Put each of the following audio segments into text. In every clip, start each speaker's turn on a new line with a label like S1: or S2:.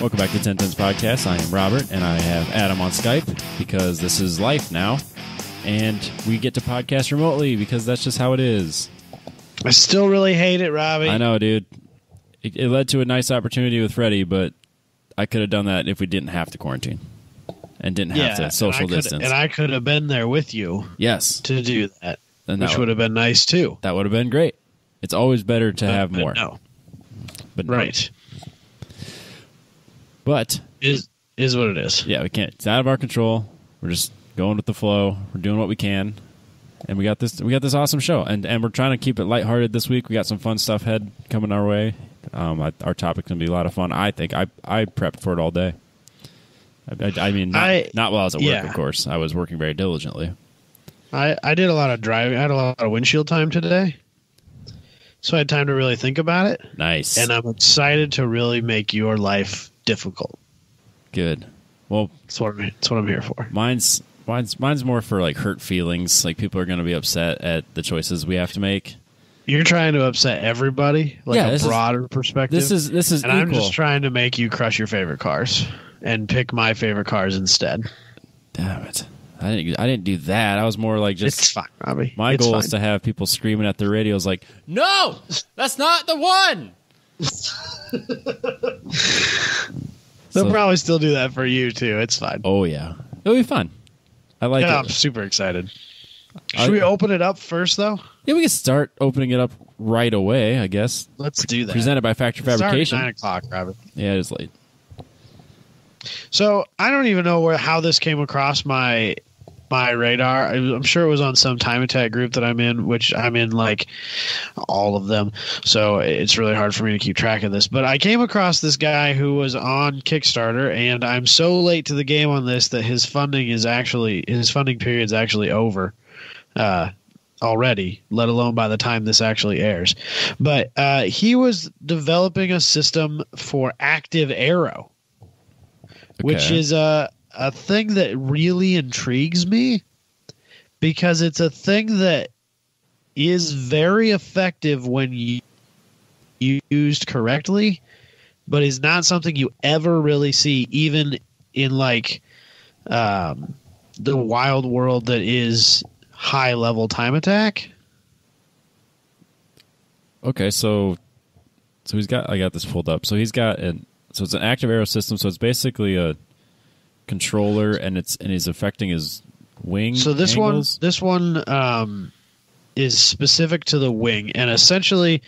S1: Welcome back to 1010's Podcast. I am Robert, and I have Adam on Skype because this is life now, and we get to podcast remotely because that's just how it is.
S2: I still really hate it, Robbie.
S1: I know, dude. It led to a nice opportunity with Freddie, but I could have done that if we didn't have to quarantine and didn't have to social distance.
S2: And I could have been there with you.
S1: Yes.
S2: To do that, which would have been nice, too.
S1: That would have been great. It's always better to have more. But
S2: right.
S1: But
S2: is what it is.
S1: Yeah, we can't. It's out of our control. We're just going with the flow. We're doing what we can, and we got this awesome show. And we're trying to keep it lighthearted this week. We got some fun stuff coming our way. Our topic's gonna be a lot of fun. I think I prepped for it all day. I mean, not while I was at work, of course. I was working very diligently.
S2: I did a lot of driving. I had a lot of windshield time today, so I had time to really think about it.
S1: Nice.
S2: And I'm excited to really make your life difficult.
S1: Good. Well,
S2: that's what I'm here for.
S1: Mine's more for like hurt feelings. Like people are going to be upset at the choices we have to make. You're
S2: trying to upset everybody, like a broader perspective.
S1: This is
S2: and
S1: equal.
S2: I'm just trying to make you crush your favorite cars and pick my favorite cars instead.
S1: Damn it. I didn't do that. I was more like just...
S2: It's fine, Robbie.
S1: My goal is to have people screaming at their radios like, no, that's not the one.
S2: They'll probably still do that for you, too. It's fine.
S1: Oh, yeah. It'll be fun. I like it.
S2: I'm super excited. Should we open it up first, though?
S1: Yeah, we can start opening it up right away, I guess.
S2: Let's do that.
S1: Presented by Factory Fabrication.
S2: Start at 9 o'clock, Robert.
S1: Yeah, it is late.
S2: So I don't even know how this came across my radar. I'm sure it was on some Time Attack group that I'm in, which I'm in like all of them. So it's really hard for me to keep track of this. But I came across this guy who was on Kickstarter, and I'm so late to the game on this that his funding period is actually over already, let alone by the time this actually airs. But he was developing a system for active aero, which is a thing that really intrigues me because it's a thing that is very effective when used correctly, but is not something you ever really see even in like the wild world that is high level Time Attack.
S1: Okay, so I got this pulled up. So it's an active aero system, so it's basically a controller, and he's affecting his wing.
S2: So this
S1: angles.
S2: one is specific to the wing, and essentially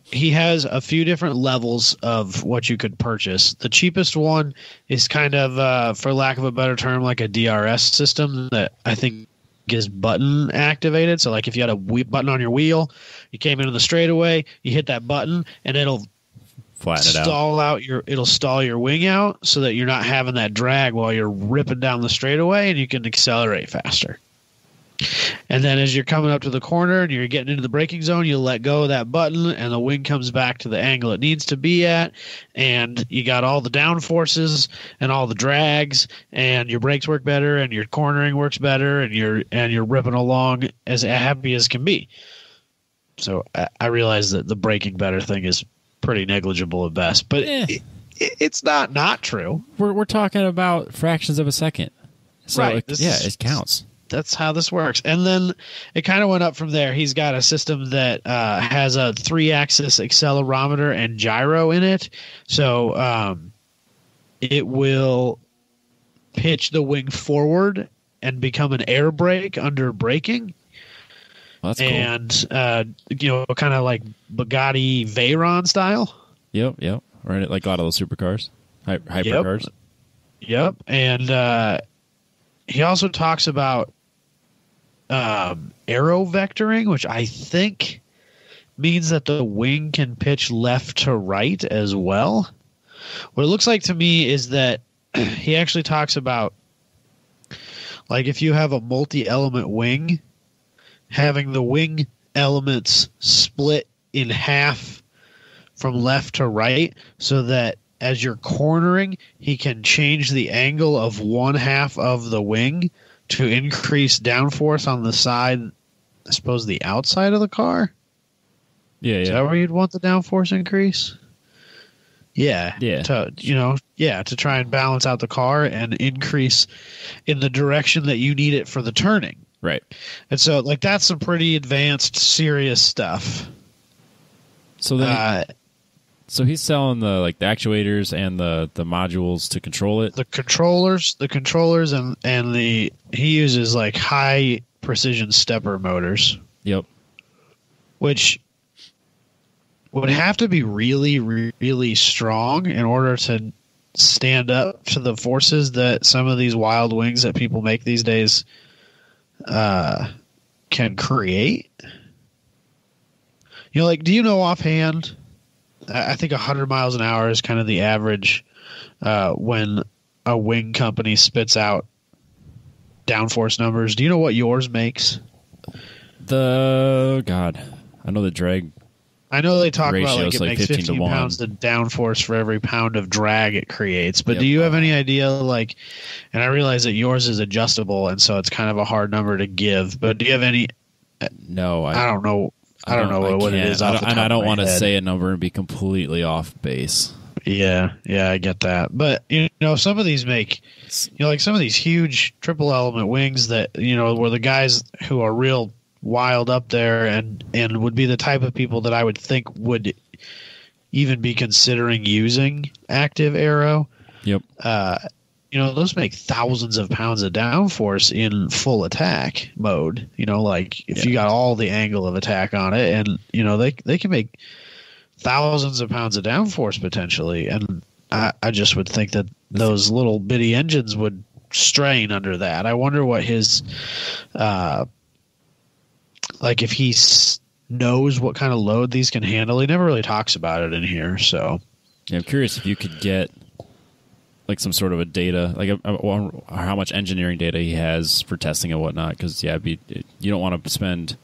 S2: he has a few different levels of what you could purchase. The cheapest one is kind of, for lack of a better term, like a DRS system that I think is button activated. So like if you had a button on your wheel, you came into the straightaway, you hit that button, and it'll
S1: flatten it out.
S2: It'll stall your wing out so that you're not having that drag while you're ripping down the straightaway, and you can accelerate faster. And then as you're coming up to the corner and you're getting into the braking zone, you'll let go of that button, and the wing comes back to the angle it needs to be at, and you got all the down forces and all the drags, and your brakes work better, and your cornering works better, and you're ripping along as happy as can be. So I realize that the braking better thing is pretty negligible at best, but it's not true.
S1: We're talking about fractions of a second, so
S2: right.
S1: It counts.
S2: That's how this works. And then it kind of went up from there. He's got a system that has a 3-axis accelerometer and gyro in it, so it will pitch the wing forward and become an air brake under braking.
S1: Well, that's cool.
S2: And kind of like Bugatti Veyron style.
S1: Yep. Right, like a lot of those supercars, hypercars.
S2: Yep. And he also talks about aero vectoring, which I think means that the wing can pitch left to right as well. What it looks like to me is that he actually talks about, like, if you have a multi-element wing, having the wing elements split in half from left to right so that as you're cornering, he can change the angle of one half of the wing to increase downforce on the side, I suppose the outside of the car?
S1: Yeah.
S2: Is that where you'd want the downforce increase? Yeah.
S1: Yeah.
S2: To try and balance out the car and increase in the direction that you need it for the turning.
S1: Right.
S2: And so, like, that's some pretty advanced, serious stuff.
S1: So then, so he's selling the actuators and the modules to control it.
S2: The controllers, and he uses like high precision stepper motors.
S1: Yep.
S2: Which would have to be really, really strong in order to stand up to the forces that some of these wild wings that people make these days can create. Do you know offhand? I think 100 miles an hour is kind of the average when a wing company spits out downforce numbers. Do you know what yours makes?
S1: I know the drag.
S2: I know they talk about
S1: ratio
S2: it
S1: is
S2: makes 15
S1: to 1.
S2: pounds of downforce for every pound of drag it creates. But
S1: Yep.
S2: do you have any idea, and I realize that yours is adjustable, and so it's kind of a hard number to give, but do you have any?
S1: No,
S2: I don't know. I don't know what it is.
S1: And I don't want to say a number and be completely off base.
S2: Yeah, I get that. But some of these make some of these huge triple element wings that where the guys who are real wild up there and would be the type of people that I would think would even be considering using active aero.
S1: Yep.
S2: Those make thousands of pounds of downforce in full attack mode. If you got all the angle of attack on it, and they can make thousands of pounds of downforce potentially. And I just would think that those little bitty engines would strain under that. I wonder what his if he knows what kind of load these can handle. He never really talks about it in here. So
S1: yeah, I'm curious if you could get some sort of a data, or how much engineering data he has for testing and whatnot. Because you don't want to spend,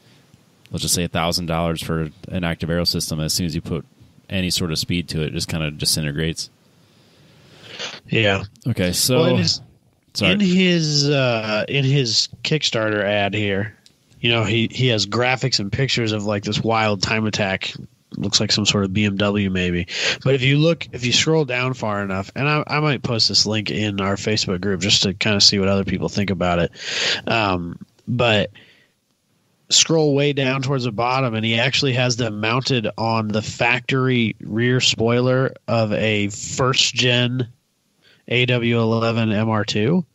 S1: let's just say, $1,000 for an active aero system. As soon as you put any sort of speed to it, it just kind of disintegrates.
S2: Yeah.
S1: Okay. So
S2: in his Kickstarter ad here, he has graphics and pictures of this wild time attack. Looks like some sort of BMW maybe. But if you scroll down far enough, and I might post this link in our Facebook group just to kind of see what other people think about it. But scroll way down towards the bottom, and he actually has them mounted on the factory rear spoiler of a first gen AW11 MR2,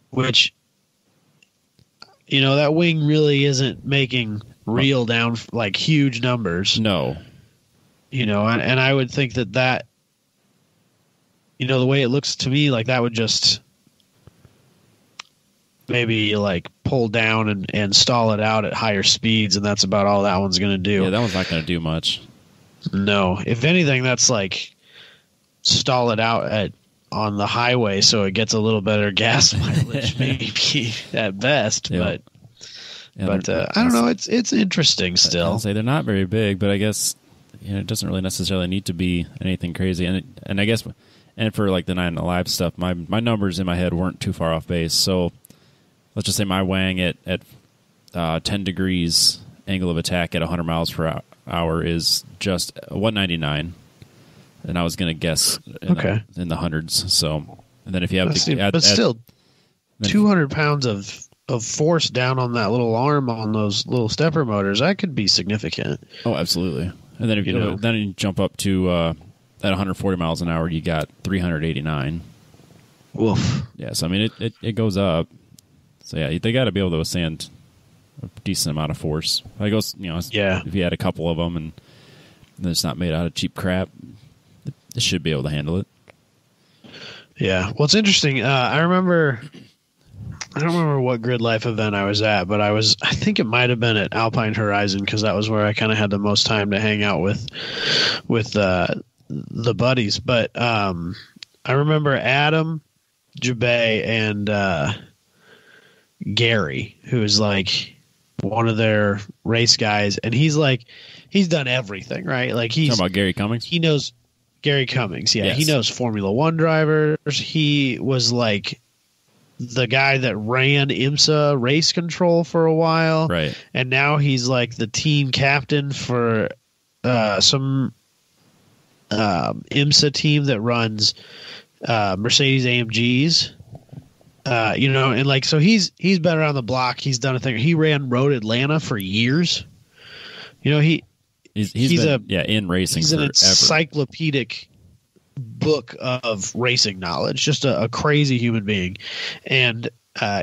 S2: which that wing really isn't making real down huge numbers.
S1: No.
S2: And I would think that the way it looks to me, that would just maybe pull down and stall it out at higher speeds, and that's about all that one's going to do.
S1: Yeah, that one's not going to do much.
S2: No. If anything, that's stall it out on the highway so it gets a little better gas mileage maybe at best.
S1: Yep.
S2: But I don't know. It's interesting still.
S1: I'll say they're not very big, but I guess it doesn't really necessarily need to be anything crazy. And I guess for the 9 Alive stuff, my numbers in my head weren't too far off base. So let's just say my wang at 10 degrees angle of attack at 100 miles per hour is just 199, and I was going to guess in the hundreds. So, and then if you have
S2: still 200 pounds of force down on that little arm on those little stepper motors, that could be significant.
S1: Oh, absolutely. And then if then you jump up to at 140 miles an hour, you got 389.
S2: Woof.
S1: Yeah, so I mean it goes up. So yeah, they got to be able to withstand a decent amount of force. I guess if you had a couple of them and it's not made out of cheap crap, it should be able to handle it.
S2: Yeah. Well, it's interesting. I don't remember what Grid Life event I was at, but I think it might have been at Alpine Horizon, because that was where I kind of had the most time to hang out with the buddies. But I remember Adam, Jabay, and Gary, who is one of their race guys, and he's done everything, right? He's
S1: talking about Gary Cummings.
S2: He knows Gary Cummings. Yeah,
S1: yes.
S2: He knows Formula One drivers. He was the guy that ran IMSA race control for a while.
S1: Right.
S2: And now he's the team captain for some IMSA team that runs Mercedes AMGs. And like, so he's been around the block. He's done a thing. He ran Road Atlanta for years. He's been
S1: in racing.
S2: He's
S1: forever.
S2: an encyclopedic book of racing knowledge. Just a crazy human being, and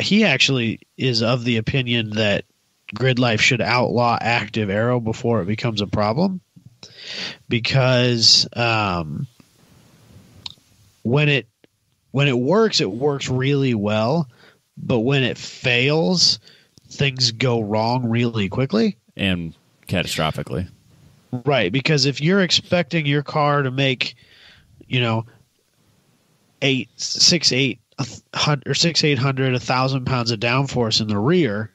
S2: he actually is of the opinion that Grid Life should outlaw active aero before it becomes a problem, because when it works really well, but when it fails, things go wrong really quickly
S1: and catastrophically.
S2: Right, because if you're expecting your car to make, 600, 1,000 pounds of downforce in the rear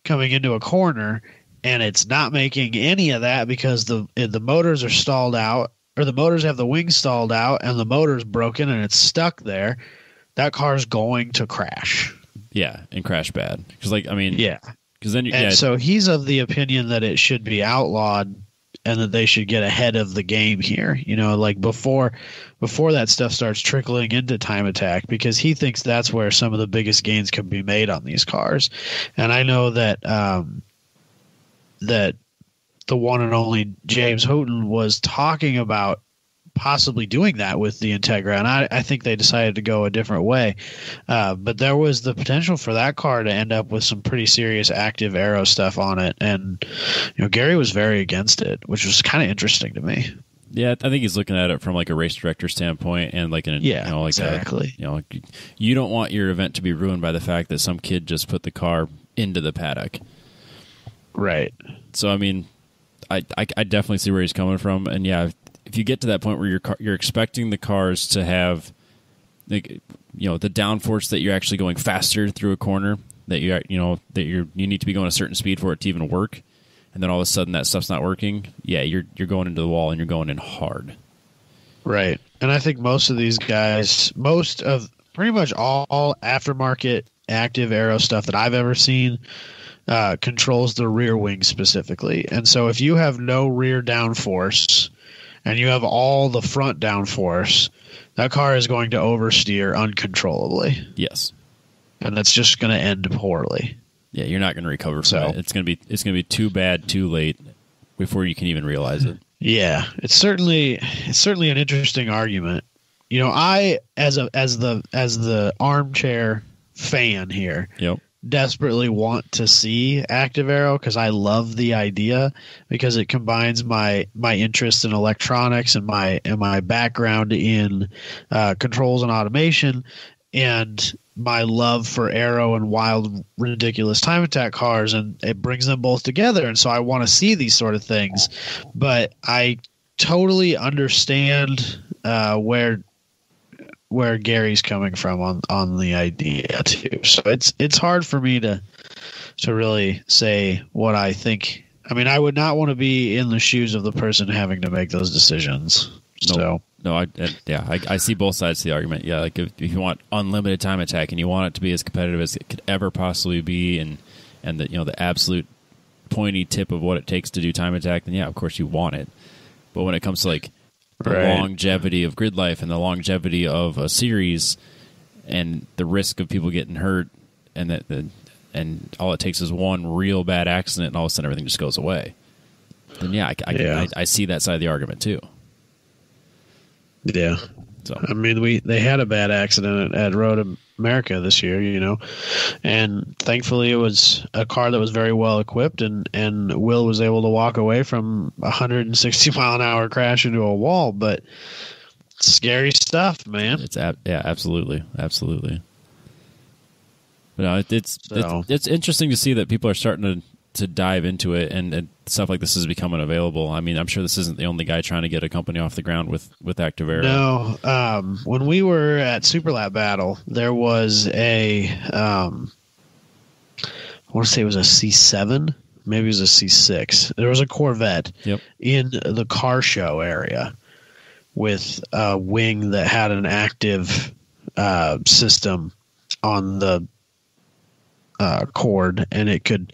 S2: coming into a corner, and it's not making any of that because the motors are stalled out, or the motors have the wings stalled out and the motor's broken and it's stuck there, that car's going to crash.
S1: Yeah, and crash bad. Because
S2: so he's of the opinion that it should be outlawed and that they should get ahead of the game here, like before that stuff starts trickling into time attack, because he thinks that's where some of the biggest gains can be made on these cars. And I know that that the one and only James Houghton was talking about possibly doing that with the Integra, and I think they decided to go a different way. But there was the potential for that car to end up with some pretty serious active aero stuff on it, and Gary was very against it, which was kind of interesting to me.
S1: Yeah, I think he's looking at it from like a race director standpoint, and like
S2: exactly.
S1: You don't want your event to be ruined by the fact that some kid just put the car into the paddock,
S2: right? So
S1: I mean, I definitely see where he's coming from, and yeah. If you get to that point where you're expecting the cars to have, the downforce that you're actually going faster through a corner, that you need to be going a certain speed for it to even work, and then all of a sudden that stuff's not working, yeah, you're going into the wall and you're going in hard.
S2: Right. And I think most of these guys, pretty much all aftermarket active aero stuff that I've ever seen, controls the rear wing specifically. And so if you have no rear downforce and you have all the front downforce, that car is going to oversteer uncontrollably.
S1: Yes.
S2: And that's just going to end poorly.
S1: Yeah, you're not going to recover from it. It's going to be too bad, too late before you can even realize it.
S2: Yeah, it's certainly an interesting argument. I as the armchair fan here,
S1: yep,
S2: desperately want to see active aero because I love the idea, because it combines my interest in electronics and my background in controls and automation and my love for aero and wild, ridiculous time attack cars, and it brings them both together. And so I want to see these sort of things, but I totally understand where Gary's coming from on the idea too. So it's hard for me to really say what I think. I mean, I would not want to be in the shoes of the person having to make those decisions. I see both sides of the argument. Yeah, like if you want unlimited time attack and you want it to be as competitive as it could ever possibly be, and the absolute pointy tip of what it takes to do time attack, then yeah, of course you want it. But when it comes to like the longevity of Grid Life and the longevity of a series and the risk of people getting hurt, and all it takes is one real bad accident and all of a sudden everything just goes away, then yeah, I see that side of the argument too. Yeah. So I mean, they had a bad accident at Road America this year, and thankfully it was a car that was very well equipped, and Will was able to walk away from a 160 mile an hour crash into a wall. But scary stuff, man.
S1: Absolutely. But no, it's interesting to see that people are starting to dive into it, and stuff like this is becoming available. I mean, I'm sure this isn't the only guy trying to get a company off the ground with Active Aero.
S2: No, when we were at Superlap Battle, there was I want to say it was a C7, maybe it was a C6. There was a Corvette in the car show area with a wing that had an active system on the cord, and it could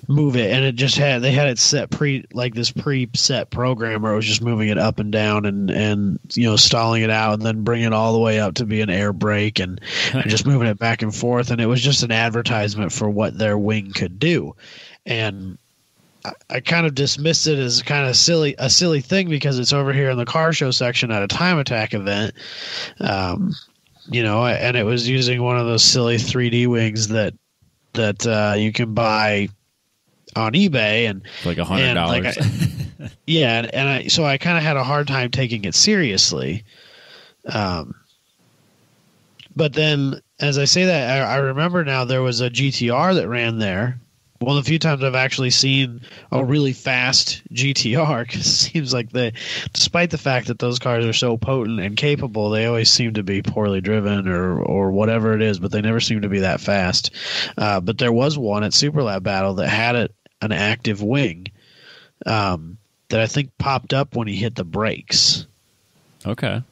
S2: move it, and they had it set this preset program where it was just moving it up and down and stalling it out and then bringing it all the way up to be an air brake and just moving it back and forth, and it was just an advertisement for what their wing could do. And I kind of dismissed it as kind of a silly thing because it's over here in the car show section at a Time Attack event. And it was using one of those silly 3D wings that you can buy on eBay and
S1: like $100.
S2: So I kind of had a hard time taking it seriously. But then as I say that, I remember now there was a GTR that ran there. One of the few times I've actually seen a really fast GTR, because it seems like despite the fact that those cars are so potent and capable, they always seem to be poorly driven or whatever it is, but they never seem to be that fast. But there was one at Super Lab Battle that had an active wing that I think popped up when he hit the brakes.
S1: Okay.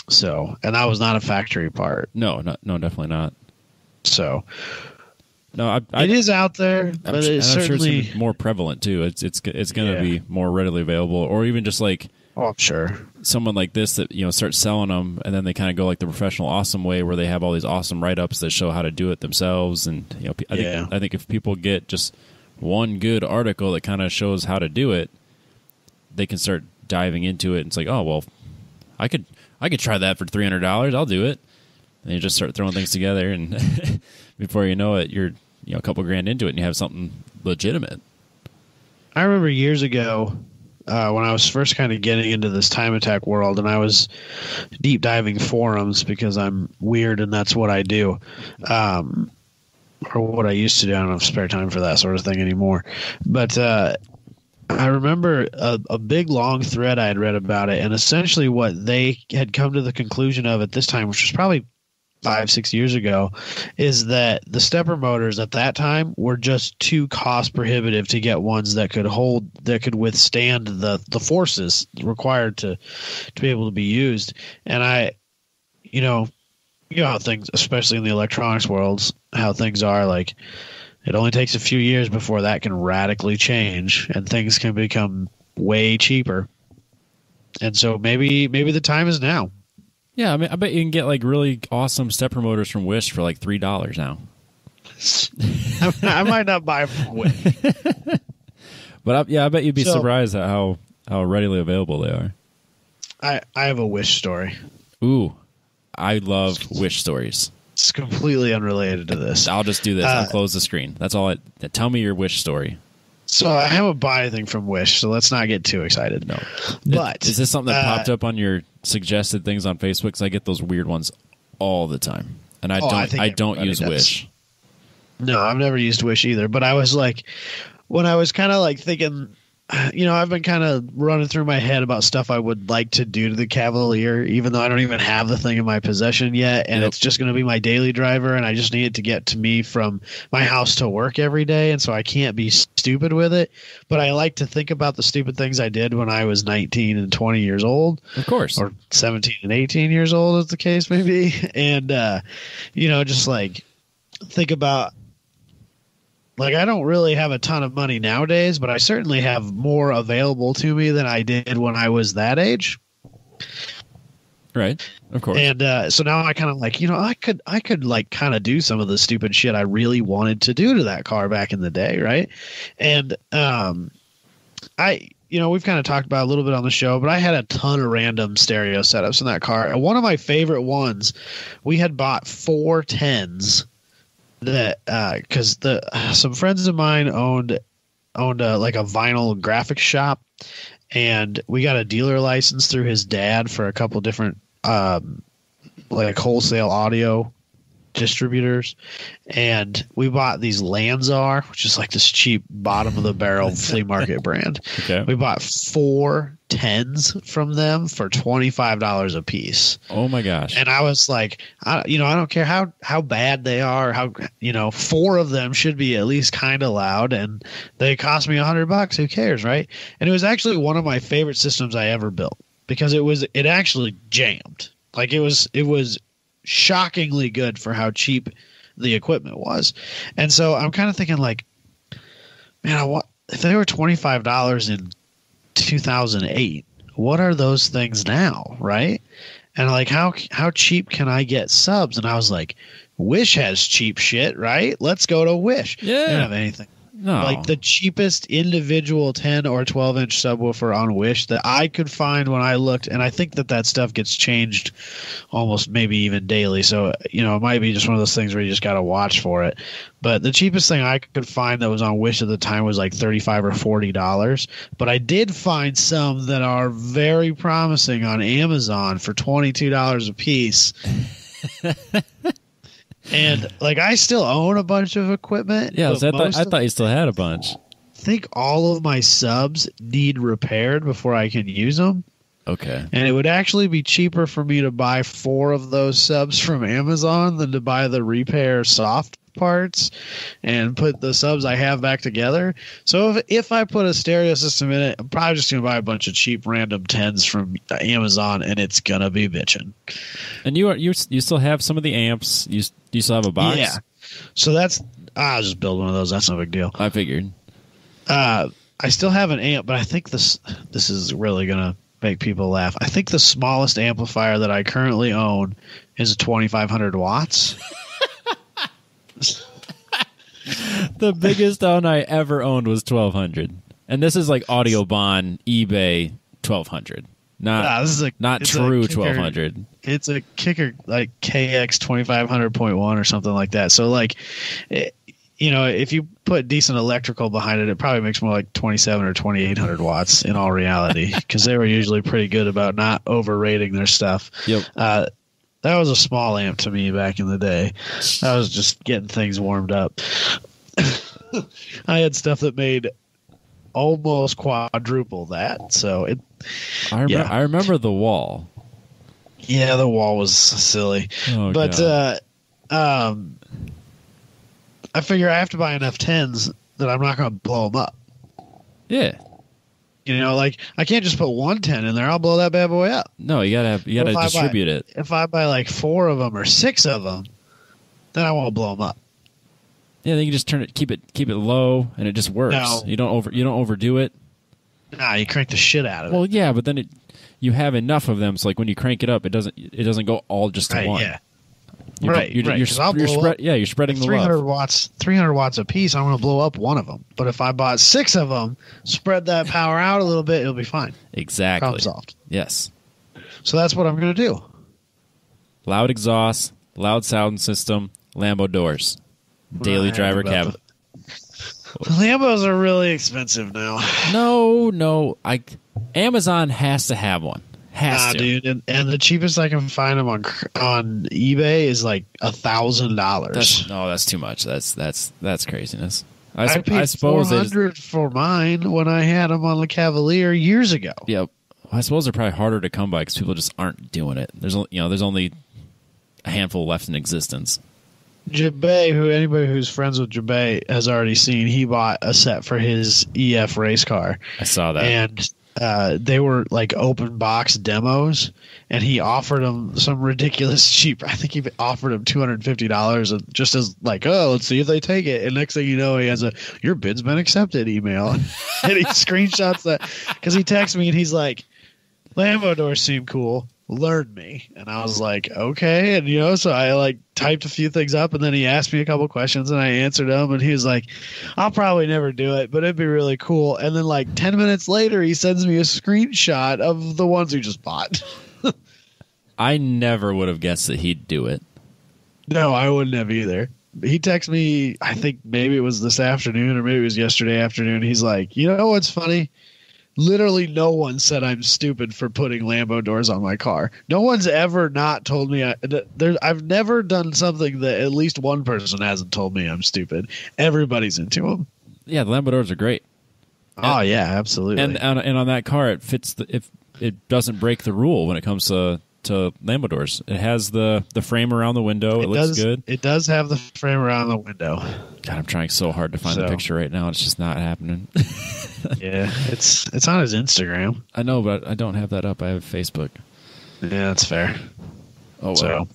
S2: So, and that was not a factory part.
S1: No, definitely not.
S2: So...
S1: No,
S2: it is out there, but it's certainly
S1: sure it's more prevalent too. It's going to be more readily available, or even just like
S2: I'm sure
S1: someone like this that starts selling them, and then they kind of go like the professional awesome way, where they have all these awesome write ups that show how to do it themselves. And I think if people get just one good article that kind of shows how to do it, they can start diving into it. And it's like, oh well, I could try that for $300. I'll do it. And you just start throwing things together, and before you know it, you're a couple grand into it, and you have something legitimate.
S2: I remember years ago when I was first kind of getting into this Time Attack world, and I was deep diving forums because I'm weird, and that's what I do, or what I used to do. I don't have spare time for that sort of thing anymore. But I remember a big long thread I had read about it, and essentially what they had come to the conclusion of at this time, which was probably 5-6 years ago, is that the stepper motors at that time were just too cost prohibitive to get ones that could withstand the forces required to be able to be used. And you know how things, especially in the electronics worlds, how things are, like it only takes a few years before that can radically change and things can become way cheaper. And so maybe the time is now.
S1: Yeah, I mean, I bet you can get like really awesome stepper motors from Wish for like $3 now.
S2: I might not buy from Wish,
S1: but I bet you'd be surprised at how readily available they are.
S2: I have a Wish story.
S1: Ooh, I love Wish stories.
S2: It's completely unrelated to this.
S1: I'll just do this. I'll close the screen. That's all. Tell me your Wish story.
S2: So I haven't bought anything from Wish, so let's not get too excited.
S1: No.
S2: But
S1: is this something that popped up on your suggested things on Facebook? Because I get those weird ones all the time, and I don't use Wish.
S2: No, I've never used Wish either. But I was like, when I was kind of like thinking, I've been kind of running through my head about stuff I would like to do to the Cavalier, even though I don't even have the thing in my possession yet, and it's just going to be my daily driver, and I just need it to get to me from my house to work every day, and so I can't be stupid with it. But I like to think about the stupid things I did when I was 19 and 20 years old.
S1: Of course.
S2: Or 17 and 18 years old, as the case may be. And, just like think about, like, I don't really have a ton of money nowadays, but I certainly have more available to me than I did when I was that age.
S1: Right. Of course.
S2: And so now I kind of like, I could like kind of do some of the stupid shit I really wanted to do to that car back in the day. Right. And we've kind of talked about it a little bit on the show, but I had a ton of random stereo setups in that car. And one of my favorite ones, we had bought 410s. That because some friends of mine owned like a vinyl graphics shop, and we got a dealer license through his dad for a couple different like wholesale audio distributors, and we bought these Lanzar, which is like this cheap bottom of the barrel flea market brand.
S1: Okay.
S2: We bought 4 10s from them for $25 a piece.
S1: Oh my gosh.
S2: And I was like, I don't care how bad they are, how 4 of them should be at least kind of loud, and they cost me $100. Who cares, right? And it was actually one of my favorite systems I ever built, because it actually jammed. Like it was shockingly good for how cheap the equipment was. And so I'm kind of thinking like, man, what if they were $25 in 2008? What are those things now, right? And like, how cheap can I get subs? And I was like, Wish has cheap shit, right? Let's go to Wish.
S1: Yeah.
S2: They don't have anything.
S1: No.
S2: Like the cheapest individual 10 or 12-inch subwoofer on Wish that I could find when I looked, and I think that stuff gets changed almost maybe even daily. So, you know, it might be just one of those things where you just got to watch for it. But the cheapest thing I could find that was on Wish at the time was like $35 or $40. But I did find some that are very promising on Amazon for $22 a piece. And like, I still own a bunch of equipment.
S1: Yeah, so I thought you still had a bunch.
S2: I think all of my subs need repaired before I can use them.
S1: Okay.
S2: And it would actually be cheaper for me to buy 4 of those subs from Amazon than to buy the repair soft parts and put the subs I have back together. So if I put a stereo system in it, I'm probably just going to buy a bunch of cheap random 10s from Amazon, and it's going to be bitching.
S1: And you still have some of the amps. You still have a box?
S2: Yeah. So I'll just build one of those. That's no big deal.
S1: I figured.
S2: I still have an amp, but I think this is really going to make people laugh. I think the smallest amplifier that I currently own is 2,500 watts.
S1: The biggest one I ever owned was 1,200, and this is like Audiobahn eBay 1,200, not true 1,200.
S2: It's a kicker like KX 2,500.1 or something like that. So like, you know, if you put decent electrical behind it, it probably makes more like 2,700 or 2,800 watts in all reality, because they were usually pretty good about not overrating their stuff.
S1: Yep.
S2: That was a small amp to me back in the day. I was just getting things warmed up. I had stuff that made almost quadruple that. So
S1: I remember the wall.
S2: Yeah, the wall was silly.
S1: Oh,
S2: but I figure I have to buy enough 10s that I'm not going to blow them up.
S1: Yeah.
S2: You know, like I can't just put 110 in there. I'll blow that bad boy up.
S1: No, you gotta distribute it.
S2: If I buy like 4 of them or 6 of them, then I won't blow them up.
S1: Yeah, then you just keep it low, and it just works.
S2: No.
S1: You don't overdo it.
S2: Nah, you crank the shit out of it.
S1: Well, yeah, but then you have enough of them, so like when you crank it up, it doesn't go all just to
S2: right,
S1: one.
S2: Yeah.
S1: You're spreading the
S2: 300
S1: love.
S2: watts, 300 watts a piece. I'm going to blow up one of them. But if I bought 6 of them, spread that power out a little bit, it'll be fine.
S1: Exactly.
S2: Problem solved.
S1: Yes.
S2: So that's what I'm going to do.
S1: Loud exhaust, loud sound system, Lambo doors, daily driver cabin.
S2: Lambos are really expensive now.
S1: No, Amazon has to have one. Has to.
S2: Dude, and the cheapest I can find them on eBay is like $1,000.
S1: No, that's too much. That's craziness.
S2: I paid $400 for mine when I had them on the Cavalier years ago.
S1: Yep. I suppose they're probably harder to come by because people just aren't doing it. There's only a handful left in existence.
S2: Jabay, anybody who's friends with Jabay has already seen, he bought a set for his EF race car.
S1: I saw that.
S2: And they were like open box demos, and he offered them some ridiculous cheap. I think he offered them $250 just as like, oh, let's see if they take it. And next thing you know, he has your bid's been accepted email. And he screenshots that because he texts me and he's like, Lambo doors seem cool. Learn me. And I was like, okay. And so I like typed a few things up, and then he asked me a couple questions and I answered them, and he was like, I'll probably never do it, but it'd be really cool. And then like 10 minutes later, he sends me a screenshot of the ones he just bought.
S1: I never would have guessed that he'd do it.
S2: No, I wouldn't have either. He texted me, I think maybe it was this afternoon or maybe it was yesterday afternoon. He's like, you know what's funny? Literally no one said I'm stupid for putting Lambo doors on my car. No one's ever not told me. I've never done something that at least one person hasn't told me I'm stupid. Everybody's into them.
S1: Yeah, the Lambo doors are great.
S2: Oh, yeah, absolutely.
S1: And on that car, it fits. It doesn't break the rule when it comes to Lambo doors. It has the frame around the window. It looks good.
S2: It does have the frame around the window.
S1: God, I'm trying so hard to find the picture right now. It's just not happening.
S2: Yeah, it's on his Instagram.
S1: I know, but I don't have that up. I have Facebook.
S2: Yeah, that's fair.
S1: Oh, well.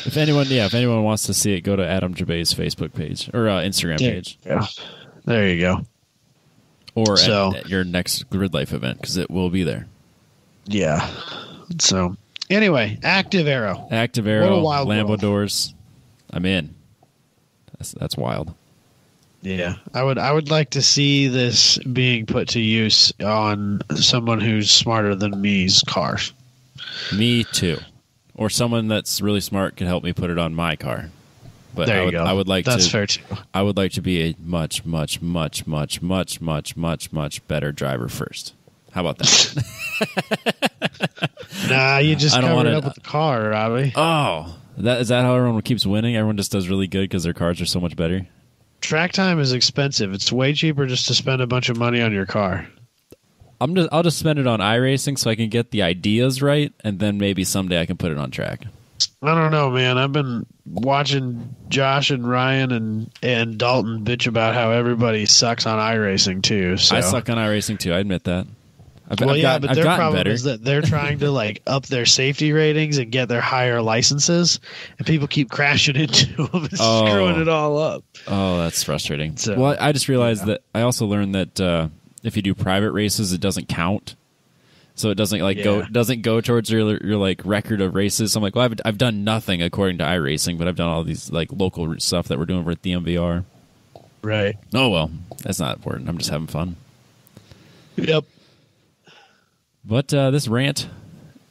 S1: If anyone wants to see it, go to Adam Jabay's Facebook page or Instagram page.
S2: Yeah, there you go.
S1: Or at your next Grid Life event, because it will be there.
S2: Yeah. So anyway, Active Aero.
S1: Active Aero, Lambo
S2: world.
S1: doors. I'm in. That's wild.
S2: Yeah, I would like to see this being put to use on someone who's smarter than me's cars.
S1: Me too. Or someone that's really smart can help me put it on my car. But
S2: there you go.
S1: I would like
S2: that's fair too.
S1: I would like to be a much, much, much, much, much, much, much, much better driver first. How about that?
S2: Nah, you just cover it up with the car, Robbie.
S1: Oh, is that how everyone keeps winning? Everyone just does really good because their cars are so much better?
S2: Track time is expensive. It's way cheaper just to spend a bunch of money on your car.
S1: I'll just spend it on iRacing so I can get the ideas right, and then maybe someday I can put it on track.
S2: I don't know, man. I've been watching Josh and Ryan and Dalton bitch about how everybody sucks on iRacing too. So.
S1: I suck on iRacing too. I admit that.
S2: But their problem
S1: better.
S2: is that they're trying to up their safety ratings and get their higher licenses, and people keep crashing into them and screwing it all up.
S1: Oh, that's frustrating.
S2: So,
S1: well, I just realized that I also learned that if you do private races, it doesn't count. So it doesn't go towards your record of races. So I'm like, well, I've done nothing according to iRacing, but I've done all these local stuff that we're doing for the MVR.
S2: Right.
S1: Oh well, that's not important. I'm just having fun.
S2: Yep.
S1: But this rant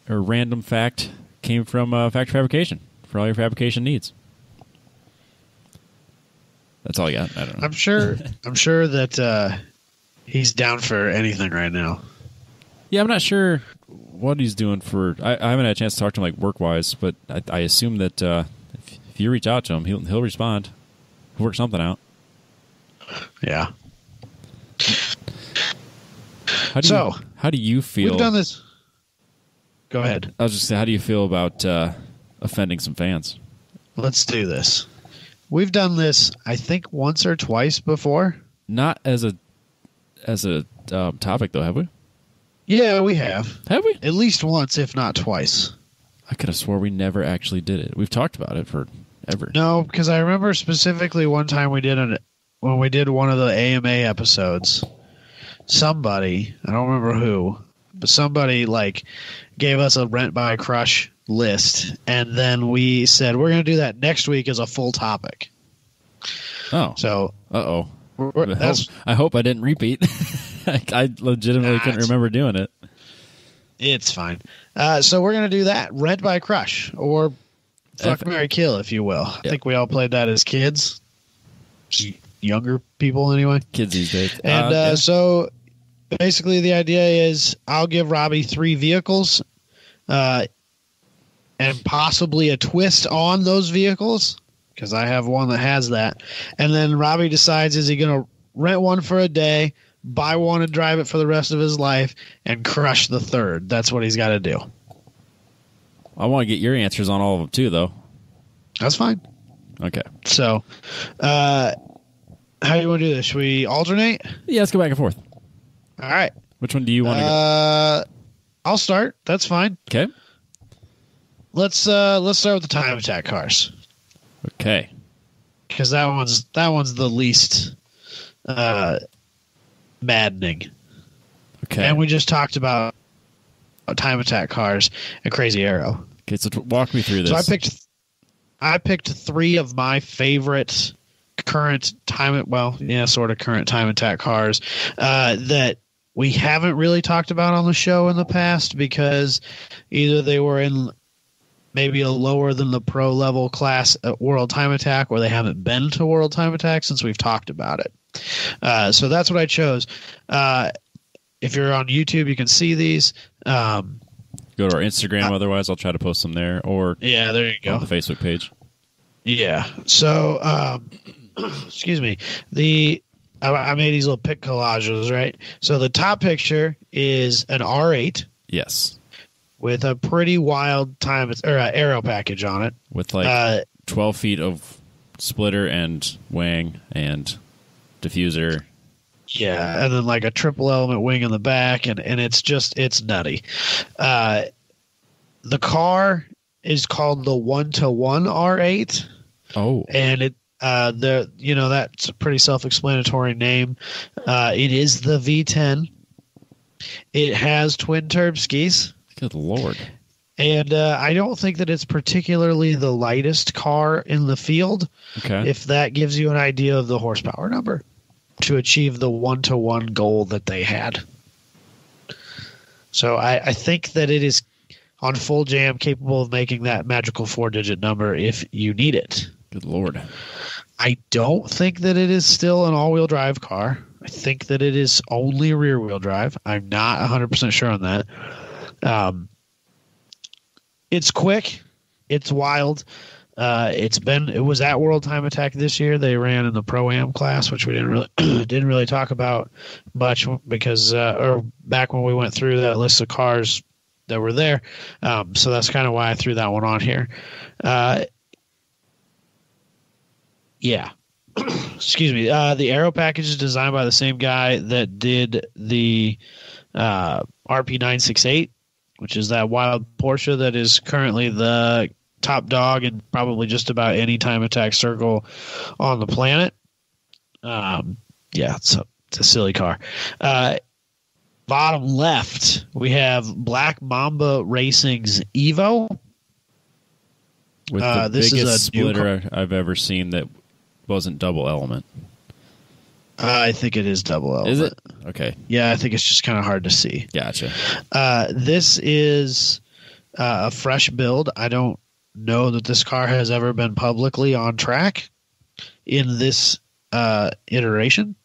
S1: or random fact came from Factory Fabrication for all your fabrication needs. That's all I got. I don't know.
S2: I'm sure that he's down for anything right now.
S1: Yeah, I'm not sure what he's doing for. I haven't had a chance to talk to him work wise, but I assume that if you reach out to him, he'll respond. He'll work something out.
S2: Yeah.
S1: How do you feel?
S2: We've done this. Go ahead.
S1: I was just saying, how do you feel about offending some fans?
S2: Let's do this. We've done this, I think, once or twice before.
S1: Not as a topic, though, have we?
S2: Yeah, we have.
S1: Have we?
S2: At least once, if not twice.
S1: I could have swore we never actually did it. We've talked about it forever.
S2: No, because I remember specifically one time when we did one of the AMA episodes. Somebody, I don't remember who, but somebody gave us a rent by crush list, and then we said we're going to do that next week as a full topic.
S1: Oh,
S2: so
S1: I hope I didn't repeat. I legitimately couldn't remember doing it.
S2: It's fine. So we're going to do that, rent by crush, or fuck, marry, kill, if you will. I think we all played that as kids. Younger people, anyway.
S1: Kids these days.
S2: And so basically the idea is I'll give Robbie 3 vehicles and possibly a twist on those vehicles, because I have one that has that. And then Robbie decides, is he going to rent one for a day, buy one and drive it for the rest of his life, and crush the third? That's what he's got to do.
S1: I want to get your answers on all of them, too, though.
S2: That's fine.
S1: Okay.
S2: So, how do you want to do this? Should we alternate?
S1: Yeah, let's go back and forth.
S2: All right.
S1: Which one do you want to go?
S2: I'll start. That's fine.
S1: Okay.
S2: Let's start with the time attack cars.
S1: Okay.
S2: Because that one's the least maddening.
S1: Okay.
S2: And we just talked about time attack cars and Crazy Aero.
S1: Okay, so walk me through this.
S2: So I picked 3 of my favorite current time attack cars that we haven't really talked about on the show in the past, because either they were in maybe a lower than the pro level class at World Time Attack, or they haven't been to World Time Attack since we've talked about it. So that's what I chose. If you're on YouTube, you can see these.
S1: Go to our Instagram. Otherwise, I'll try to post them there, or
S2: there you go,
S1: on the Facebook page.
S2: Yeah. So, excuse me. I made these little pic collages, right? So the top picture is an R8.
S1: Yes.
S2: With a pretty wild aero package on it.
S1: With 12 feet of splitter and wang and diffuser.
S2: Yeah, and then a triple element wing in the back, and it's nutty. The car is called the 1-to-1 R8.
S1: Oh,
S2: And that's a pretty self-explanatory name. It is the V10. It has twin turb skis.
S1: good Lord.
S2: And I don't think that it's particularly the lightest car in the field.
S1: Okay.
S2: If that gives you an idea of the horsepower number to achieve the 1-to-1 goal that they had. So I think that it is on full jam capable of making that magical 4-digit number if you need it.
S1: Good Lord.
S2: I don't think that it is still an all-wheel drive car. I think that it is only rear-wheel drive. I'm not 100% sure on that. It's quick. It's wild. It was at World Time Attack this year. They ran in the Pro-Am class, which we didn't really talk about much because or back when we went through that list of cars that were there. So that's kind of why I threw that one on here. Yeah. Excuse me. The aero package is designed by the same guy that did the RP968, which is that wild Porsche that is currently the top dog in probably just about any time attack circle on the planet. It's a silly car. Bottom left, we have Black Mamba Racing's Evo.
S1: With the
S2: this
S1: biggest
S2: is a
S1: splitter I've ever seen that wasn't double element.
S2: I think it is double element.
S1: Is it? Okay.
S2: Yeah, I think it's just kind of hard to see.
S1: Gotcha.
S2: This is a fresh build. I don't know that this car has ever been publicly on track in this iteration.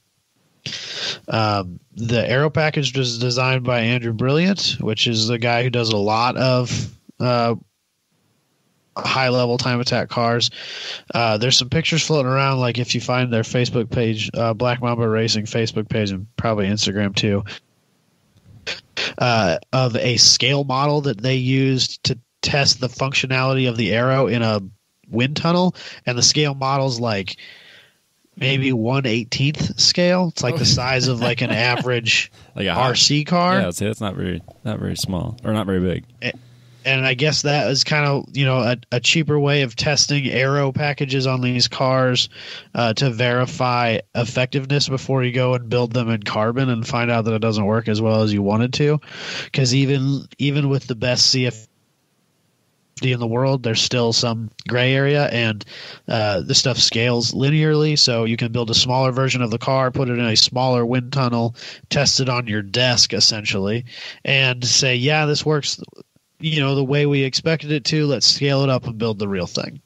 S2: The aero package was designed by Andrew Brilliant, which is the guy who does a lot of high-level time attack cars. There's some pictures floating around, like if you find their Facebook page, Black Mamba Racing Facebook page, and probably Instagram too, of a scale model that they used to test the functionality of the aero in a wind tunnel, and the scale model's like maybe 1/18th scale. It's like the size of like an average
S1: like a
S2: RC car.
S1: Yeah, I'd say that's not very small or not very big.
S2: And I guess that is kind of, a cheaper way of testing aero packages on these cars to verify effectiveness before you go and build them in carbon and find out that it doesn't work as well as you wanted to. Because even with the best CFD in the world, there's still some gray area, and this stuff scales linearly, so you can build a smaller version of the car, put it in a smaller wind tunnel, test it on your desk essentially, and say, yeah, this works the way we expected it to. Let's scale it up and build the real thing.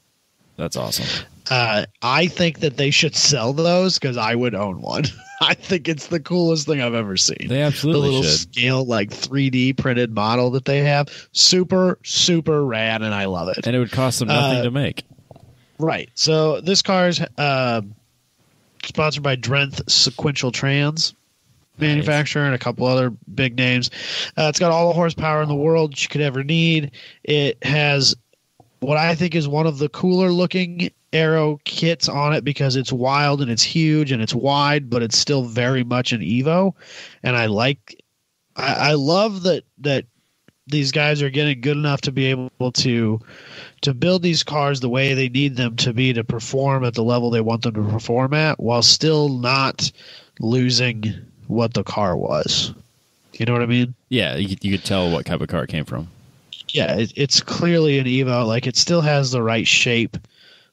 S1: That's awesome.
S2: I think that they should sell those because I would own one. I think it's the coolest thing I've ever seen.
S1: They absolutely
S2: the little
S1: should.
S2: Scale, like 3D printed model that they have. Super, super rad, and I love it.
S1: And it would cost them nothing to make.
S2: Right. So this car is sponsored by Drenth Sequential Trans manufacturer and a couple other big names. It's got all the horsepower in the world you could ever need. It has what I think is one of the cooler looking aero kits on it because it's wild and it's huge and it's wide, but it's still very much an Evo. And I love that these guys are getting good enough to be able to build these cars the way they need them to be to perform at the level they want them to perform at while still not losing what the car was. You know what I mean?
S1: Yeah, you could tell what type of car it came from.
S2: Yeah, it's clearly an Evo. Like, it still has the right shape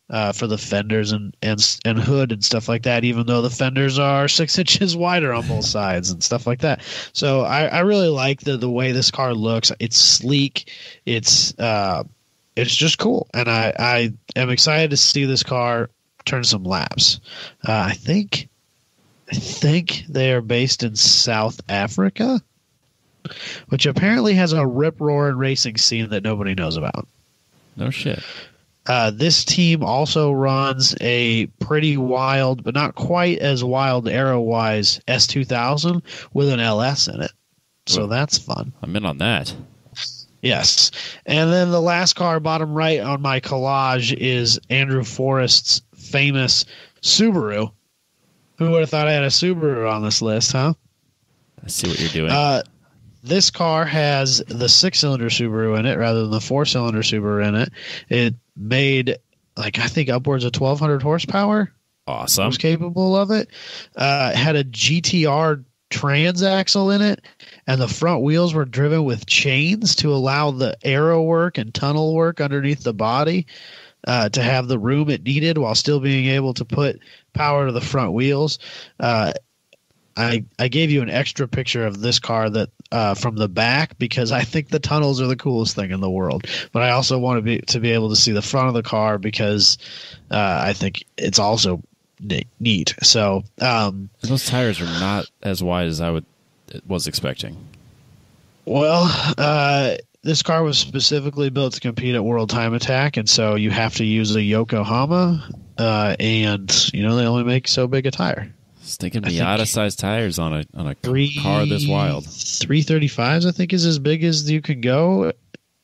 S2: for the fenders and hood and stuff like that, even though the fenders are 6 inches wider on both sides and stuff like that. So I really like the way this car looks. It's sleek. It's just cool. And I am excited to see this car turn some laps. I think they are based in South Africa, which apparently has a rip-roaring racing scene that nobody knows about.
S1: No shit.
S2: This team also runs a pretty wild, but not quite as wild aero-wise S2000 with an LS in it. So that's fun.
S1: I'm in on that.
S2: Yes. And then the last car, bottom right on my collage, is Andrew Forrest's famous Subaru. Who would have thought I had a Subaru on this list, huh?
S1: I see what you're doing.
S2: this car has the 6-cylinder Subaru in it rather than the 4-cylinder Subaru in it. It made, I think upwards of 1,200 horsepower.
S1: Awesome.
S2: Was capable of it. Had a GTR transaxle in it, and the front wheels were driven with chains to allow the aero work and tunnel work underneath the body to have the room it needed while still being able to put power to the front wheels. I gave you an extra picture of this car that from the back because I think the tunnels are the coolest thing in the world. But I also want to be able to see the front of the car because I think it's also neat. So
S1: those tires are not as wide as I was expecting.
S2: Well, this car was specifically built to compete at World Time Attack, and so you have to use a Yokohama, and they only make so big a tire.
S1: Stinking Miata-sized tires on a car this wild.
S2: 335s, I think, is as big as you can go,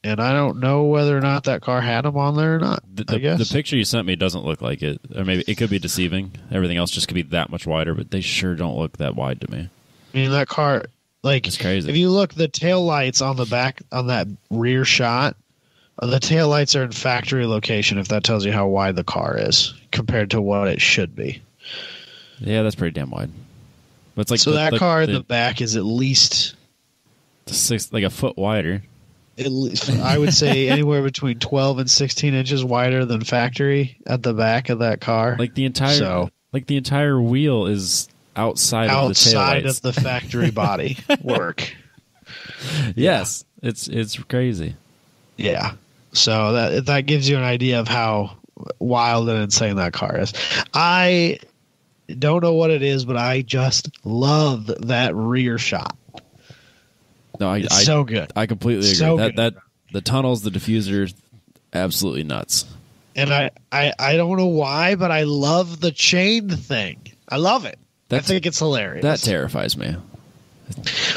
S2: and I don't know whether or not that car had them on there or not. I guess
S1: the picture you sent me doesn't look like it, or maybe it could be deceiving. Everything else just could be that much wider, but they sure don't look that wide to me.
S2: I mean, that car,
S1: it's crazy.
S2: If you look, the tail lights on the back on that rear shot, the tail lights are in factory location. If that tells you how wide the car is compared to what it should be.
S1: Yeah, that's pretty damn wide. But it's
S2: that car in the back is at least
S1: a foot wider.
S2: At least, I would say anywhere between 12 and 16 inches wider than factory at the back of that car.
S1: The entire wheel is outside of the taillights.
S2: Of the factory body work.
S1: Yes, it's crazy.
S2: Yeah. So that gives you an idea of how wild and insane that car is. I don't know what it is, but I just love that rear shot.
S1: No,
S2: it's so good.
S1: I completely agree.
S2: So
S1: that the tunnels, the diffuser, absolutely nuts.
S2: And I don't know why, but I love the chain thing. I love it. I think it's hilarious.
S1: That terrifies me.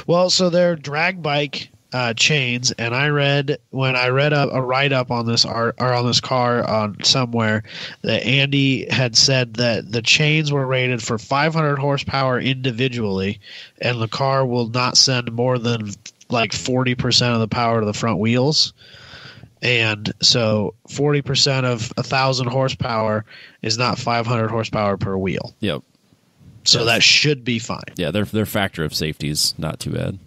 S2: Well, so they're drag bike chains, and when I read a write up on this on this car on somewhere that Andy had said that the chains were rated for 500 horsepower individually, and the car will not send more than 40% of the power to the front wheels. And so 40% of 1,000 horsepower is not 500 horsepower per wheel.
S1: Yep.
S2: So that should be fine.
S1: Yeah, their factor of safety is not too bad.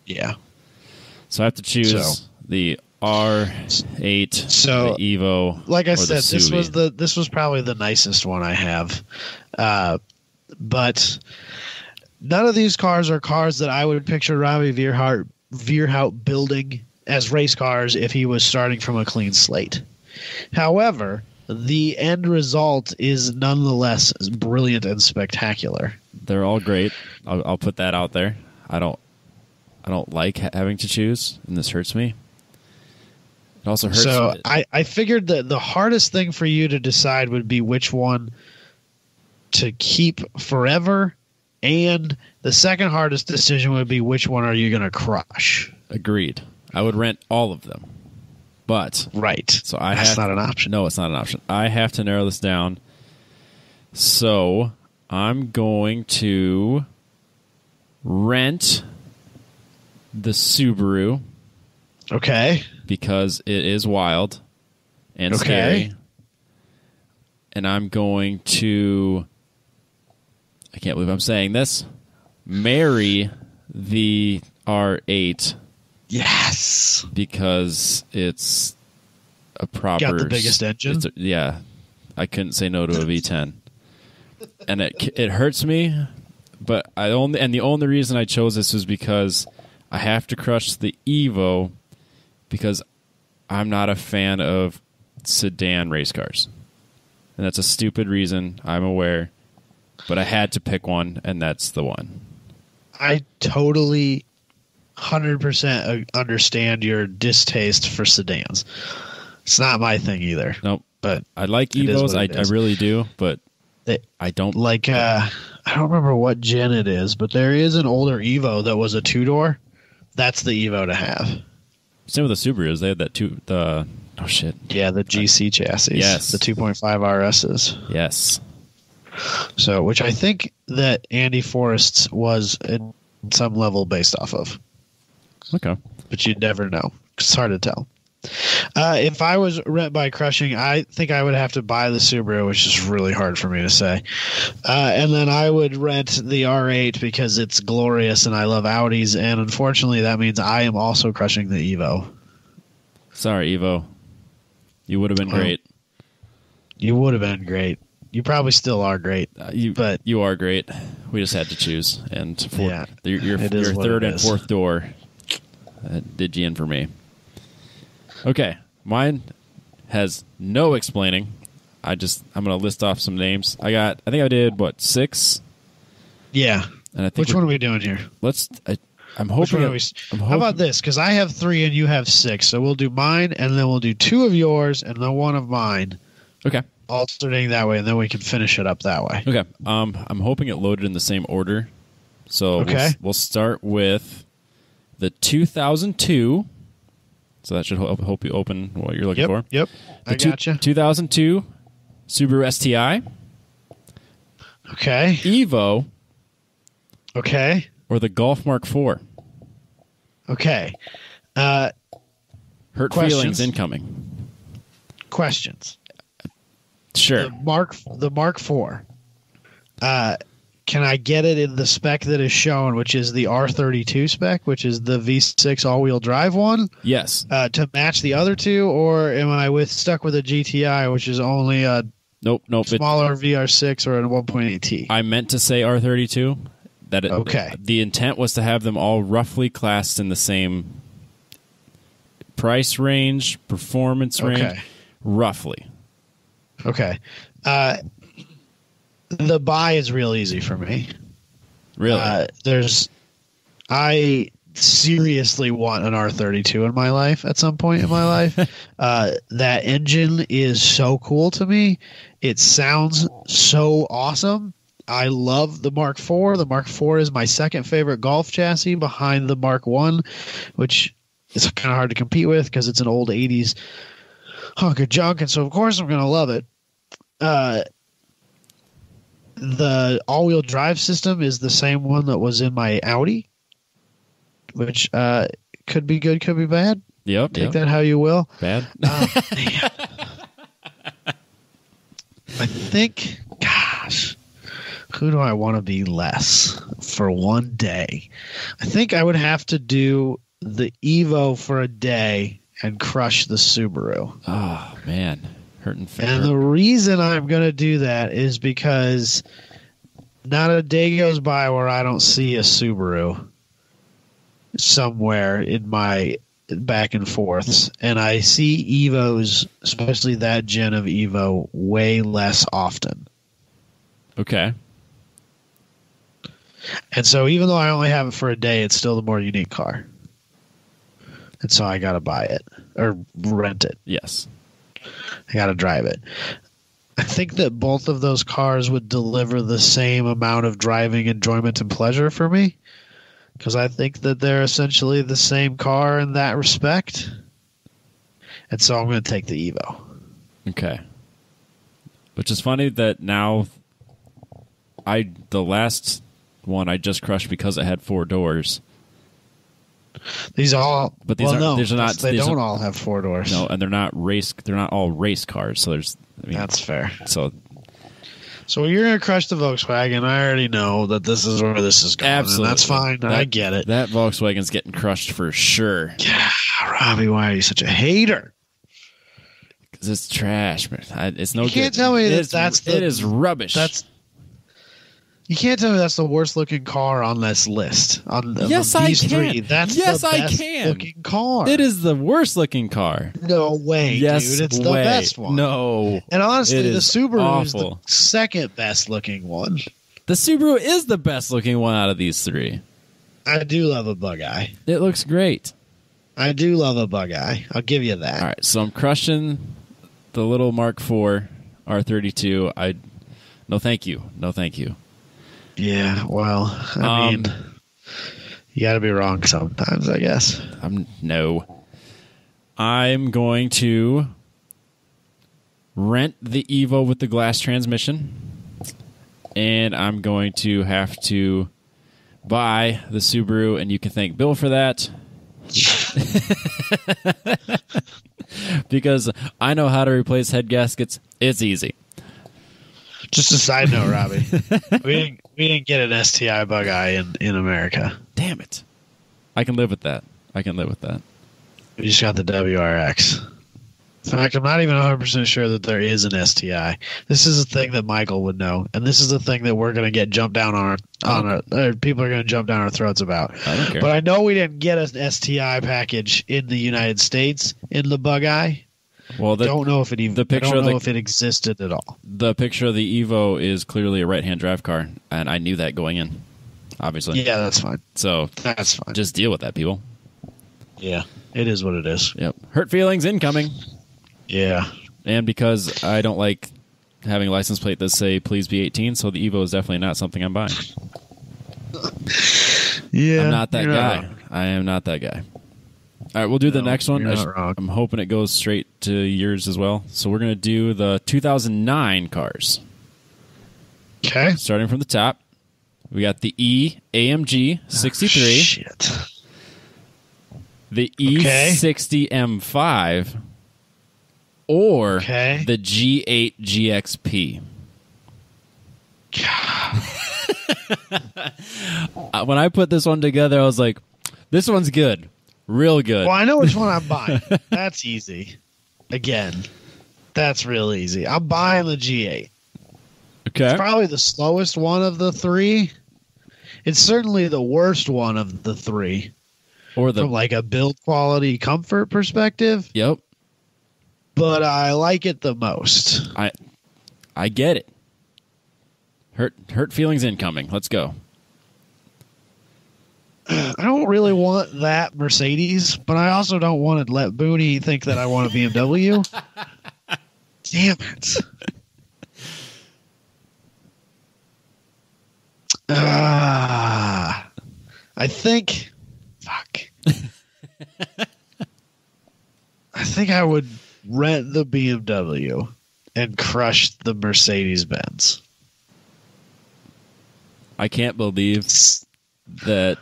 S2: Yeah.
S1: So I have to choose the R8, the Evo.
S2: Like I said, this was probably the nicest one I have. But none of these cars are cars that I would picture Robbie Vierhout building as race cars if he was starting from a clean slate. However, the end result is nonetheless brilliant and spectacular.
S1: They're all great. I'll put that out there. I don't like having to choose, and this hurts me. It also hurts.
S2: So I figured that the hardest thing for you to decide would be which one to keep forever, and the second hardest decision would be which one are you going to crush.
S1: Agreed. I would rent all of them. But
S2: right.
S1: So
S2: that's not an option.
S1: No, it's not an option. I have to narrow this down. So I'm going to rent the Subaru.
S2: Okay.
S1: Because it is wild and scary. And I'm going to, I can't believe I'm saying this, marry the R8.
S2: Yes.
S1: Because it's a proper...
S2: Got the biggest engine?
S1: Yeah. I couldn't say no to a V10. And it hurts me, but the only reason I chose this was because I have to crush the Evo because I'm not a fan of sedan race cars. And that's a stupid reason, I'm aware. But I had to pick one, and that's the one.
S2: I totally 100% understand your distaste for sedans. It's not my thing either.
S1: Nope.
S2: But
S1: I like Evos. I really do, but I don't
S2: like. I don't remember what gen it is, but there is an older Evo that was a 2-door. That's the Evo to have.
S1: Same with the Subarus. They had that oh shit.
S2: Yeah, the GC chassis.
S1: Yes.
S2: The 2.5 RSs.
S1: Yes.
S2: So, which I think that Andy Forrest's was in some level based off of.
S1: Okay.
S2: but you'd never know. It's hard to tell. If I was rent by crushing, I think I would have to buy the Subaru, which is really hard for me to say. And then I would rent the R8 because it's glorious and I love Audis. And unfortunately, that means I am also crushing the Evo.
S1: Sorry, Evo. You would have been great.
S2: You would have been great. You probably still are great. But
S1: you are great. We just had to choose. And your third and fourth door did you in for me. Okay, mine has no explaining. I'm going to list off some names. I think I did 6.
S2: Yeah.
S1: And I think
S2: which one are we doing here?
S1: I'm hoping.
S2: How about this? Because I have 3 and you have 6, so we'll do mine, and then we'll do 2 of yours and then 1 of mine.
S1: Okay.
S2: Alternating that way, and then we can finish it up that way.
S1: Okay. I'm hoping it loaded in the same order. So we'll start with the 2002. So that should help you open what you're looking for.
S2: Yep, I gotcha.
S1: 2002 Subaru STI.
S2: Okay.
S1: Evo.
S2: Okay.
S1: Or the Golf Mark IV.
S2: Okay.
S1: Hurt feelings incoming.
S2: Questions.
S1: Sure.
S2: The Mark IV. Can I get it in the spec that is shown, which is the R32 spec, which is the V6 all-wheel drive one?
S1: Yes.
S2: To match the other two, or am I stuck with a GTI, which is only a smaller VR6 or a 1.8T?
S1: I meant to say R32.
S2: Okay.
S1: The intent was to have them all roughly classed in the same price range, performance range, roughly.
S2: Okay. The buy is real easy for me.
S1: Really?
S2: I seriously want an R32 in my life at some point in my life. That engine is so cool to me. It sounds so awesome. I love the Mark IV. The Mark IV is my second favorite Golf chassis behind the Mark I, which is kind of hard to compete with because it's an old 80s hunk of junk, and so of course I'm going to love it. The all-wheel drive system is the same one that was in my Audi, which could be good, could be bad. Take that how you will.
S1: Bad.
S2: I think, gosh, who do I want to be less for one day? I think I would have to do the Evo for a day and crush the Subaru.
S1: Oh, man. Hurting.
S2: And the reason I'm going to do that is because not a day goes by where I don't see a Subaru somewhere in my back and forths. And I see Evos, especially that gen of Evo, way less often.
S1: Okay.
S2: And so even though I only have it for a day, it's still the more unique car. And so I got to buy it or rent it.
S1: Yes.
S2: I got to drive it. I think that both of those cars would deliver the same amount of driving enjoyment and pleasure for me because I think that they're essentially the same car in that respect. And so I'm going to take the Evo.
S1: Okay. Which is funny that now the last one I just crushed because it had 4 doors.
S2: These all,
S1: but these
S2: they don't all have 4 doors.
S1: No, and they're not all race cars. So
S2: that's fair.
S1: So
S2: you're gonna crush the Volkswagen. I already know that this is where this is going. Absolutely, and that's fine. I get it.
S1: That Volkswagen's getting crushed for sure.
S2: Yeah, Robbie, why are you such a hater?
S1: Because it's trash, man. It's no. You
S2: can't tell me it
S1: is rubbish.
S2: You can't tell me that's the worst looking car on this list.
S1: Yes, I can.
S2: Three. That's the best looking car.
S1: It is the worst looking car.
S2: No way,
S1: yes,
S2: dude. It's the best one.
S1: No.
S2: And honestly, the Subaru
S1: awful.
S2: is the second best looking one.
S1: The Subaru is the best looking one out of these 3.
S2: I do love a Bug-Eye.
S1: It looks great.
S2: I do love a Bug-Eye. I'll give you that.
S1: All right, so I'm crushing the little Mark IV R32. No, thank you. No, thank you.
S2: Yeah, well, I mean, you got to be wrong sometimes, I guess.
S1: No. I'm going to rent the Evo with the glass transmission, and I'm going to have to buy the Subaru, and you can thank Bill for that. Because I know how to replace head gaskets. It's easy.
S2: Just a side note, Robbie. we didn't get an STI bug eye in America.
S1: Damn it. I can live with that.
S2: We just got the WRX. In fact, I'm not even 100% sure that there is an STI. This is a thing that Michael would know, and this is the thing that we're going to get jumped down people are going to jump down our throats about.
S1: I don't care.
S2: But I know we didn't get an STI package in the United States in the bug eye.
S1: Well,
S2: I don't know if it even. I don't know if it existed at all.
S1: The picture of the Evo is clearly a right-hand drive car, and I knew that going in. Obviously,
S2: Yeah, that's fine.
S1: so
S2: That's fine.
S1: just deal with that, people.
S2: Yeah, it is what it is.
S1: Yep, hurt feelings incoming.
S2: Yeah.
S1: And because I don't like having a license plate that say "Please be 18," so the Evo is definitely not something I'm buying.
S2: Yeah,
S1: I'm not that
S2: you're
S1: guy.
S2: not wrong.
S1: I am not that guy. All right, we'll do the next one.
S2: you're not wrong.
S1: I'm hoping it goes straight to yours as well. So we're going to do the 2009 cars.
S2: Okay.
S1: Starting from the top, we got the AMG 63,
S2: Shit.
S1: the
S2: Okay.
S1: E60 M5, or
S2: Okay.
S1: the G8 GXP. When I put this one together, I was like, this one's good. Real good.
S2: Well, I know which one I'm buying. That's easy. Again, that's real easy. I'm buying the G8.
S1: Okay.
S2: It's probably the slowest one of the three. It's certainly the worst one of the three
S1: Or the
S2: from like a build quality comfort perspective,
S1: Yep.
S2: but I like it the most.
S1: I get it. Hurt feelings incoming. Let's go.
S2: I don't really want that Mercedes, but I also don't want to let Booney think that I want a BMW. Damn it. I think. Fuck. I think I would rent the BMW and crush the Mercedes Benz.
S1: I can't believe that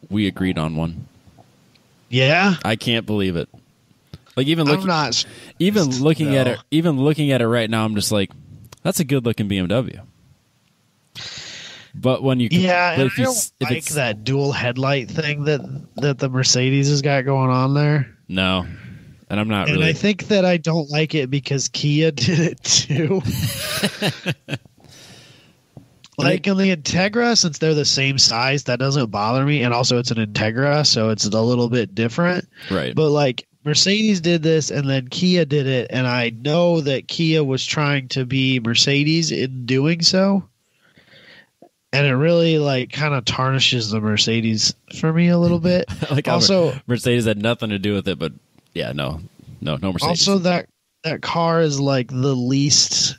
S1: we agreed on one.
S2: Yeah,
S1: I can't believe it. Like
S2: I'm not.
S1: looking at it right now, I'm just like, that's a good looking BMW. But when you
S2: Yeah,
S1: but
S2: and
S1: if
S2: I
S1: you,
S2: don't
S1: if
S2: like
S1: it's,
S2: that dual headlight thing that the Mercedes has got going on there.
S1: no, and I'm not
S2: And
S1: really.
S2: I think that I don't like it because Kia did it too. Like in the Integra, since they're the same size, that doesn't bother me. And also, it's an Integra, so it's a little bit different.
S1: Right.
S2: But like Mercedes did this, and then Kia did it, and I know that Kia was trying to be Mercedes in doing so. And it really like kind of tarnishes the Mercedes for me a little bit.
S1: Like
S2: Also,
S1: Mercedes had nothing to do with it, but yeah, no Mercedes.
S2: also that car is like the least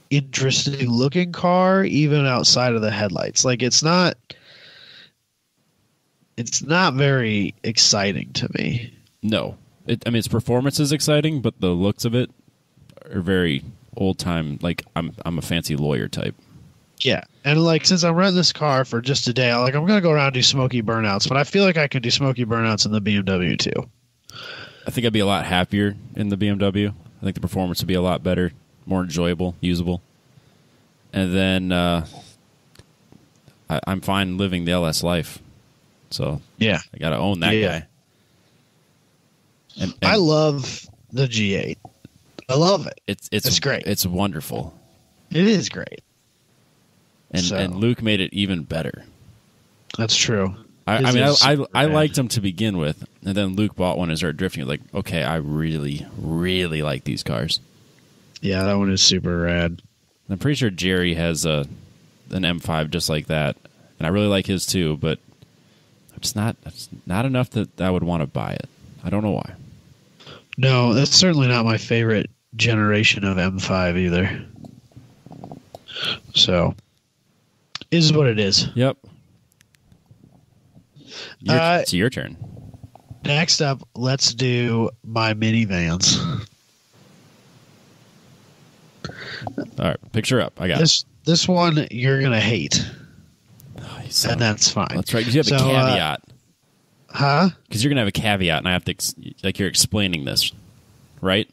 S2: interesting looking car, even outside of the headlights. Like it's not very exciting to me.
S1: No, its performance is exciting, but the looks of it are very old time. Like I'm a fancy lawyer type.
S2: Yeah, and like since I'm renting this car for just a day, I'm gonna go around and do smoky burnouts. But I feel like I can do smoky burnouts in the BMW too.
S1: I think I'd be a lot happier in the BMW. I think the performance would be a lot better, more enjoyable, usable. And then I'm fine living the LS life. So
S2: Yeah,
S1: I got to own that
S2: Yeah.
S1: guy. And
S2: I love the G8. I love it.
S1: It's
S2: great.
S1: It's wonderful.
S2: It is great.
S1: And Luke made it even better.
S2: That's true.
S1: I
S2: His
S1: mean,
S2: is super
S1: I
S2: rad.
S1: liked him to begin with, and then Luke bought one and started drifting. Like, okay, I really, really like these cars.
S2: Yeah, that one is super rad.
S1: I'm pretty sure Jerry has an M5 just like that, and I really like his too. But it's not enough that I would want to buy it. I don't know why.
S2: No, that's certainly not my favorite generation of M5 either. So, is what it is.
S1: Yep. It's your turn.
S2: Next up, let's do my minivans.
S1: All right, picture up. I got it.
S2: This one you're gonna hate,
S1: Oh,
S2: and that's fine.
S1: That's right. You have
S2: So,
S1: a caveat.
S2: Huh?
S1: Because you're gonna have a caveat, and I have to you're explaining this, right?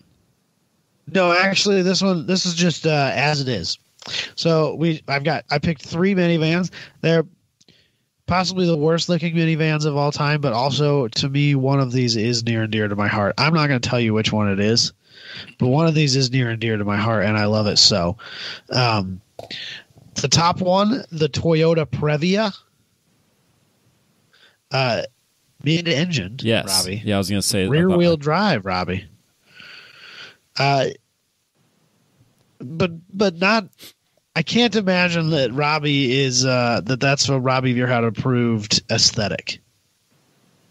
S2: No, actually, this is just as it is. So I picked 3 minivans. They're possibly the worst looking minivans of all time, but also to me, one of these is near and dear to my heart. I'm not going to tell you which one it is, but one of these is near and dear to my heart, and I love it so. The top one, the Toyota Previa, mid-engined,
S1: Yes.
S2: Robbie.
S1: Yeah, I was going to say
S2: rear-wheel drive, Robbie. But not. I can't imagine that Robbie is that's a Robbie Veerhout approved aesthetic.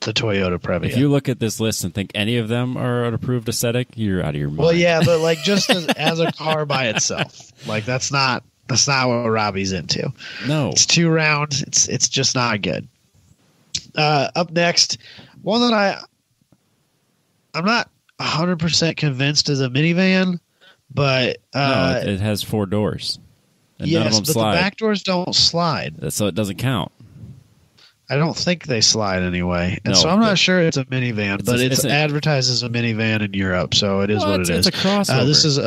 S2: The Toyota Previa.
S1: If you look at this list and think any of them are an approved aesthetic, you're out of your mind.
S2: Well, yeah, but like just as a car by itself, like that's not what Robbie's into.
S1: No,
S2: it's too round. It's just not good. Up next, one that I'm not 100% convinced is a minivan. But
S1: no, it has 4 doors. And
S2: yes,
S1: none of them
S2: but
S1: slide.
S2: the back doors don't slide.
S1: So it doesn't count.
S2: I don't think they slide anyway. And
S1: No,
S2: so I'm not sure it's a minivan, but it's advertised as a minivan in Europe, so it is what it is.
S1: It's a crossover.
S2: This is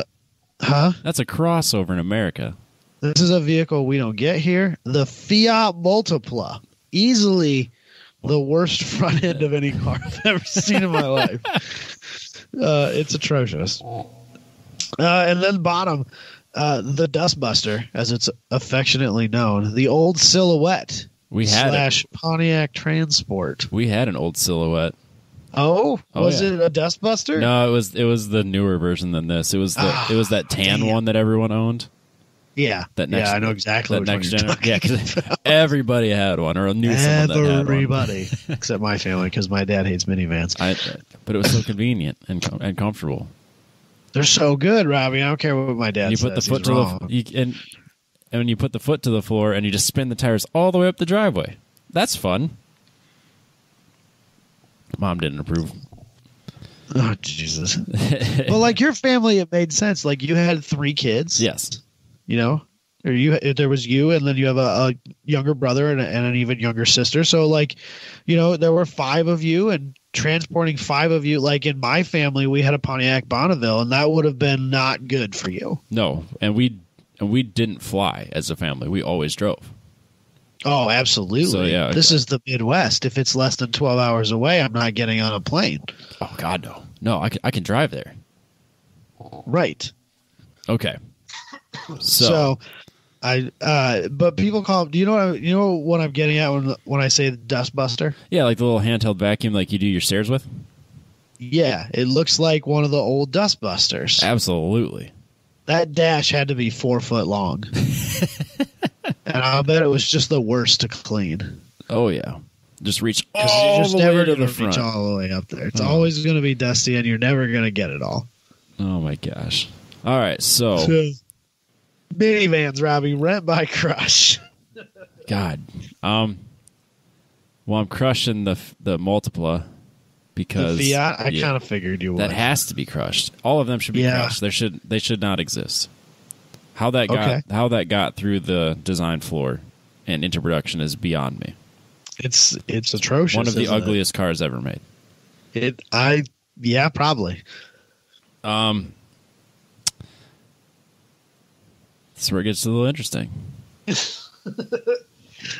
S1: That's a crossover in America.
S2: This is a vehicle we don't get here. The Fiat Multipla. Easily the worst front end of any car I've ever seen in my life. It's atrocious. And then bottom, the Dustbuster, as it's affectionately known, the old Silhouette / Pontiac Transport.
S1: We had an old Silhouette.
S2: Oh, was it a Dustbuster?
S1: No, it was the newer version than this. It was that tan one that everyone owned.
S2: Yeah, I know exactly what next one you're talking about.
S1: Everybody had one, or knew someone that had one.
S2: Everybody, except my family, because my dad hates minivans.
S1: But it was so convenient and comfortable.
S2: They're so good, Robbie. I don't care what my dad says.
S1: You put the foot to and when you put the foot to the floor and you just spin the tires all the way up the driveway. That's fun. Mom didn't approve.
S2: Oh, Jesus. Well, like your family, it made sense. Like you had 3 kids.
S1: Yes.
S2: You know, there was you, and then you have a younger brother and an even younger sister. So, like, you know, there were 5 of you, and transporting 5 of you, like in my family, we had a Pontiac Bonneville, and that would have been not good for you.
S1: No, and we didn't fly as a family. We always drove.
S2: Oh, absolutely. So, yeah, this is the Midwest. If it's less than 12 hours away, I'm not getting on a plane.
S1: Oh, God, no. No, I can drive there.
S2: Right.
S1: Okay.
S2: So but people call. Do you know what I'm getting at when I say the Dustbuster?
S1: Yeah, like the little handheld vacuum, like you do your stairs with.
S2: Yeah, it looks like one of the old Dustbusters.
S1: Absolutely.
S2: That dash had to be 4 foot long, and I'll bet it was just the worst to clean.
S1: Oh yeah, just reach all the way to the front,
S2: reach all the way up there. It's always going to be dusty, and you're never going to get it all.
S1: Oh my gosh! All right, so
S2: minivans, Robbie, rent by crush.
S1: God, well, I'm crushing the Multipla because
S2: the Fiat. I kind of figured you would.
S1: That has to be crushed. All of them should be crushed. They should not exist. How that got through the design floor and into production is beyond me.
S2: It's atrocious.
S1: One of the ugliest cars ever made.
S2: Probably.
S1: That's where it gets a little interesting.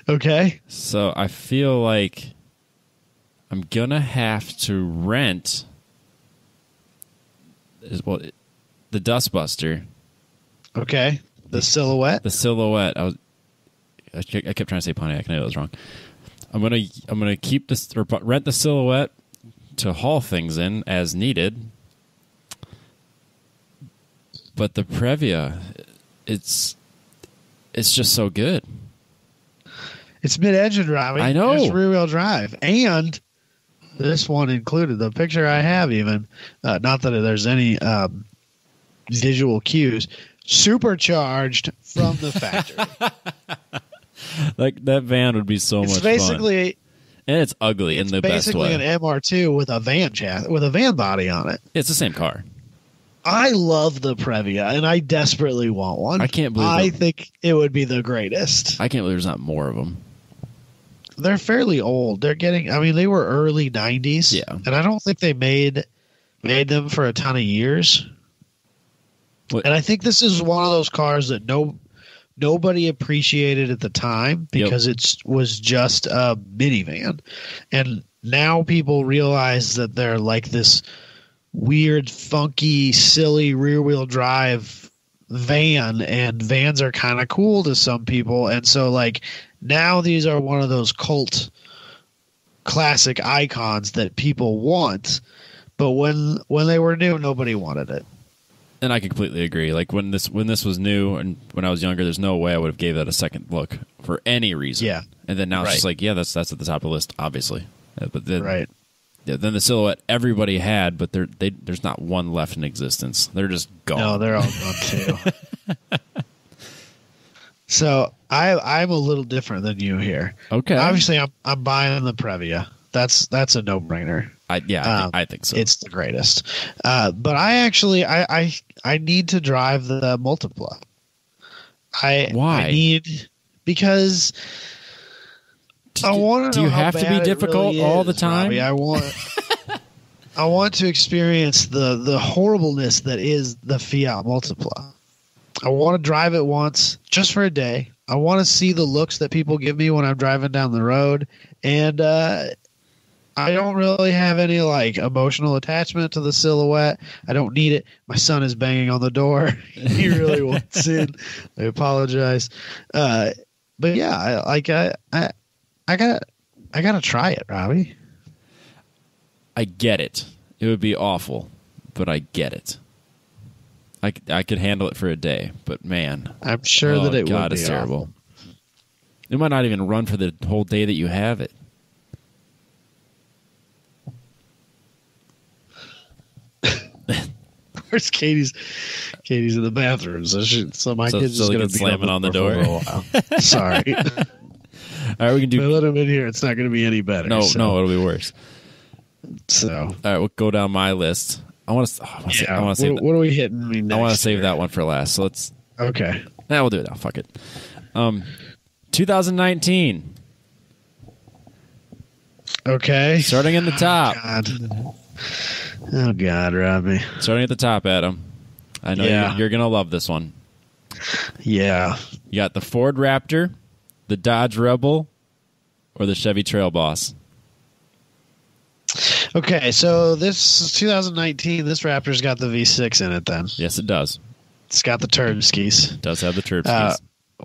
S2: Okay.
S1: So I feel like I'm gonna have to rent the Dustbuster.
S2: Okay. The Silhouette.
S1: The Silhouette. I kept trying to say Pontiac. I know I was wrong. I'm gonna keep this or rent the Silhouette to haul things in as needed. But the Previa, it's just so good.
S2: It's mid-engine, Robbie.
S1: I know.
S2: It's rear-wheel drive, and this one included. The picture I have, even not that there's any visual cues, supercharged from the factory.
S1: Like that van would be so much fun. And it's ugly in the best way.
S2: It's basically an MR2 with a van body on it.
S1: It's the same car.
S2: I love the Previa, and I desperately want one.
S1: I can't believe
S2: I think it would be the greatest.
S1: I can't believe there's not more of them.
S2: they're fairly old. They're getting. I mean, they were early '90s.
S1: Yeah.
S2: And I don't think they made them for a ton of years.
S1: What?
S2: And I think this is one of those cars that nobody appreciated at the time because it was just a minivan. And now people realize that they're like this weird, funky, silly rear-wheel drive van, and vans are kind of cool to some people. And so, like, now these are one of those cult classic icons that people want. But when they were new, nobody wanted it.
S1: And I completely agree. Like when this was new and when I was younger, there's no way I would have gave that a second look for any reason.
S2: Yeah.
S1: And then now it's
S2: Right.
S1: just like, yeah, that's at the top of the list, obviously. But then,
S2: Right.
S1: yeah, then the Silhouette everybody had, but there's not one left in existence. They're just gone.
S2: No, they're all gone too. So I'm a little different than you here.
S1: Okay.
S2: Obviously, I'm buying the Previa. That's a no brainer.
S1: I think so.
S2: It's the greatest. But I actually I need to drive the Multipla.
S1: Why?
S2: Because I want to.
S1: Do you have to be difficult all the time?
S2: Robbie. I want to experience the horribleness that is the Fiat Multipla. I want to drive it once, just for a day. I want to see the looks that people give me when I'm driving down the road, and I don't really have any like emotional attachment to the Silhouette. I don't need it. My son is banging on the door. He really wants in. I apologize. But yeah, I gotta try it, Robbie.
S1: I get it. It would be awful, but I get it. I could handle it for a day, but man,
S2: I'm sure that it would be
S1: it's terrible.
S2: awful.
S1: It might not even run for the whole day that you have it.
S2: Where's Katie's in the bathroom, so my kid's just gonna be
S1: slamming on the door.
S2: For a while. Sorry.
S1: All right, we can do.
S2: If I let him in here, it's not going to be any better.
S1: No, it'll be worse.
S2: So,
S1: all right, we'll go down my list. I want to save.
S2: What are we hitting me next?
S1: I want to save that one for last. So let's.
S2: Okay.
S1: We'll do it now. Fuck it. 2019.
S2: Okay.
S1: Starting in the top.
S2: Oh God, Robbie.
S1: Starting at the top, Adam. I know you're gonna love this one.
S2: Yeah.
S1: You got the Ford Raptor, the Dodge Rebel, or the Chevy Trail Boss.
S2: Okay, so this is 2019. This Raptor's got the V6 in it. Then
S1: Yes, it does.
S2: it's got the turn skis,
S1: It does have the turb skis.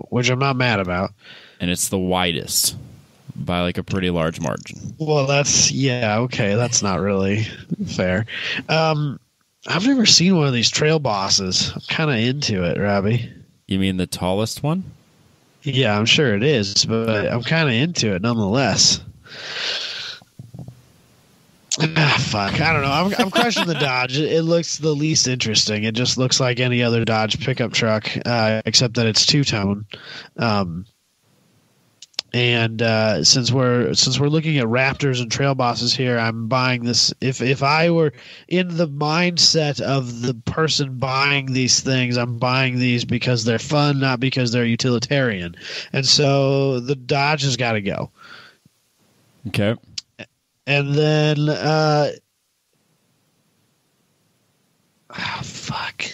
S2: which I'm not mad about.
S1: And it's the widest by like a pretty large margin.
S2: Well, okay. That's not really fair. I've never seen one of these Trail Bosses. I'm kind of into it, Robbie.
S1: You mean the tallest one?
S2: Yeah, I'm sure it is, but I'm kind of into it nonetheless. Fuck, I don't know. I'm crushing the Dodge. It looks the least interesting. It just looks like any other Dodge pickup truck, except that it's two-tone. And since we're looking at Raptors and Trail Bosses here, I'm buying this. If I were in the mindset of the person buying these things, I'm buying these because they're fun, not because they're utilitarian. And so the Dodge has got to go.
S1: Okay.
S2: And then, fuck.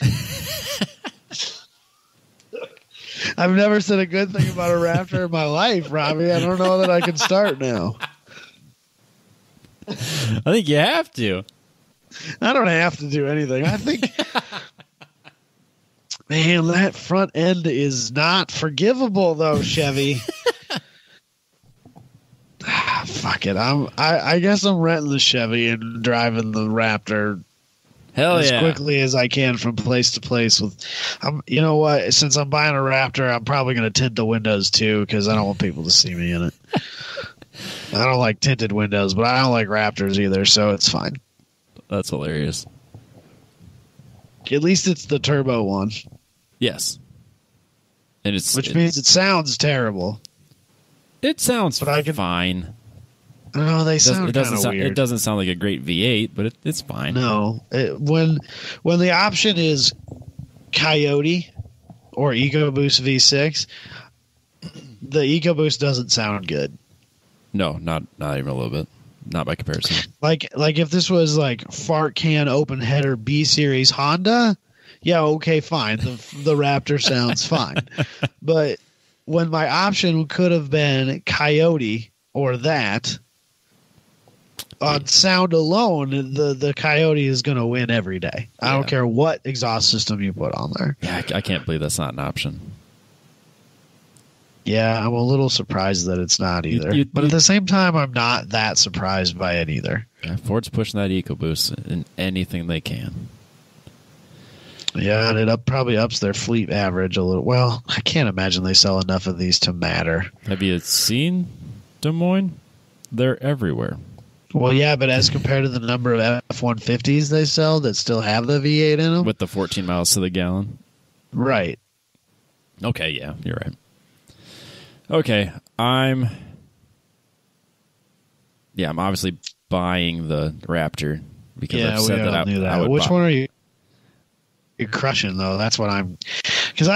S2: I've never said a good thing about a Raptor in my life, Robbie. I don't know that I can start now.
S1: I think you have to.
S2: I don't have to do anything. I think, man, that front end is not forgivable, though, Chevy. Fuck it. I guess I'm renting the Chevy and driving the Raptor as quickly as I can from place to place. You know what? Since I'm buying a Raptor, I'm probably going to tint the windows too because I don't want people to see me in it. I don't like tinted windows, but I don't like Raptors either, so it's fine.
S1: That's hilarious.
S2: At least it's the turbo one.
S1: Yes. And
S2: which means it sounds terrible.
S1: It sounds fine.
S2: No, they sound kind of weird.
S1: It doesn't sound like a great V8, but it's fine.
S2: No, when the option is Coyote or EcoBoost V6, the EcoBoost doesn't sound good.
S1: No, not even a little bit. Not by comparison.
S2: Like if this was like fart can open header B series Honda, yeah, okay, fine. The Raptor sounds fine. But when my option could have been Coyote or that, on sound alone, the Coyote is going to win every day. I don't care what exhaust system you put on there.
S1: Yeah, I can't believe that's not an option.
S2: Yeah, I'm a little surprised that it's not either. But at the same time, I'm not that surprised by it either.
S1: Yeah, Ford's pushing that EcoBoost in anything they can.
S2: Yeah, and it probably ups their fleet average a little. Well, I can't imagine they sell enough of these to matter.
S1: Have you seen Des Moines? They're everywhere.
S2: Well, yeah, but as compared to the number of F-150s they sell that still have the V8 in them?
S1: With the 14 miles to the gallon?
S2: Right.
S1: Okay, yeah, you're right. Okay, I'm obviously buying the Raptor because I've said that I would.
S2: Which one are you? You're crushing though. That's what I'm. Because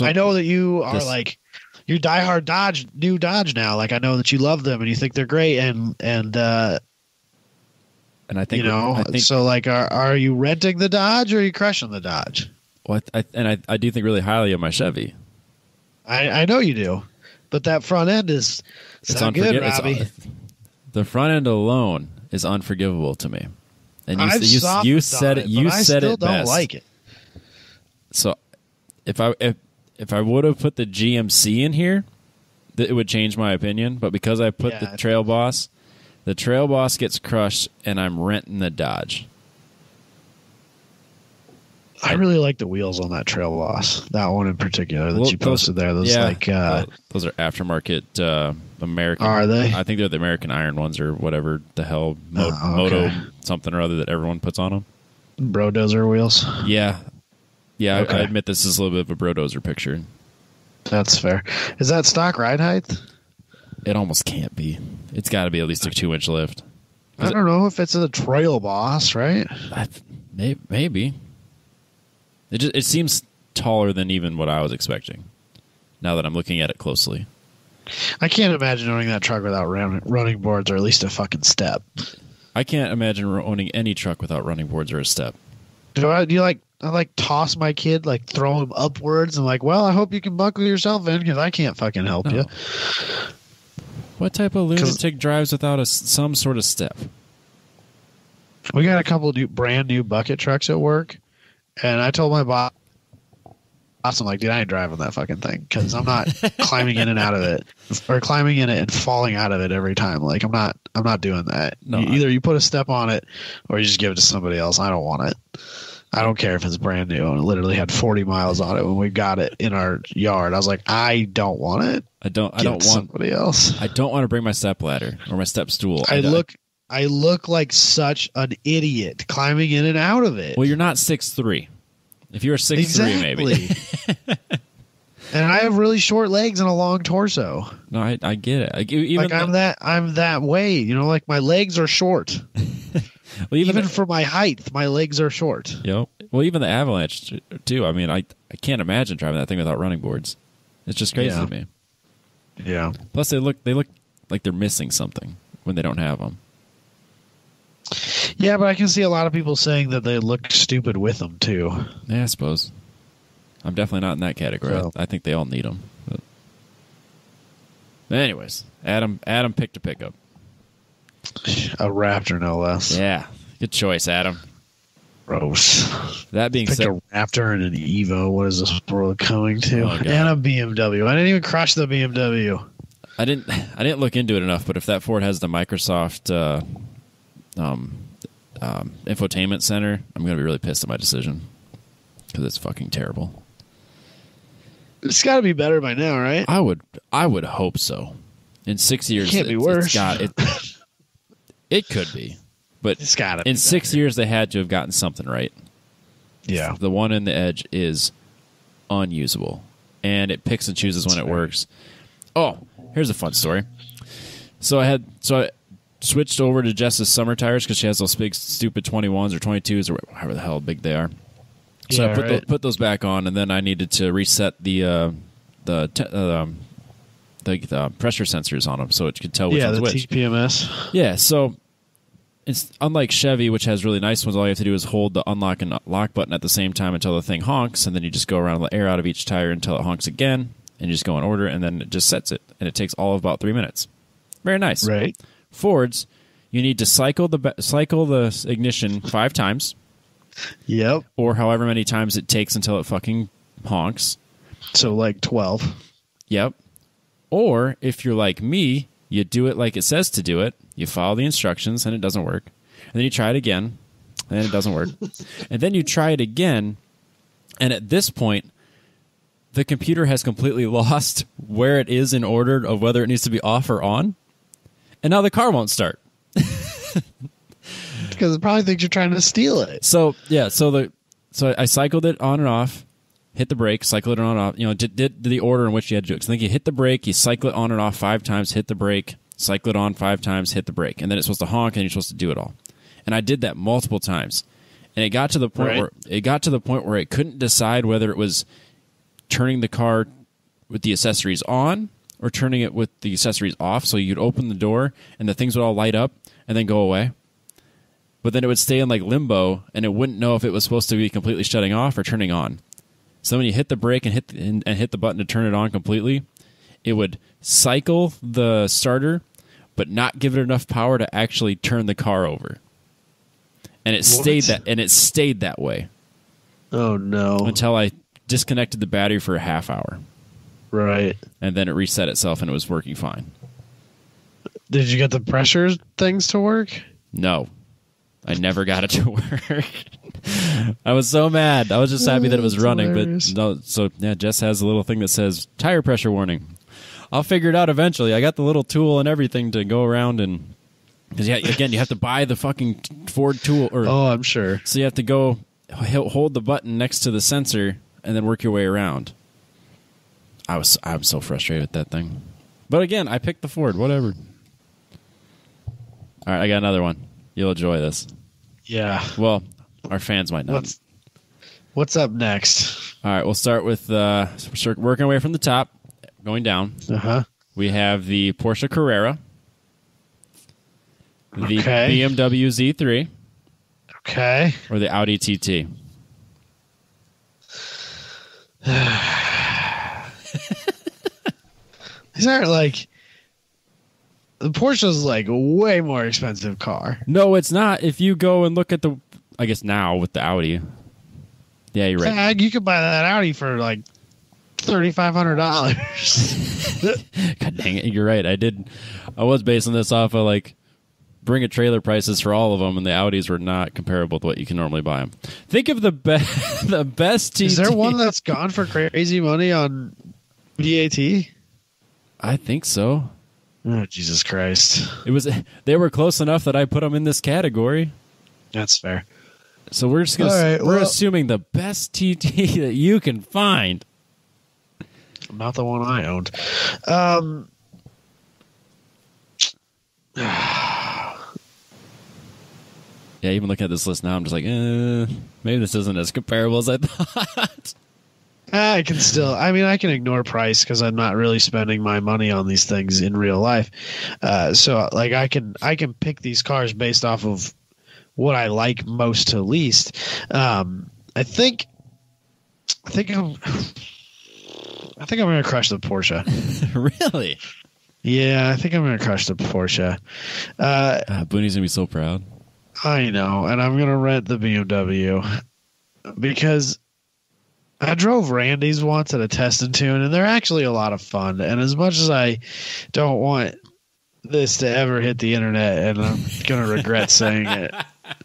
S2: I know that you are like you're diehard new Dodge now. Like I know that you love them and you think they're great and I think I think, so. Like, are you renting the Dodge or are you crushing the Dodge?
S1: Well, I do think really highly of my Chevy.
S2: I know you do. But that front end is not good, Robbie.
S1: The front end alone is unforgivable to me. And
S2: you said it. You said it best. I still don't like it.
S1: So if I would have put the GMC in here, it would change my opinion. But because I put the Trail Boss gets crushed, and I'm renting the Dodge.
S2: I really like the wheels on that Trail Boss. That one in particular that you posted there. Those are aftermarket American.
S1: Are they? I think they're the American Iron ones or whatever the hell Moto something or other that everyone puts on them.
S2: Brodozer wheels.
S1: Yeah. Okay. I admit this is a little bit of a Brodozer picture.
S2: That's fair. Is that stock ride height?
S1: It almost can't be. It's got to be at least a 2-inch lift.
S2: I don't know if it's a Trail Boss, right?
S1: Maybe. It seems taller than even what I was expecting, now that I'm looking at it closely.
S2: I can't imagine owning that truck without running boards or at least a fucking step.
S1: I can't imagine owning any truck without running boards or a step.
S2: I toss my kid, like throw him upwards and like, well, I hope you can buckle yourself in because I can't fucking help you.
S1: What type of lunatic drives without some sort of step?
S2: We got a couple of brand new bucket trucks at work. And I told my boss, I'm like, dude, I ain't driving that fucking thing because I'm not climbing in and out of it or climbing in it and falling out of it every time. Like, I'm not doing that. No, either you put a step on it or you just give it to somebody else. I don't want it. I don't care if it's brand new and it literally had 40 miles on it when we got it in our yard. I was like, I don't want it. I don't want somebody else.
S1: I don't want to bring my step ladder or my step stool.
S2: I look like such an idiot climbing in and out of it.
S1: Well, you're not 6'3". If you were 6'3", maybe.
S2: And I have really short legs and a long torso.
S1: No, I get it.
S2: I'm that way. You know, like my legs are short. Well, even for my height, my legs are short.
S1: Yep. Well, even the Avalanche too. I mean, I can't imagine driving that thing without running boards. It's just crazy to me.
S2: Yeah.
S1: Plus, they look like they're missing something when they don't have them.
S2: Yeah, but I can see a lot of people saying that they look stupid with them, too.
S1: Yeah, I suppose. I'm definitely not in that category. So, I think they all need them. But anyways, Adam picked a pickup.
S2: A Raptor, no less.
S1: Yeah, good choice, Adam.
S2: Gross.
S1: That being said,
S2: a Raptor and an Evo. What is this world coming to? And a BMW. I didn't even crush the BMW.
S1: I didn't look into it enough, but if that Ford has the Microsoft infotainment center, I'm going to be really pissed at my decision because it's fucking terrible.
S2: It's got to be better by now, right?
S1: I would hope so. In 6 years,
S2: it can't be worse.
S1: It could be, but
S2: it's got to.
S1: In 6 years, they had to have gotten something right.
S2: Yeah,
S1: the one in the Edge is unusable, and it picks and chooses when it works. Oh, here's a fun story. So I switched over to Jess's summer tires because she has those big stupid 21s or 22s or however the hell big they are. So I put those back on, and then I needed to reset the the pressure sensors on them, so it could tell which
S2: Yeah,
S1: one's
S2: the
S1: which.
S2: TPMS.
S1: Yeah, so it's unlike Chevy, which has really nice ones. All you have to do is hold the unlock and lock button at the same time until the thing honks, and then you just go around and let air out of each tire until it honks again, and you just go in order, and then it just sets it, and it takes all of about 3 minutes. Very nice.
S2: Right.
S1: Fords, you need to cycle the ignition 5 times,
S2: Yep.
S1: or however many times it takes until it fucking honks.
S2: So like 12.
S1: Yep. Or if you're like me, you do it like it says to do it. You follow the instructions, and it doesn't work. And then you try it again, and it doesn't work. And then you try it again, and at this point, the computer has completely lost where it is in order of whether it needs to be off or on. And now the car won't start.
S2: Because it probably thinks you're trying to steal it.
S1: So I cycled it on and off, hit the brake, cycle it on and off. You know, did the order in which you had to do it. So I think you hit the brake, you cycle it on and off 5 times, hit the brake, cycle it on 5 times, hit the brake, and then it's supposed to honk, and you're supposed to do it all. And I did that multiple times, and it got to the point where it couldn't decide whether it was turning the car with the accessories on or turning it with the accessories off. So you'd open the door, and the things would all light up and then go away. But then it would stay in like limbo, and it wouldn't know if it was supposed to be completely shutting off or turning on. So when you hit the brake and hit the button to turn it on completely, it would cycle the starter, but not give it enough power to actually turn the car over. And it stayed that way.
S2: Oh no!
S1: Until I disconnected the battery for a half hour.
S2: Right.
S1: And then it reset itself, and it was working fine.
S2: Did you get the pressure things to work?
S1: No. I never got it to work. I was so mad. I was just happy that it was running.
S2: Hilarious.
S1: But no, so yeah, Jess has a little thing that says tire pressure warning. I'll figure it out eventually. I got the little tool and everything to go around and because again, you have to buy the fucking Ford tool.
S2: I'm sure.
S1: So you have to go hold the button next to the sensor and then work your way around. I'm so frustrated with that thing. But again, I picked the Ford. Whatever. All right, I got another one. You'll enjoy this.
S2: Yeah.
S1: Well, our fans might not.
S2: What's up next?
S1: All right, we'll start with working our way from the top, going down.
S2: Uh-huh.
S1: We have the Porsche Carrera, the
S2: Okay.
S1: BMW Z3,
S2: Okay.
S1: or the Audi TT.
S2: These aren't like the Porsche's like a way more expensive car.
S1: No, it's not. If you go and look at I guess now with the Audi. Yeah, you're right.
S2: You could buy that Audi for like $3,500.
S1: God dang it, you're right. I was basing this off of like bring a trailer prices for all of them, and the Audis were not comparable to what you can normally buy them. Think of the best TT.
S2: Is there one that's gone for crazy money on VAT?
S1: I think so.
S2: Oh, Jesus Christ.
S1: They were close enough that I put them in this category.
S2: That's fair.
S1: So we're just we're assuming the best TT that you can find.
S2: Not the one I owned.
S1: Yeah, even looking at this list now, I'm just like, maybe this isn't as comparable as I thought.
S2: I can ignore price because I'm not really spending my money on these things in real life. So like I can pick these cars based off of what I like most to least. I think I'm going to crush the Porsche.
S1: Really?
S2: Yeah, I think I'm going to crush the Porsche.
S1: Booney's going to be so proud.
S2: I know, and I'm going to rent the BMW because I drove Randy's once at a test and tune, and they're actually a lot of fun. And as much as I don't want this to ever hit the internet, and I'm going to regret saying it,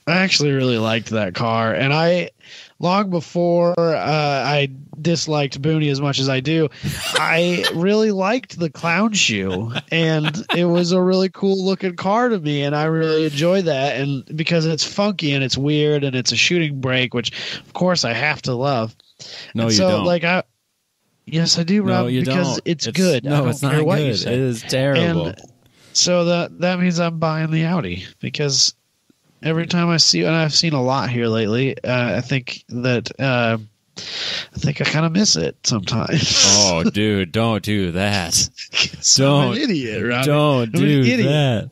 S2: I actually really liked that car. And long before I disliked Booney as much as I do, I really liked the clown shoe, and it was a really cool looking car to me, and I really enjoy that. And because it's funky and it's weird and it's a shooting brake, which of course I have to love.
S1: No,
S2: and
S1: you
S2: so,
S1: don't.
S2: Yes, I do, Rob,
S1: no, you
S2: because
S1: don't.
S2: it's good.
S1: No, it's not good. It is terrible.
S2: And so that means I'm buying the Audi because every time I see, and I've seen a lot here lately, I think that I think I kind of miss it sometimes.
S1: Oh, dude, don't do that.
S2: I'm an idiot, right?
S1: Don't do that.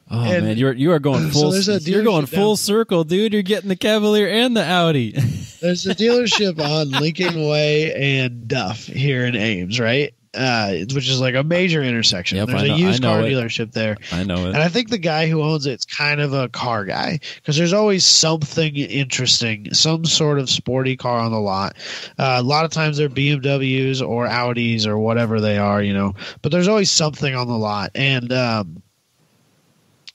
S1: Oh
S2: And
S1: man, you are going full. You're going full circle, dude. You're getting the Cavalier and the Audi.
S2: There's a dealership on Lincoln Way and Duff here in Ames, right? Which is like a major intersection.
S1: Yep,
S2: There's a used car dealership there.
S1: I know it.
S2: And I think the guy who owns it's kind of a car guy because there's always something interesting, some sort of sporty car on the lot. A lot of times they're BMWs or Audis or whatever they are, but there's always something on the lot. And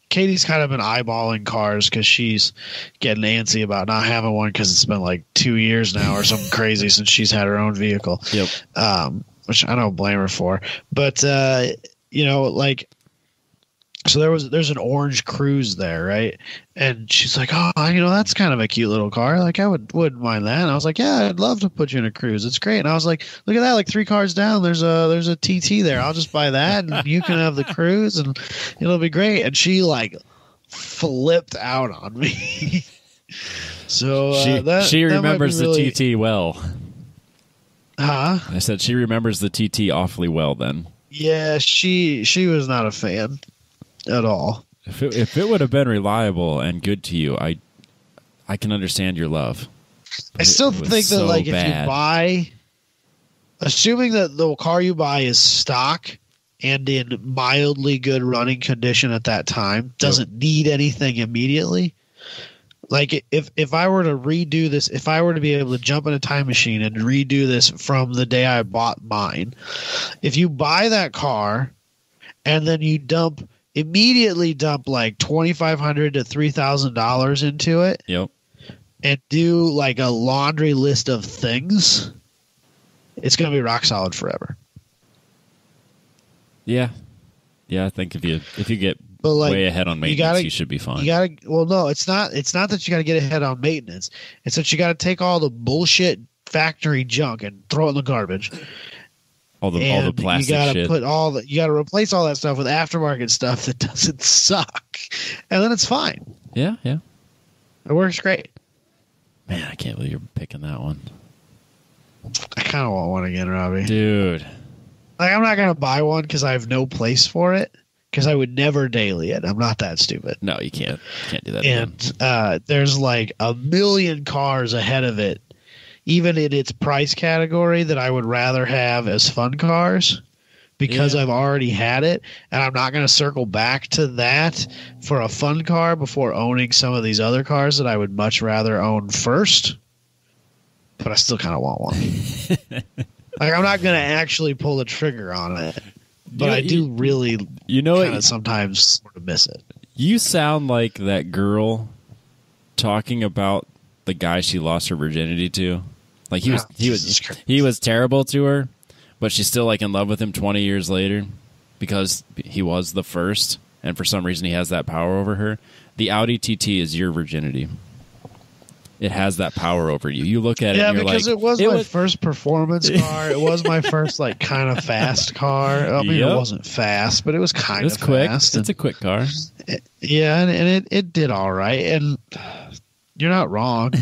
S2: Katie's kind of been eyeballing cars because she's getting antsy about not having one because it's been like 2 years now or something crazy since she's had her own vehicle.
S1: Yep.
S2: Which I don't blame her for. But, so there's an orange Cruze there, right? And she's like, oh, that's kind of a cute little car. Like, I wouldn't mind that. And I was like, yeah, I'd love to put you in a Cruze. It's great. And I was like, look at that, like 3 cars down. There's a TT there. I'll just buy that, and you can have the Cruze, and it'll be great. And she like flipped out on me. So
S1: she remembers the TT well.
S2: Huh?
S1: I said she remembers the TT awfully well. Then. Yeah,
S2: she was not a fan at all.
S1: If it would have been reliable and good to you, I can understand your love.
S2: I still think that if you buy, assuming that the car you buy is stock and in mildly good running condition at that time, doesn't need anything immediately. Like if I were to redo this, if I were to be able to jump in a time machine and redo this from the day I bought mine, if you buy that car and then you immediately dump like $2,500 to $3,000 into it,
S1: yep,
S2: and do like a laundry list of things, it's going to be rock solid forever.
S1: Yeah, I think if you get way ahead on maintenance, you should be fine.
S2: No, it's not that you got to get ahead on maintenance. It's that you got to take all the bullshit factory junk and throw it in the garbage. All the plastic shit. You got to replace all that stuff with aftermarket stuff that doesn't suck, and then it's fine.
S1: Yeah.
S2: It works great.
S1: Man, I can't believe you're picking that one.
S2: I kind of want one again, Robbie.
S1: Dude.
S2: Like, I'm not going to buy one because I have no place for it, because I would never daily it. I'm not that stupid.
S1: No, you can't. You can't do that.
S2: And there's like a million cars ahead of it, even in its price category, that I would rather have as fun cars because I've already had it, and I'm not going to circle back to that for a fun car before owning some of these other cars that I would much rather own first. But I still kind of want one. Like, I'm not going to actually pull the trigger on it, but I do really kind of sometimes sort of miss it.
S1: You sound like that girl talking about the guy she lost her virginity to. Like he was terrible to her, but she's still like in love with him 20 years later because he was the first, and for some reason he has that power over her. The Audi TT is your virginity. It has that power over you. You look at it and you're like...
S2: Yeah, because it was my first performance car. It was my first, like, kind of fast car. I mean, it wasn't fast, but it was kind of
S1: quick.
S2: Fast.
S1: It's a quick car.
S2: And it did all right. And you're not wrong.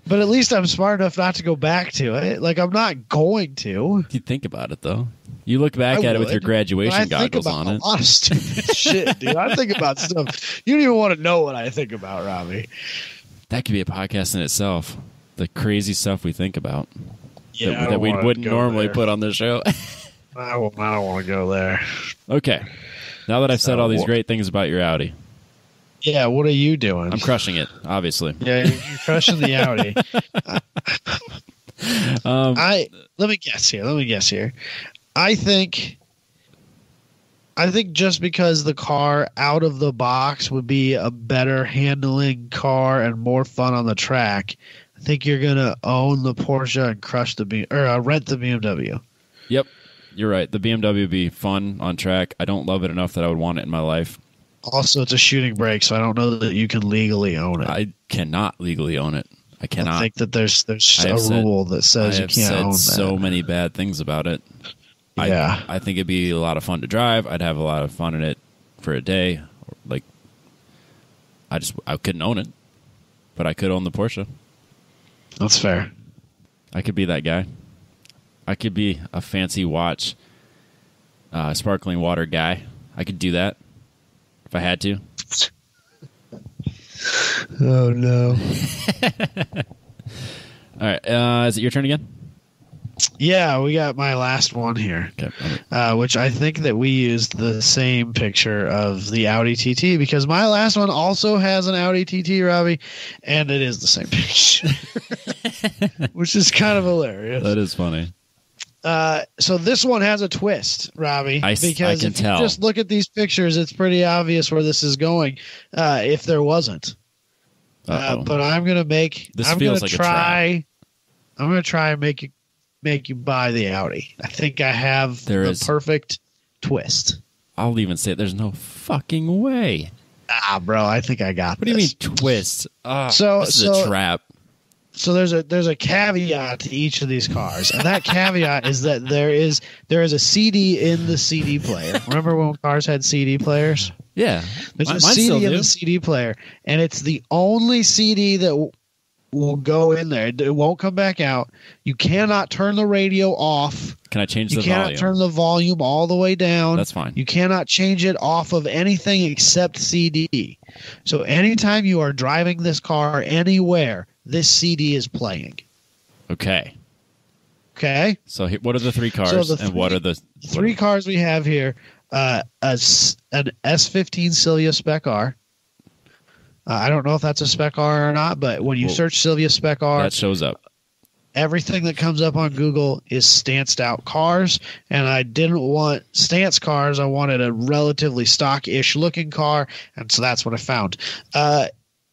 S2: But at least I'm smart enough not to go back to it. Like, I'm not going to.
S1: You think about it, though. You look back at it with your graduation goggles on it.
S2: I think about a lot of stupid shit, dude. I think about stuff. You don't even want to know what I think about, Robbie.
S1: That could be a podcast in itself. The crazy stuff we think about that we wouldn't normally put on the show.
S2: I don't want to go there.
S1: Okay. Now that I've said all these great things about your Audi.
S2: Yeah, what are you doing?
S1: I'm crushing it, obviously.
S2: Yeah, you're crushing the Audi. Let me guess here. I think just because the car out of the box would be a better handling car and more fun on the track, I think you're gonna own the Porsche and rent the BMW.
S1: Yep, you're right. The BMW would be fun on track. I don't love it enough that I would want it in my life.
S2: Also, it's a shooting brake, so I don't know that you can legally own it.
S1: I cannot legally own it. I cannot.
S2: I think that there's a rule that says you can't own that.
S1: So many bad things about it.
S2: Yeah.
S1: I think it'd be a lot of fun to drive. I'd have a lot of fun in it for a day. Like, I couldn't own it, but I could own the Porsche.
S2: That's fair.
S1: I could be that guy. I could be a fancy watch, sparkling water guy. I could do that if I had to.
S2: Oh, no.
S1: All right. Is it your turn again?
S2: Yeah, we got my last one here,
S1: Okay.
S2: which I think that we used the same picture of the Audi TT because my last one also has an Audi TT, Robbie, and it is the same picture, which is kind of hilarious.
S1: That is funny.
S2: So this one has a twist, Robbie, because if you just look at these pictures, it's pretty obvious where this is going. If there wasn't, but I'm gonna make.
S1: This
S2: I'm
S1: feels
S2: gonna
S1: like
S2: try.
S1: a trap.
S2: I'm gonna try and make you buy the Audi. I think I have the perfect twist.
S1: I'll even say there's no fucking way.
S2: Bro, I think I got
S1: this. What do you mean twist? This is a trap.
S2: So there's a caveat to each of these cars, and that caveat is that there is a CD in the CD player. Remember when cars had CD players?
S1: Yeah,
S2: there's a CD in the CD player, and it's the only CD that will go in there. It won't come back out. You cannot turn the radio off.
S1: Can I change the volume?
S2: You cannot turn the volume all the way down.
S1: That's fine.
S2: You cannot change it off of anything except CD. So anytime you are driving this car anywhere, this CD is playing.
S1: Okay.
S2: So
S1: what are the three cars, what are the
S2: three cars we have here? An S15 Silvia Spec R. I don't know if that's a Spec R or not, but when you search Silvia Spec R,
S1: that shows up.
S2: Everything that comes up on Google is stanced out cars, and I didn't want stance cars. I wanted a relatively stock-ish looking car, and so that's what I found.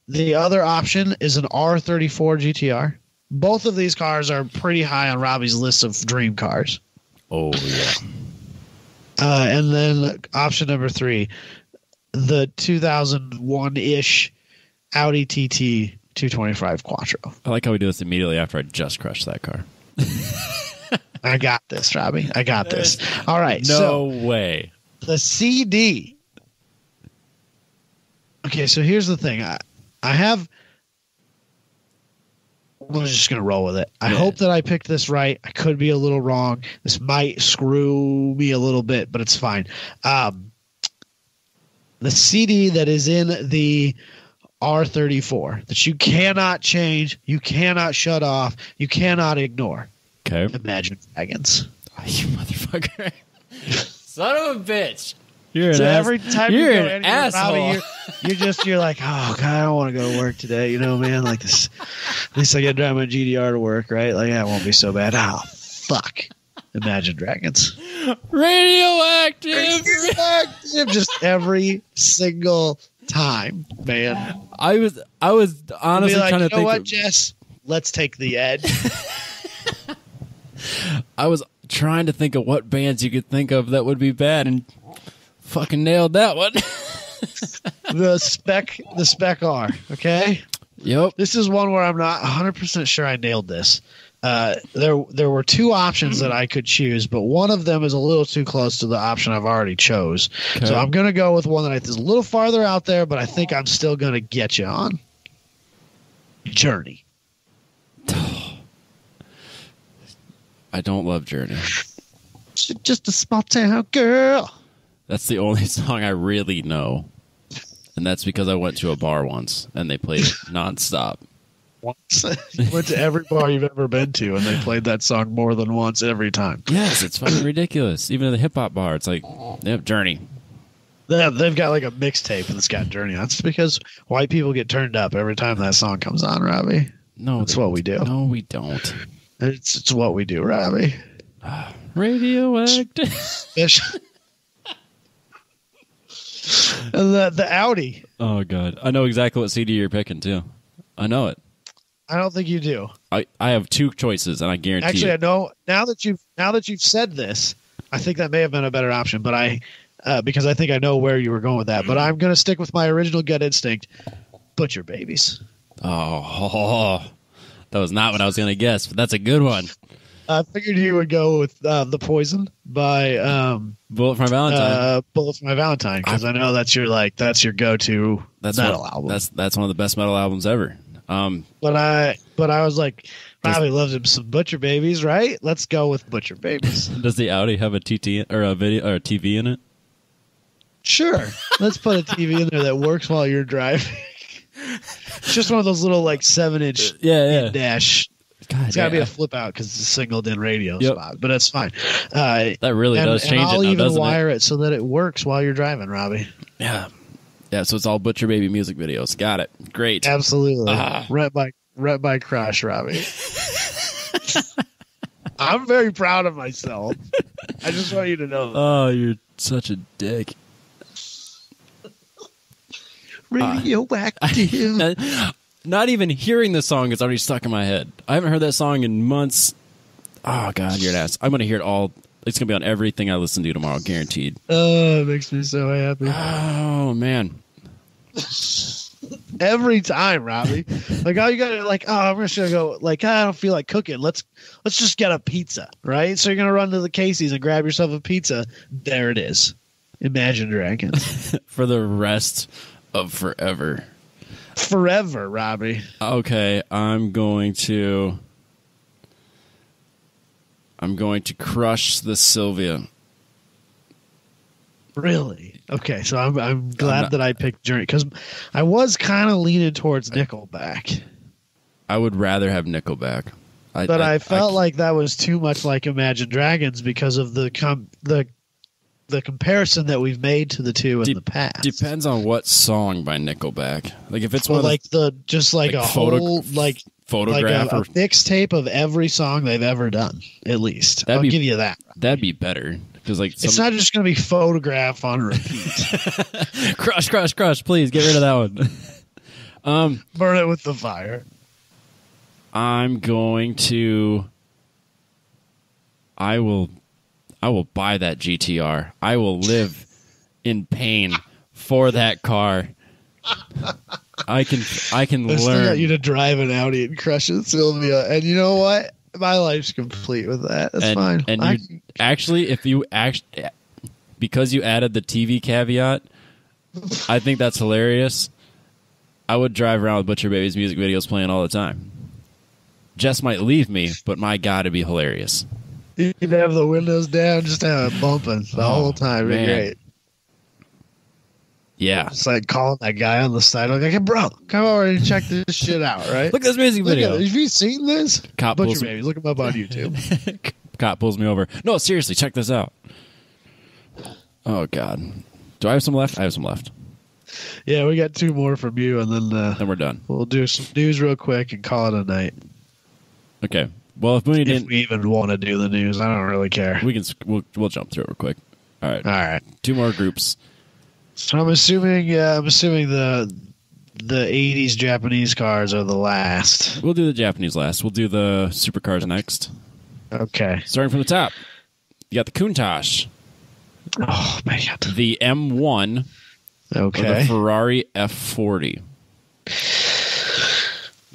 S2: The other option is an R34 GTR. Both of these cars are pretty high on Robbie's list of dream cars.
S1: Oh, yeah.
S2: And then option number 3, the 2001-ish Audi TT 225 Quattro.
S1: I like how we do this immediately after I just crushed that car.
S2: I got this, Robbie. I got this. All right.
S1: No way.
S2: The CD. Okay, so here's the thing. I have. I'm just going to roll with it. I hope that I picked this right. I could be a little wrong. This might screw me a little bit, but it's fine. The CD that is in the R34 that you cannot change, you cannot shut off, you cannot ignore.
S1: Okay.
S2: Imagine Dragons.
S1: Oh, you motherfucker. Son of a bitch. You're
S2: so every time
S1: you're
S2: you go
S1: an asshole.
S2: You're like, oh God, I don't want to go to work today. You know, man, like this. At least I get to drive my GDR to work, right? Like that won't be so bad. Oh fuck. Imagine Dragons.
S1: Radioactive.
S2: Just every single time, man.
S1: I was honestly
S2: like,
S1: trying to
S2: you know
S1: think.
S2: What, Jess? Let's take the edge.
S1: I was trying to think of what bands you could think of that would be bad, and fucking nailed that one.
S2: the spec R. Okay.
S1: Yep.
S2: This is one where I'm not 100% sure I nailed this. There were two options that I could choose, but one of them is a little too close to the option I've already chose. Okay. So I'm going to go with one that is a little farther out there, but I think I'm still going to get you on. Journey.
S1: I don't love Journey.
S2: Just a small town girl.
S1: That's the only song I really know. And that's because I went to a bar once and they played it nonstop.
S2: Once. You went to every bar you've ever been to and they played that song more than once every time.
S1: Yes, it's fucking ridiculous. Even at the hip hop bar, it's like, yep, Journey.
S2: They've got like a mixtape that's got Journey. That's because white people get turned up every time that song comes on, Robbie.
S1: No,
S2: that's what we do.
S1: No, we don't.
S2: It's what we do, Robbie.
S1: Radioactive.
S2: And the Audi.
S1: Oh God, I know exactly what CD you're picking too. I know it.
S2: I don't think you do.
S1: I have two choices, and I guarantee.
S2: Actually, I know now that you've said this, I think that may have been a better option. But because I think I know where you were going with that. But I'm going to stick with my original gut instinct. Butcher Babies.
S1: Oh, that was not what I was going to guess, but that's a good one.
S2: I figured you would go with The Poison by
S1: Bullet for My Valentine.
S2: Bullet for My Valentine, because I know that's your go-to metal album.
S1: That's one of the best metal albums ever.
S2: But I was like, Robbie loves him some Butcher Babies, right? Let's go with Butcher Babies.
S1: Does the Audi have a TT or a video or a TV in it?
S2: Sure. Let's put a TV in there that works while you're driving. It's just one of those little like 7-inch dash.
S1: God,
S2: it's got to be a flip out because it's a singled in radio spot, but that's fine.
S1: That really does change
S2: I'll
S1: it.
S2: even wire it so that it works while you're driving, Robbie.
S1: Yeah. Yeah, so it's all Butcher Baby music videos. Got it. Great.
S2: Absolutely. Right by Crush, Robbie. I'm very proud of myself. I just want you to know that.
S1: Oh, you're such a dick.
S2: Radioactive.
S1: Not even hearing the song is already stuck in my head. I haven't heard that song in months. Oh, God, you're an ass. I'm going to hear it all. It's going to be on everything I listen to tomorrow, guaranteed.
S2: Oh, it makes me so happy.
S1: Oh, man.
S2: Every time, Robbie. Like, all you got to, like, oh, I'm just going to go, like, I don't feel like cooking. Let's just get a pizza, right? So you're going to run to the Casey's and grab yourself a pizza. There it is. Imagine Dragons.
S1: For the rest of forever.
S2: Forever, Robbie.
S1: Okay, I'm going to crush the Sylvia.
S2: Really? Okay, so I'm glad that I picked Journey because I was kind of leaning towards Nickelback.
S1: I would rather have Nickelback.
S2: But I felt like that was too much like Imagine Dragons because of the comparison that we've made to the two in the past.
S1: Depends on what song by Nickelback. Like if it's one
S2: like a whole
S1: photograph
S2: a
S1: or
S2: mixtape of every song they've ever done. At least I'll give you that.
S1: That'd be better because
S2: it's not just going to be Photograph on repeat.
S1: Crush! Please get rid of that one.
S2: Burn it with the fire.
S1: I'm going to. I will buy that GTR. I will live in pain for that car. I can
S2: I still
S1: learn.
S2: got you to drive an Audi and crush it, Sylvia. And you know what? My life's complete with that. That's fine.
S1: And because you added the TV caveat, I think that's hilarious. I would drive around with Butcher Baby's music videos playing all the time. Jess might leave me, but my God, it'd be hilarious.
S2: You can have the windows down, just have it bumping the whole time. It'd be great.
S1: Yeah.
S2: It's like calling that guy on the side. Like, hey, bro, come over and check this shit out, right?
S1: Look at this music video.
S2: Have you seen this?
S1: Cop
S2: Butcher Babies. Look him up on YouTube.
S1: Cop pulls me over. No, seriously, check this out. Oh, God. Do I have some left? I have some left.
S2: Yeah, we got two more from you, and then
S1: we're done.
S2: We'll do some news real quick and call it a night.
S1: Okay. Well, if we
S2: even want to do the news, I don't really care.
S1: We'll jump through it real quick. All right. Two more groups.
S2: So I'm assuming the 80s Japanese cars are the last.
S1: We'll do the Japanese last. We'll do the supercars next.
S2: Okay.
S1: Starting from the top, you got the Countach.
S2: Oh man.
S1: The M1.
S2: Okay.
S1: Or the Ferrari F40.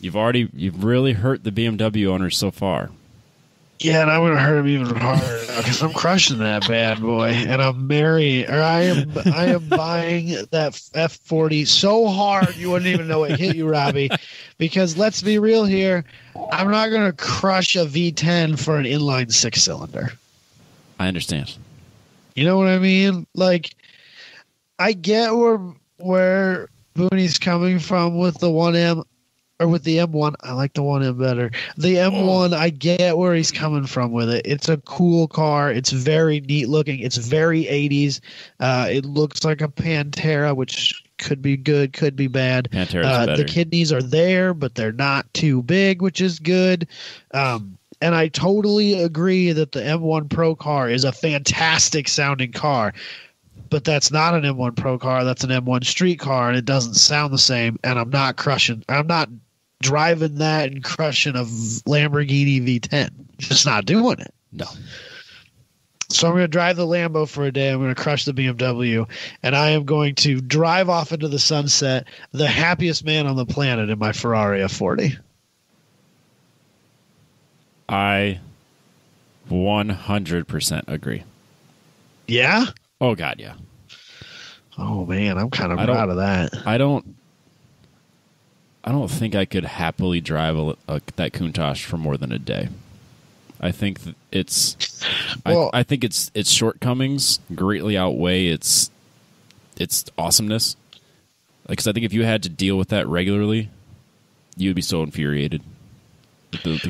S1: You've really hurt the BMW owners so far.
S2: Yeah, and I'm going to hurt him even harder because I'm crushing that bad boy, and I am buying that F40 so hard you wouldn't even know it hit you, Robbie. Because let's be real here, I'm not going to crush a V10 for an inline 6-cylinder.
S1: I understand.
S2: You know what I mean? Like, I get where Booney's coming from with the 1M. Or with the M1, I like the 1M better. The M1, I get where he's coming from with it. It's a cool car. It's very neat looking. It's very 80s. It looks like a Pantera, which could be good, could be bad.
S1: Pantera's better.
S2: The kidneys are there, but they're not too big, which is good. And I totally agree that the M1 Pro car is a fantastic sounding car. But that's not an M1 Pro car. That's an M1 street car, and it doesn't sound the same. And I'm not driving that and crushing a Lamborghini V10. Just not doing it.
S1: No.
S2: So I'm going to drive the Lambo for a day. I'm going to crush the BMW, and I am going to drive off into the sunset, the happiest man on the planet in my Ferrari F40.
S1: I 100% agree.
S2: Yeah?
S1: Oh, God, yeah.
S2: Oh, man, I'm kind of proud of that.
S1: I don't I don't think I could happily drive that Countach for more than a day. I think it's I think its shortcomings greatly outweigh its awesomeness. Like, 'cause I think if you had to deal with that regularly, you would be so infuriated.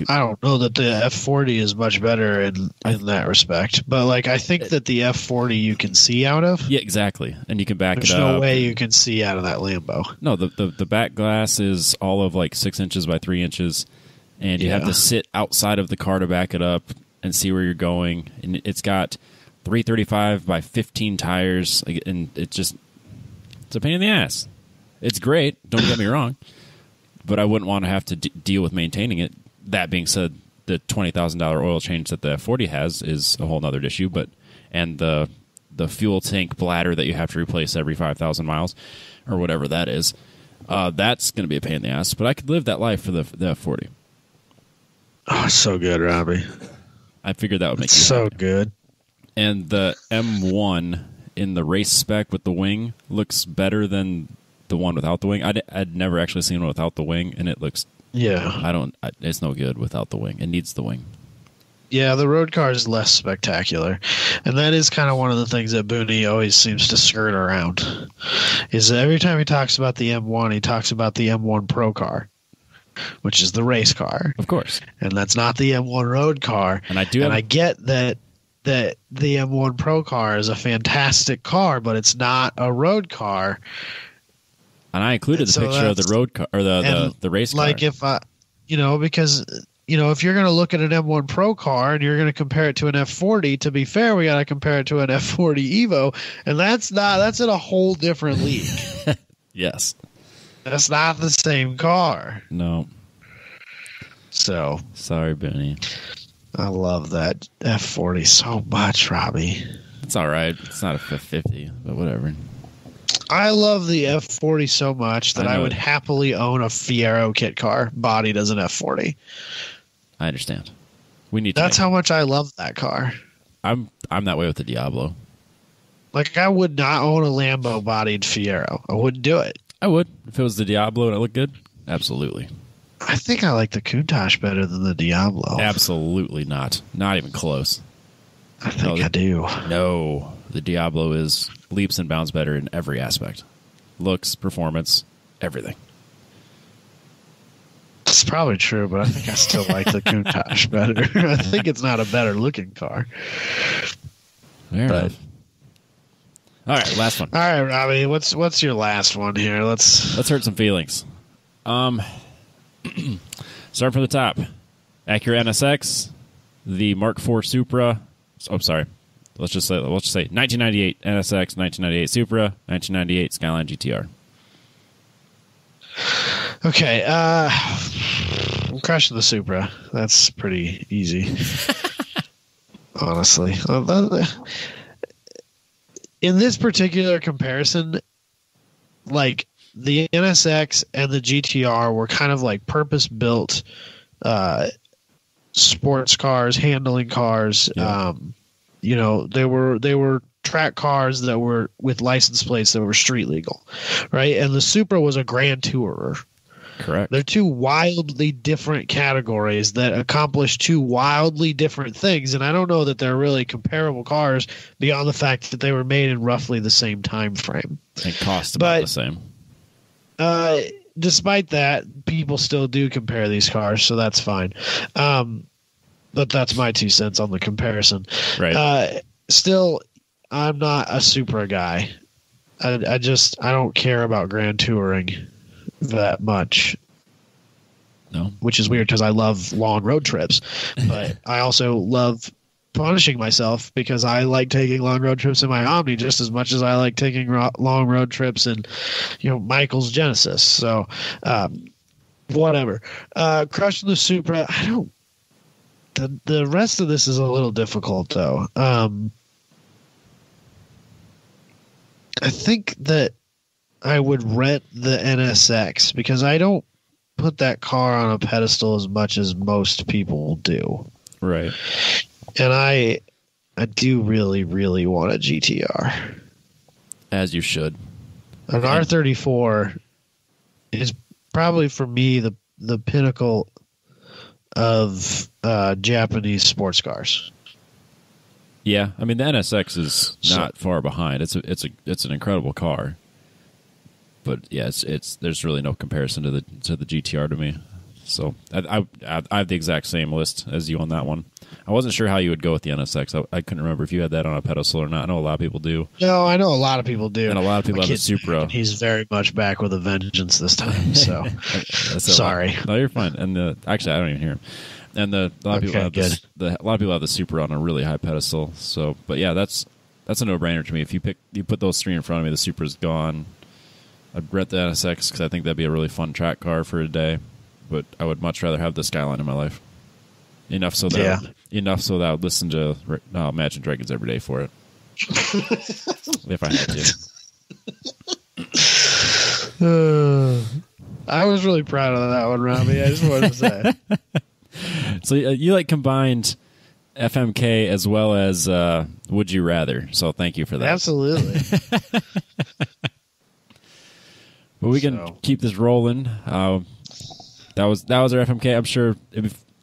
S2: I don't know that the F40 is much better in that respect, but like I think that the F40 you can see out of.
S1: Yeah, exactly, and you can back
S2: There's
S1: it up.
S2: no way you can see out of that Lambo.
S1: No, the back glass is all of like 6 inches by 3 inches, and you have to sit outside of the car to back it up and see where you're going. And it's got 335 by 15 tires, and it's a pain in the ass. It's great, don't get me wrong, but I wouldn't want to have to deal with maintaining it. That being said, the $20,000 oil change that the F40 has is a whole other issue, and the fuel tank bladder that you have to replace every 5,000 miles or whatever that is, that's going to be a pain in the ass. But I could live that life for the F40.
S2: Oh, so good, Robbie.
S1: I figured that would make you
S2: so
S1: happy.
S2: good.
S1: And the M1 in the race spec with the wing looks better than the one without the wing. I'd never actually seen one without the wing, and it looks.
S2: Yeah.
S1: It's no good without the wing. It needs the wing.
S2: Yeah, the road car is less spectacular. And that is kind of one of the things that Booney always seems to skirt around. Is that every time he talks about the M1, he talks about the M1 Pro car, which is the race car.
S1: Of course.
S2: And that's not the M1 road car.
S1: And I
S2: get that the M1 Pro car is a fantastic car, but it's not a road car.
S1: And I included the picture of the road car or the race car.
S2: Like if because if you're going to look at an M1 Pro car and you're going to compare it to an F40, to be fair, we got to compare it to an F40 Evo, and that's in a whole different league.
S1: Yes.
S2: That's not the same car.
S1: No.
S2: So
S1: sorry, Benny.
S2: I love that F40 so much, Robbie.
S1: It's all right. It's not a 550, but whatever.
S2: I love the F40 so much that I would happily own a Fiero kit car bodied as an F40.
S1: I understand.
S2: That's how much I love that car.
S1: I'm that way with the Diablo.
S2: Like, I would not own a Lambo bodied Fiero. I wouldn't do it.
S1: I would if it was the Diablo and it looked good. Absolutely.
S2: I think I like the Countach better than the Diablo.
S1: Absolutely not. Not even close.
S2: I think I do.
S1: No, the Diablo is leaps and bounds better in every aspect. Looks, performance, everything.
S2: It's probably true, but I think I still like the Countach better. I think it's not a better looking car.
S1: Fair enough. All right, last one.
S2: All right, Robbie, what's your last one here? Let's
S1: hurt some feelings. Start from the top. Acura NSX, the Mark IV Supra. Oh, sorry. Let's just say 1998 NSX, 1998 Supra, 1998 Skyline GTR. Okay,
S2: I'm crushing the Supra. That's pretty easy, honestly. In this particular comparison, like the NSX and the GTR were kind of like purpose-built sports cars, handling cars.
S1: Yeah.
S2: They were track cars that were with license plates that were street legal, right? And the Supra was a Grand Tourer.
S1: Correct.
S2: They're two wildly different categories that accomplish two wildly different things, and I don't know that they're really comparable cars beyond the fact that they were made in roughly the same time frame.
S1: And cost about the same.
S2: Despite that, people still do compare these cars, so that's fine. But that's my 2 cents on the comparison.
S1: Right.
S2: Still, I'm not a Supra guy. I don't care about Grand Touring that much.
S1: No.
S2: Which is weird because I love long road trips. But I also love punishing myself because I like taking long road trips in my Omni just as much as I like taking long road trips in, Michael's Genesis. So, whatever. Crushing the Supra, I don't. The rest of this is a little difficult, though. I think that I would rent the NSX because I don't put that car on a pedestal as much as most people do.
S1: Right.
S2: And I do really, really want a GTR.
S1: As you should.
S2: An R34 is probably for me the pinnacle of Japanese sports cars.
S1: Yeah, I mean the NSX is not far behind. It's an incredible car, but yeah, it's there's really no comparison to the GTR to me. So I have the exact same list as you on that one. I wasn't sure how you would go with the NSX. I couldn't remember if you had that on a pedestal or not. I know a lot of people do.
S2: No, I know a lot of people do,
S1: and a lot of people have the Supra.
S2: He's very much back with a vengeance this time. So sorry.
S1: No, you're fine. And actually, I don't even hear him. And a lot of people have a lot of people have the Supra on a really high pedestal. So, but yeah, that's a no-brainer to me. If you put those three in front of me, the Supra's gone. I'd rent the NSX because I think that'd be a really fun track car for a day. But I would much rather have the Skyline in my life. Enough so that I would listen to Imagine Dragons every day for it. If I had
S2: to. I was really proud of that one, Robbie. I just wanted to say.
S1: So you combined FMK as well as Would You Rather. So thank you for that.
S2: Absolutely.
S1: But we can keep this rolling. That was our FMK. I'm sure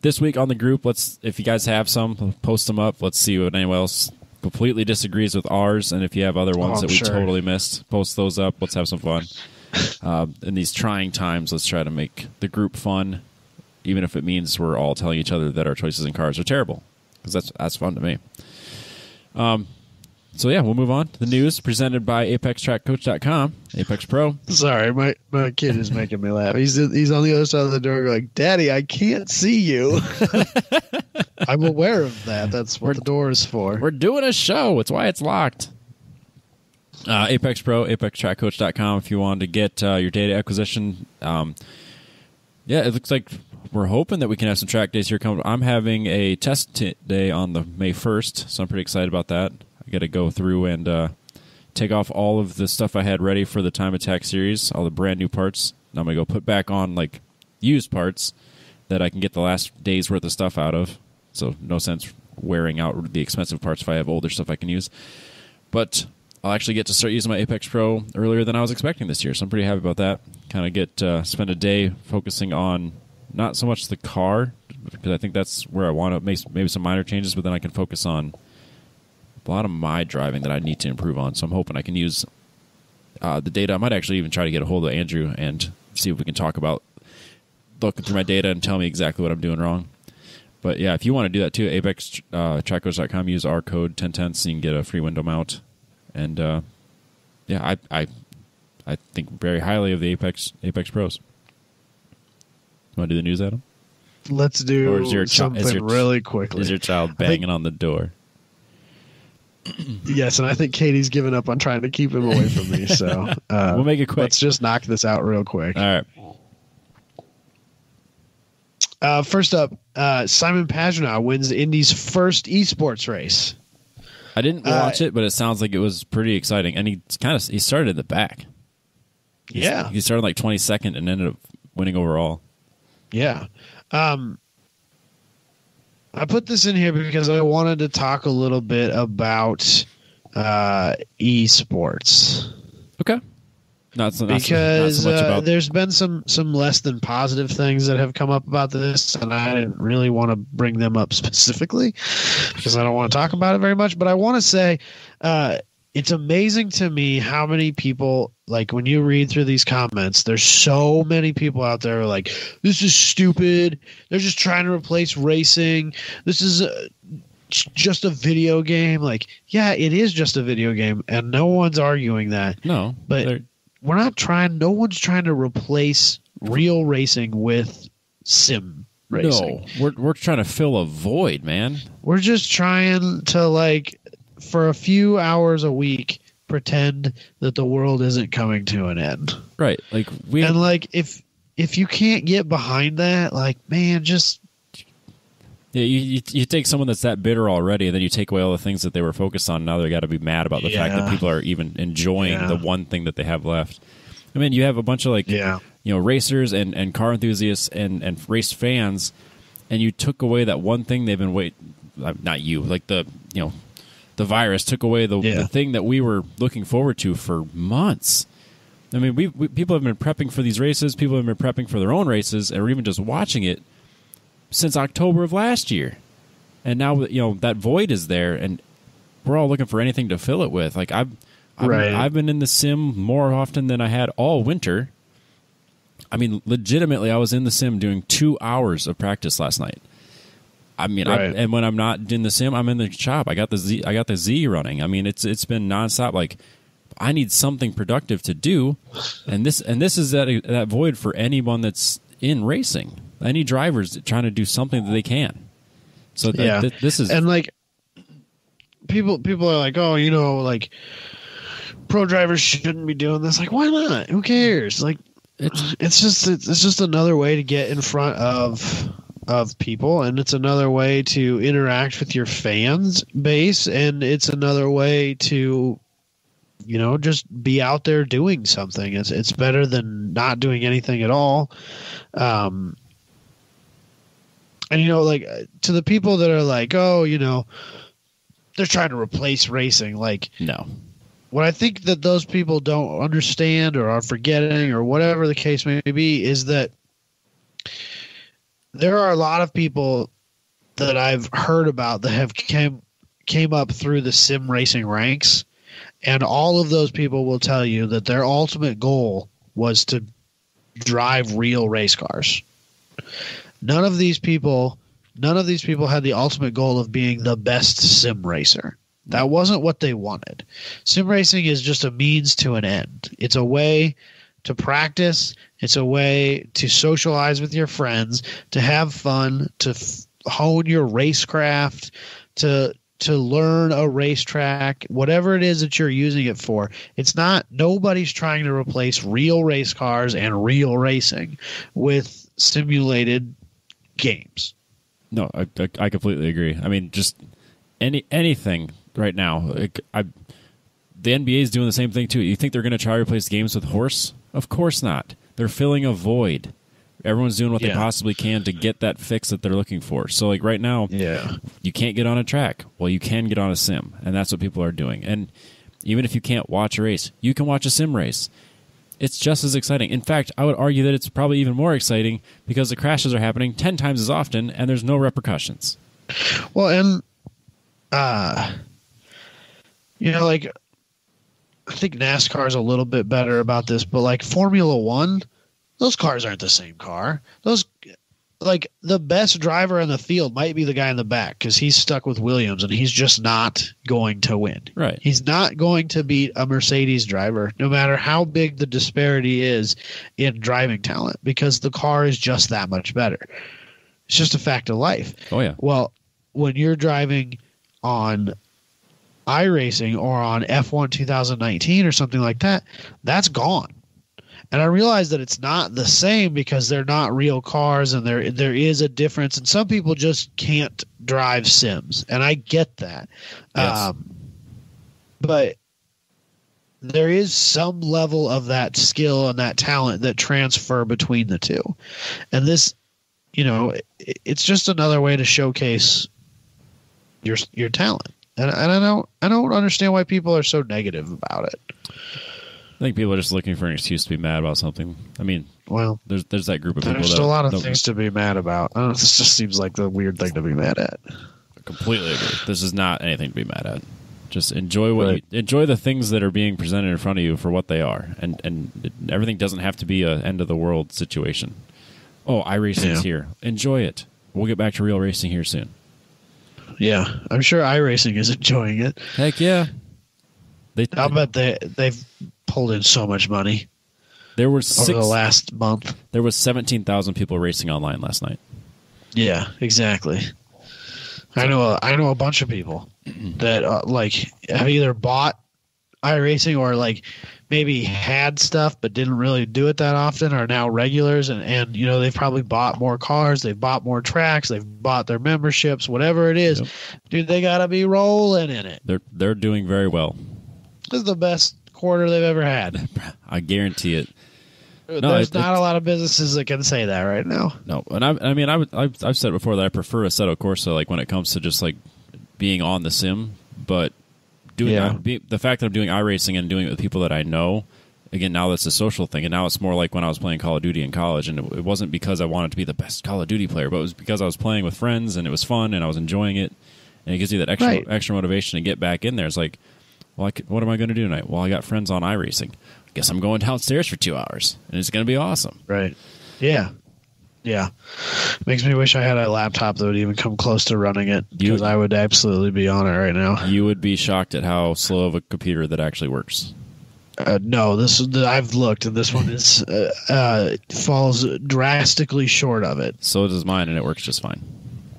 S1: this week on the group, if you guys have some, post them up. Let's see what anyone else completely disagrees with ours, and if you have other ones that we totally missed, post those up. Let's have some fun. In these trying times, let's try to make the group fun, even if it means we're all telling each other that our choices in cars are terrible, because that's fun to me. So yeah, we'll move on to the news presented by ApexTrackCoach.com, Apex Pro.
S2: Sorry, my kid is making me laugh. He's on the other side of the door going, "Daddy, I can't see you." I'm aware of that. That's what the door is for.
S1: We're doing a show. It's why it's locked. Apex Pro, ApexTrackCoach.com if you want to get your data acquisition. Yeah, it looks like we're hoping that we can have some track days here coming. I'm having a test day on the May 1st, so I'm pretty excited about that. I got to go through and take off all of the stuff I had ready for the Time Attack series, all the brand new parts. And I'm going to go put back on used parts that I can get the last day's worth of stuff out of. So no sense wearing out the expensive parts if I have older stuff I can use. But I'll actually get to start using my Apex Pro earlier than I was expecting this year, so I'm pretty happy about that. Kind of spend a day focusing on not so much the car, because I think that's where I want to make maybe some minor changes, but then I can focus on a lot of my driving that I need to improve on. So I'm hoping I can use the data. I might actually even try to get a hold of Andrew and see if we can talk about looking through my data and tell me exactly what I'm doing wrong. But yeah, if you want to do that too, ApexTrackCoach.com, use our code 1010 so you can get a free window mount. And yeah, I think very highly of the Apex Pros. You want to do the news, Adam?
S2: Let's do something really quickly.
S1: Is your child banging on the door?
S2: Yes, and I think Katie's given up on trying to keep him away from me. So
S1: we'll make it quick.
S2: Let's just knock this out real quick.
S1: All
S2: right. First up, Simon Pagenaud wins Indy's first esports race.
S1: I didn't watch it, but it sounds like it was pretty exciting. And he started in the back. He started 22nd and ended up winning overall.
S2: Yeah. I put this in here because I wanted to talk a little bit about esports.
S1: Okay.
S2: Because there's been some less than positive things that have come up about this, and I didn't really want to bring them up specifically because I don't want to talk about it very much. But I want to say it's amazing to me how many people, when you read through these comments, there's so many people out there like, this is stupid. They're just trying to replace racing. This is just a video game. Yeah, it is just a video game, and no one's arguing that.
S1: No,
S2: but we're not trying. No one's trying to replace real racing with sim racing.
S1: No, we're trying to fill a void, man. We're
S2: just trying to for a few hours a week pretend that the world isn't coming to an end.
S1: Right.
S2: If you can't get behind that, man, just
S1: yeah, you take someone that's that bitter already, and then you take away all the things that they were focused on. Now they got to be mad about the fact that people are even enjoying the one thing that they have left. I mean, you have a bunch of racers and car enthusiasts and race fans, and you took away that one thing they've been waiting. Not you, the virus took away the thing that we were looking forward to for months. I mean, people have been prepping for these races. People have been prepping for their own races, or even just watching it since October of last year. And now, that void is there, and we're all looking for anything to fill it with. Like I've been in the sim more often than I had all winter. I mean, legitimately, I was in the sim doing 2 hours of practice last night. I mean, and when I'm not in the sim, I'm in the shop. I got the Z running. I mean, it's been nonstop. Like, I need something productive to do, and this is that void for anyone that's in racing. Any drivers trying to do something that they can. So this is,
S2: and like people are like, oh, like pro drivers shouldn't be doing this. Like, why not? Who cares? Like, it's just another way to get in front of people, and it's another way to interact with your fans base, and it's another way to just be out there doing something. It's better than not doing anything at all. And like, to the people that are like, oh, they're trying to replace racing, like,
S1: no.
S2: What I think that those people don't understand or are forgetting or whatever the case may be is that there are a lot of people that I've heard about that have came up through the sim racing ranks, and all of those people will tell you that their ultimate goal was to drive real race cars. None of these people had the ultimate goal of being the best sim racer. That wasn't what they wanted. Sim racing is just a means to an end. It's a way to practice. It's a way to socialize with your friends, to have fun, to hone your racecraft, to learn a racetrack, whatever it is that you're using it for. It's not, nobody's trying to replace real race cars and real racing with simulated games.
S1: No, I completely agree. I mean, just anything right now. The NBA is doing the same thing too. You think they're going to try to replace games with horse? Of course not. They're filling a void. Everyone's doing what they possibly can to get that fix that they're looking for. So, like, right now, you can't get on a track. Well, you can get on a sim, and that's what people are doing. And even if you can't watch a race, you can watch a sim race. It's just as exciting. In fact, I would argue that it's probably even more exciting because the crashes are happening 10 times as often, and there's no repercussions.
S2: Well, and like, I think NASCAR is a little bit better about this, but like Formula One, those cars aren't the same car. Those, like, the best driver in the field might be the guy in the back because he's stuck with Williams and he's just not going to win.
S1: Right. He's
S2: not going to beat a Mercedes driver, no matter how big the disparity is in driving talent, because the car is just that much better. It's just a fact of life.
S1: Oh, yeah.
S2: Well, when you're driving on iRacing or on F1 2019 or something like that, that's gone. And I realize that it's not the same because they're not real cars, and there is a difference. And some people just can't drive sims, and I get that.
S1: Yes.
S2: But there is some level of that skill and that talent that transfer between the two. And this, it's just another way to showcase your talent. And I don't understand why people are so negative about it.
S1: I think people are just looking for an excuse to be mad about something. I mean, well, there's that group of people.
S2: There's a lot of things to be mad about. I don't know, this just seems like the weird thing to be mad at.
S1: I completely agree. This is not anything to be mad at. Just enjoy enjoy the things that are being presented in front of you for what they are, and everything doesn't have to be a end of the world situation. Oh, iRacing's here. Enjoy it. We'll get back to real racing here soon.
S2: Yeah, I'm sure iRacing is enjoying it.
S1: Heck yeah.
S2: I'll bet they've pulled in so much money.
S1: There were
S2: over the last month.
S1: There was 17,000 people racing online last night.
S2: Yeah, exactly. I know a bunch of people that have either bought iRacing or like maybe had stuff but didn't really do it that often, are now regulars, and they've probably bought more cars, they've bought more tracks, they've bought their memberships, whatever it is. Yep. Dude, they gotta be rolling in it.
S1: They're doing very well.
S2: This is the best quarter they've ever had.
S1: I guarantee it.
S2: There's not a lot of businesses that can say that right now.
S1: No, and I've said before that I prefer Assetto Corsa, like when it comes to just like being on the sim, but the fact that I'm doing iRacing and doing it with people that I know again, now that's a social thing, and now it's more like when I was playing Call of Duty in college, and it wasn't because I wanted to be the best Call of Duty player, but it was because I was playing with friends, and it was fun, and I was enjoying it, and it gives you that extra motivation to get back in there. It's like, well, what am I going to do tonight? Well, I got friends on iRacing. I guess I'm going downstairs for 2 hours, and it's going to be awesome.
S2: Right. Yeah. Yeah. Makes me wish I had a laptop that would even come close to running it, because I would absolutely be on it right now.
S1: You would be shocked at how slow of a computer that actually works.
S2: No, I've looked, and this one is falls drastically short of it.
S1: So does mine, and it works just fine.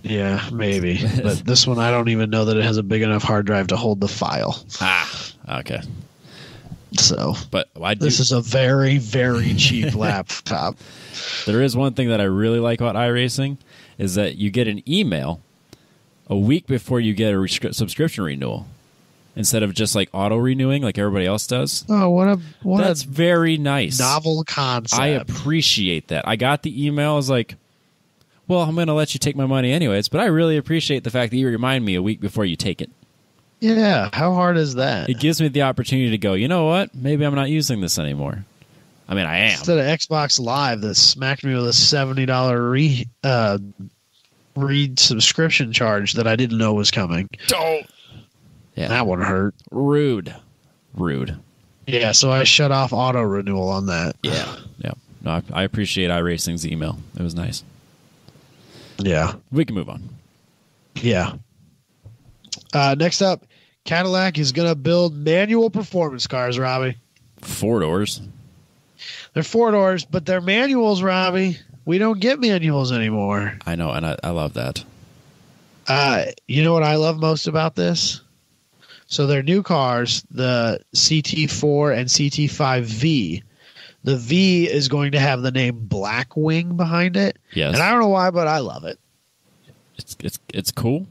S2: Yeah, maybe. But this one, I don't even know that it has a big enough hard drive to hold the file.
S1: Okay.
S2: So,
S1: but
S2: this is a very, very cheap laptop.
S1: There is one thing that I really like about iRacing, is that you get an email a week before you get a subscription renewal, instead of just like auto renewing like everybody else does.
S2: Oh,
S1: that's very nice.
S2: Novel concept.
S1: I appreciate that. I got the email. I was like, well, I'm going to let you take my money anyways, but I really appreciate the fact that you remind me a week before you take it.
S2: Yeah, how hard is that?
S1: It gives me the opportunity to go, you know what? Maybe I'm not using this anymore. I mean, I am.
S2: Instead of Xbox Live that smacked me with a $70 read subscription charge that I didn't know was coming.
S1: Don't. Yeah.
S2: That one hurt.
S1: Rude.
S2: Yeah, so I shut off auto renewal on that.
S1: Yeah. No, I appreciate iRacing's email. It was nice.
S2: Yeah.
S1: We can move on.
S2: Yeah. Next up, Cadillac is going to build manual performance cars, Robbie.
S1: 4 doors.
S2: They're 4 doors, but they're manuals, Robbie. We don't get manuals anymore.
S1: I know, and I love that.
S2: You know what I love most about this? So their new cars, the CT4 and CT5V, the V is going to have the name Blackwing behind it.
S1: Yes.
S2: And I don't know why, but I love it.
S1: It's cool.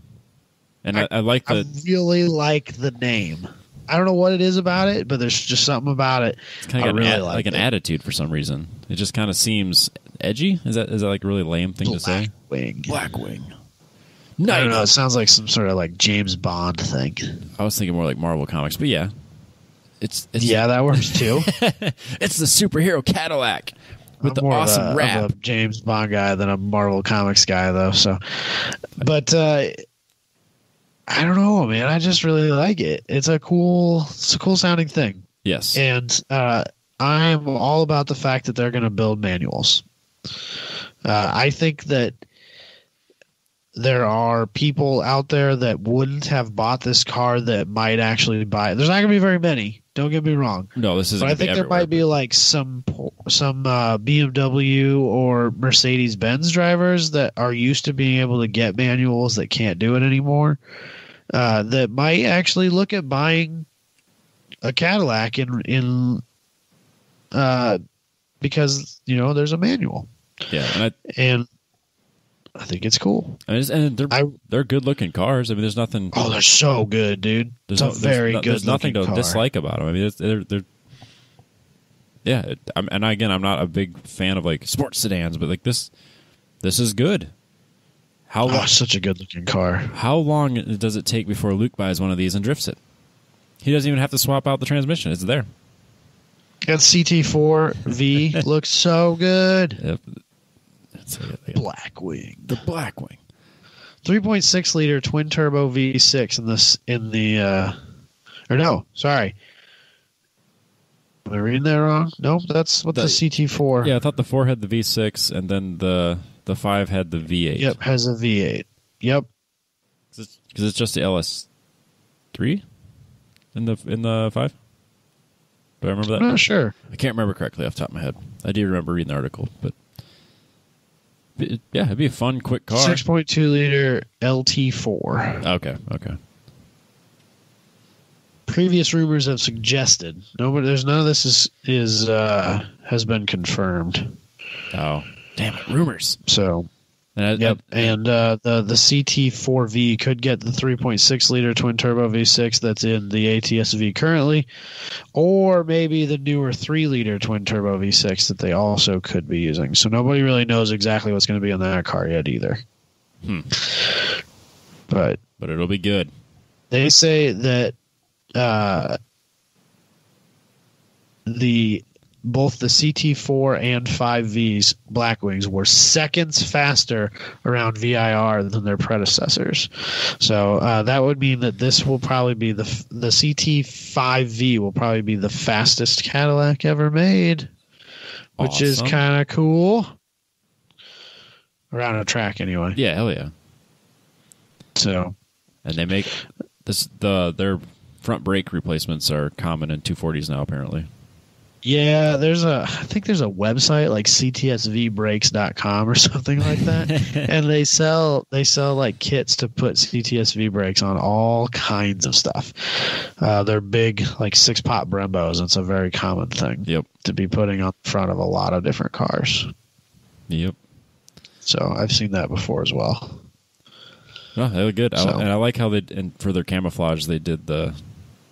S1: And I like the...
S2: I really like the name. I don't know what it is about it, but there's just something about it. It's
S1: kind of like an attitude for some reason. It just kind of seems edgy. Is that like a really lame thing to say? Blackwing.
S2: No, I don't know. It sounds like some sort of like James Bond thing.
S1: I was thinking more like Marvel Comics, but yeah. It's
S2: yeah, that works too.
S1: It's the superhero Cadillac with the awesome wrap.
S2: I'm a James Bond guy than a Marvel Comics guy, though. So, but I don't know, man. I just really like it. It's a cool sounding thing.
S1: Yes,
S2: and I'm all about the fact that they're going to build manuals. I think that there are people out there that wouldn't have bought this car that might actually buy it. There's not going to be very many. Don't get me wrong.
S1: No, this is.
S2: But I think there might be like some BMW or Mercedes-Benz drivers that are used to being able to get manuals that can't do it anymore. That might actually look at buying a Cadillac in because there's a manual.
S1: Yeah,
S2: and I think it's cool.
S1: And they're good looking cars. I mean, there's nothing.
S2: Oh, they're so good, dude. It's a very good.
S1: There's nothing to
S2: car.
S1: dislike about them. I mean, they're. Yeah, and again, I'm not a big fan of like sports sedans, but like this is good.
S2: Such a good looking car.
S1: How long does it take before Luke buys one of these and drifts it? He doesn't even have to swap out the transmission. It's there.
S2: That CT4V looks so good.
S1: Yep.
S2: Blackwing.
S1: The Blackwing.
S2: 3.6 liter twin turbo V6 sorry. Am I reading that wrong? Nope, that's what the CT4.
S1: Yeah, I thought the 4 had the V6 and then the 5 had the V8.
S2: Yep, has a V8. Yep.
S1: Because it's just the LS3 in the 5? Do I remember that?
S2: I'm not sure.
S1: I can't remember correctly off the top of my head. I do remember reading the article, but yeah, it'd be a fun, quick car.
S2: 6.2 liter LT4.
S1: Okay.
S2: Previous rumors have suggested. There's none of this has been confirmed.
S1: Oh, damn it! Rumors.
S2: So, the CT4V could get the 3.6 liter twin turbo V6 that's in the ATS-V currently, or maybe the newer 3 liter twin turbo V6 that they also could be using. So nobody really knows exactly what's going to be in that car yet either. But
S1: it'll be good.
S2: They say that the both the CT4 and 5Vs Blackwings were seconds faster around VIR than their predecessors. So that would mean that this will probably be the CT5V will probably be the fastest Cadillac ever made, which is kind of cool. Around a track, anyway.
S1: Yeah, hell yeah.
S2: So,
S1: and they make their front brake replacements are common in 240s now, apparently.
S2: Yeah, I think there's a website like ctsvbrakes.com or something like that, and they sell like kits to put CTSV brakes on all kinds of stuff. They're big, like 6-pot Brembos. It's a very common thing.
S1: Yep.
S2: To be putting on the front of a lot of different cars.
S1: Yep.
S2: So I've seen that before as well.
S1: Oh, they look good.
S2: So.
S1: And I like how and for their camouflage, they did I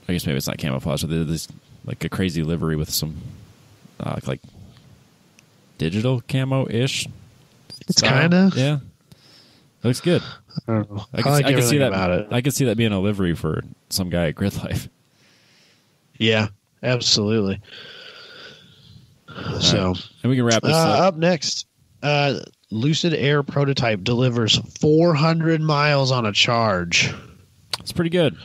S1: guess maybe it's not camouflage, but they did this like a crazy livery with some like digital camo-ish.
S2: It's kind of.
S1: Yeah. It looks good.
S2: I don't know.
S1: I can see that about it. I could see that being a livery for some guy at Grid Life.
S2: Yeah, absolutely. So,
S1: right. And we can wrap this up.
S2: Up next, Lucid Air prototype delivers 400 miles on a charge.
S1: It's pretty good.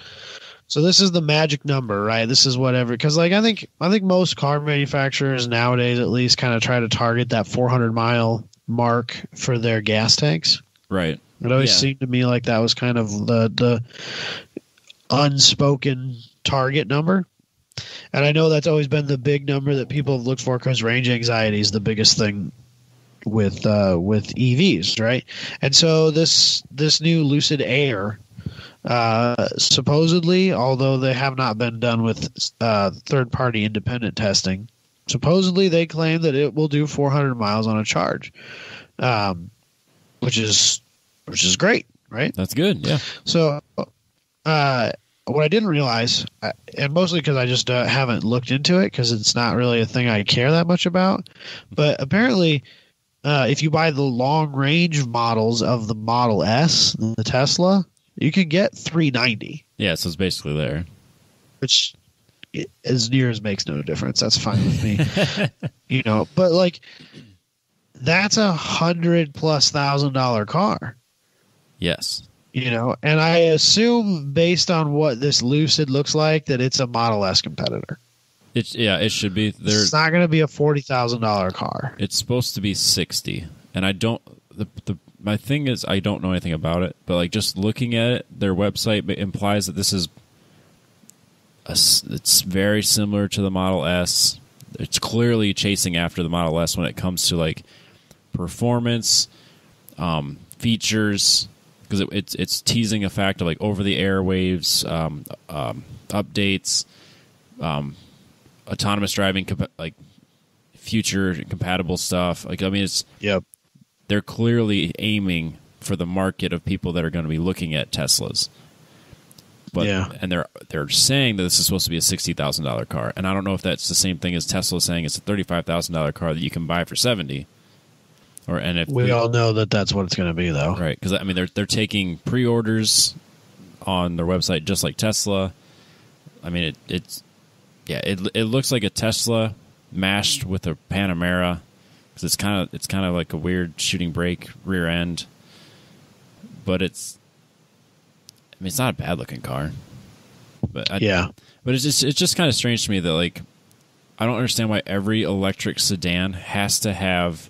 S2: So this is the magic number, right? This is whatever, because like I think most car manufacturers nowadays at least kind of try to target that 400 mile mark for their gas tanks.
S1: Right.
S2: It always seemed to me like that was kind of the unspoken target number. And I know that's always been the big number that people have looked for because range anxiety is the biggest thing with EVs, right? And so this new Lucid Air, supposedly, although they have not been done with third-party independent testing, supposedly they claim that it will do 400 miles on a charge, which is great, right?
S1: That's good, yeah.
S2: So, what I didn't realize, and mostly because I just haven't looked into it because it's not really a thing I care that much about, but apparently if you buy the long-range models of the Model S, the Tesla, you can get 390.
S1: Yeah, so it's basically there.
S2: Which, as near as makes no difference. That's fine with me. But like, that's $100,000+ car.
S1: Yes.
S2: And I assume based on what this Lucid looks like that it's a Model S competitor.
S1: It should be.
S2: It's not going to be a $40,000 car.
S1: It's supposed to be 60, and I don't. My thing is I don't know anything about it, but like just looking at it, their website implies that this is it's very similar to the Model S. It's clearly chasing after the Model S when it comes to like performance, features, because it's teasing a fact of like over the airwaves, updates, autonomous driving, like future compatible stuff. Like, I mean, they're clearly aiming for the market of people that are going to be looking at Teslas. But and they're saying that this is supposed to be a $60,000 car, and I don't know if that's the same thing as Tesla saying it's a $35,000 car that you can buy for $70,000. And if
S2: we all know that that's what it's going to be, though,
S1: right? Because I mean, they're taking pre-orders on their website just like Tesla. I mean, it looks like a Tesla mashed with a Panamera. Because it's kind of like a weird shooting brake rear end, but it's not a bad looking car. But it's just kind of strange to me that like I don't understand why every electric sedan has to have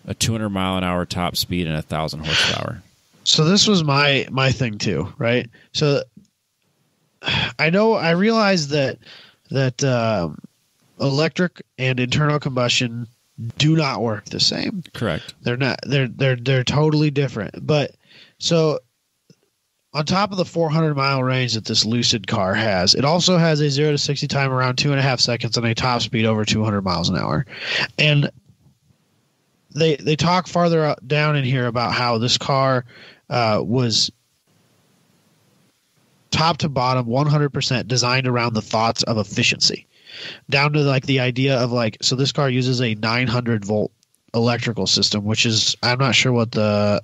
S1: a 200 mile an hour top speed and 1,000 horsepower.
S2: So this was my thing too, right? So I realize that electric and internal combustion do not work the same.
S1: Correct.
S2: They're not. They're totally different. But so on top of the 400-mile range that this Lucid car has, it also has a 0 to 60 time around 2.5 seconds and a top speed over 200 miles an hour. And they talk farther down in here about how this car was top to bottom 100% designed around the thoughts of efficiency. Down to like the idea of like, so this car uses a 900 volt electrical system, which is, I'm not sure what the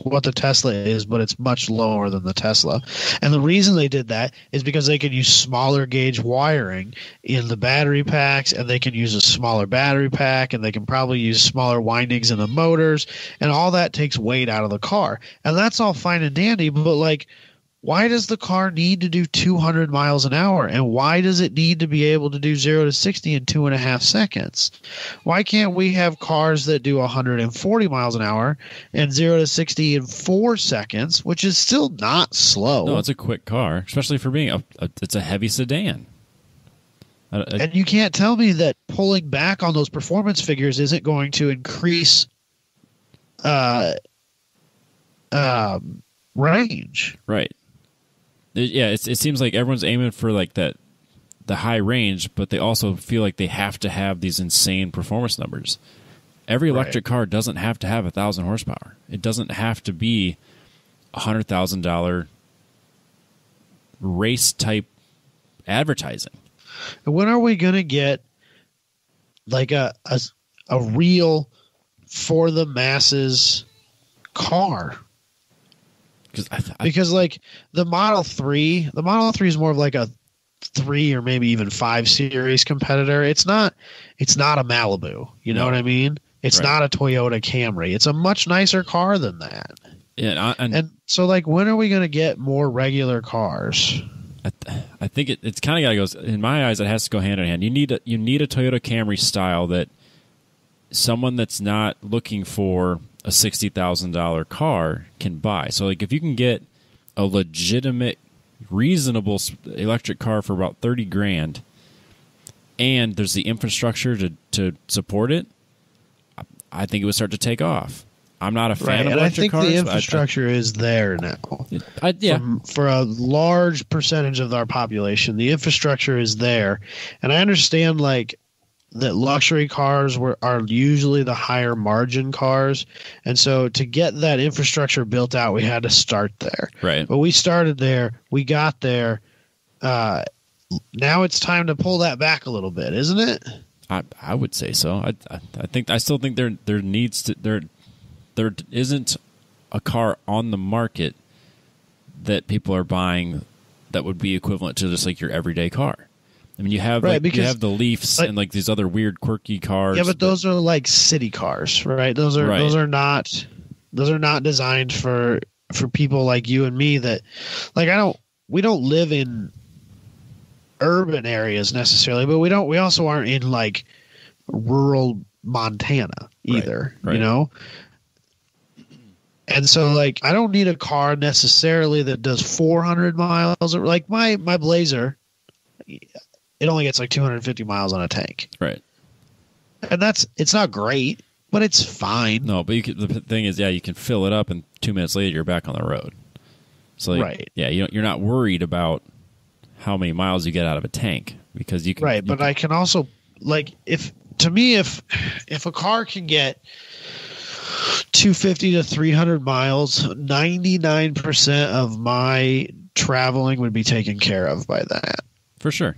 S2: what the Tesla is, but it's much lower than the Tesla. And the reason they did that is because they can use smaller gauge wiring in the battery packs, and they can use a smaller battery pack, and they can probably use smaller windings in the motors, and all that takes weight out of the car. And that's all fine and dandy, but like, why does the car need to do 200 miles an hour? And why does it need to be able to do 0 to 60 in 2.5 seconds? Why can't we have cars that do 140 miles an hour and 0 to 60 in 4 seconds, which is still not slow?
S1: No, it's a quick car, especially for being it's a heavy sedan.
S2: And you can't tell me that pulling back on those performance figures isn't going to increase range.
S1: Right. Yeah, it seems like everyone's aiming for like the high range, but they also feel like they have to have these insane performance numbers. Every electric car doesn't have to have 1,000 horsepower. It doesn't have to be $100,000 race type advertising.
S2: And when are we going to get like a real for the masses car? Because like the Model 3 is more of like a 3 or maybe even 5 series competitor. It's not a Malibu. You know what I mean? It's not a Toyota Camry. It's a much nicer car than that.
S1: Yeah,
S2: and so like, when are we going to get more regular cars?
S1: I think it's kind of got to go. In my eyes, it has to go hand in hand. You need a Toyota Camry style that someone that's not looking for a $60,000 car can buy. So like, if you can get a legitimate, reasonable electric car for about $30,000, and there's the infrastructure to support it, I think it would start to take off. I'm not a fan of electric cars.
S2: I think the infrastructure is there now. For a large percentage of our population, the infrastructure is there, and I understand like that luxury cars are usually the higher margin cars, and so to get that infrastructure built out, we had to start there.
S1: Right. But
S2: we started there. We got there. Now it's time to pull that back a little bit, isn't it?
S1: I would say so. I still think there isn't a car on the market that people are buying that would be equivalent to just like your everyday car. I mean, you have you have the Leafs and like these other weird, quirky cars.
S2: Yeah, but those are like city cars, right? Those are not designed for people like you and me. That like we don't live in urban areas necessarily, but we also aren't in like rural Montana either.
S1: Right.
S2: You know. And so, like, I don't need a car necessarily that does 400 miles. Like my Blazer, it only gets like 250 miles on a tank.
S1: Right.
S2: And it's not great, but it's fine.
S1: No, but the thing is, you can fill it up, and 2 minutes later you're back on the road. So, like, you're not worried about how many miles you get out of a tank because you can.
S2: Right, but I can also like if a car can get 250 to 300 miles, 99% of my traveling would be taken care of by that.
S1: For sure.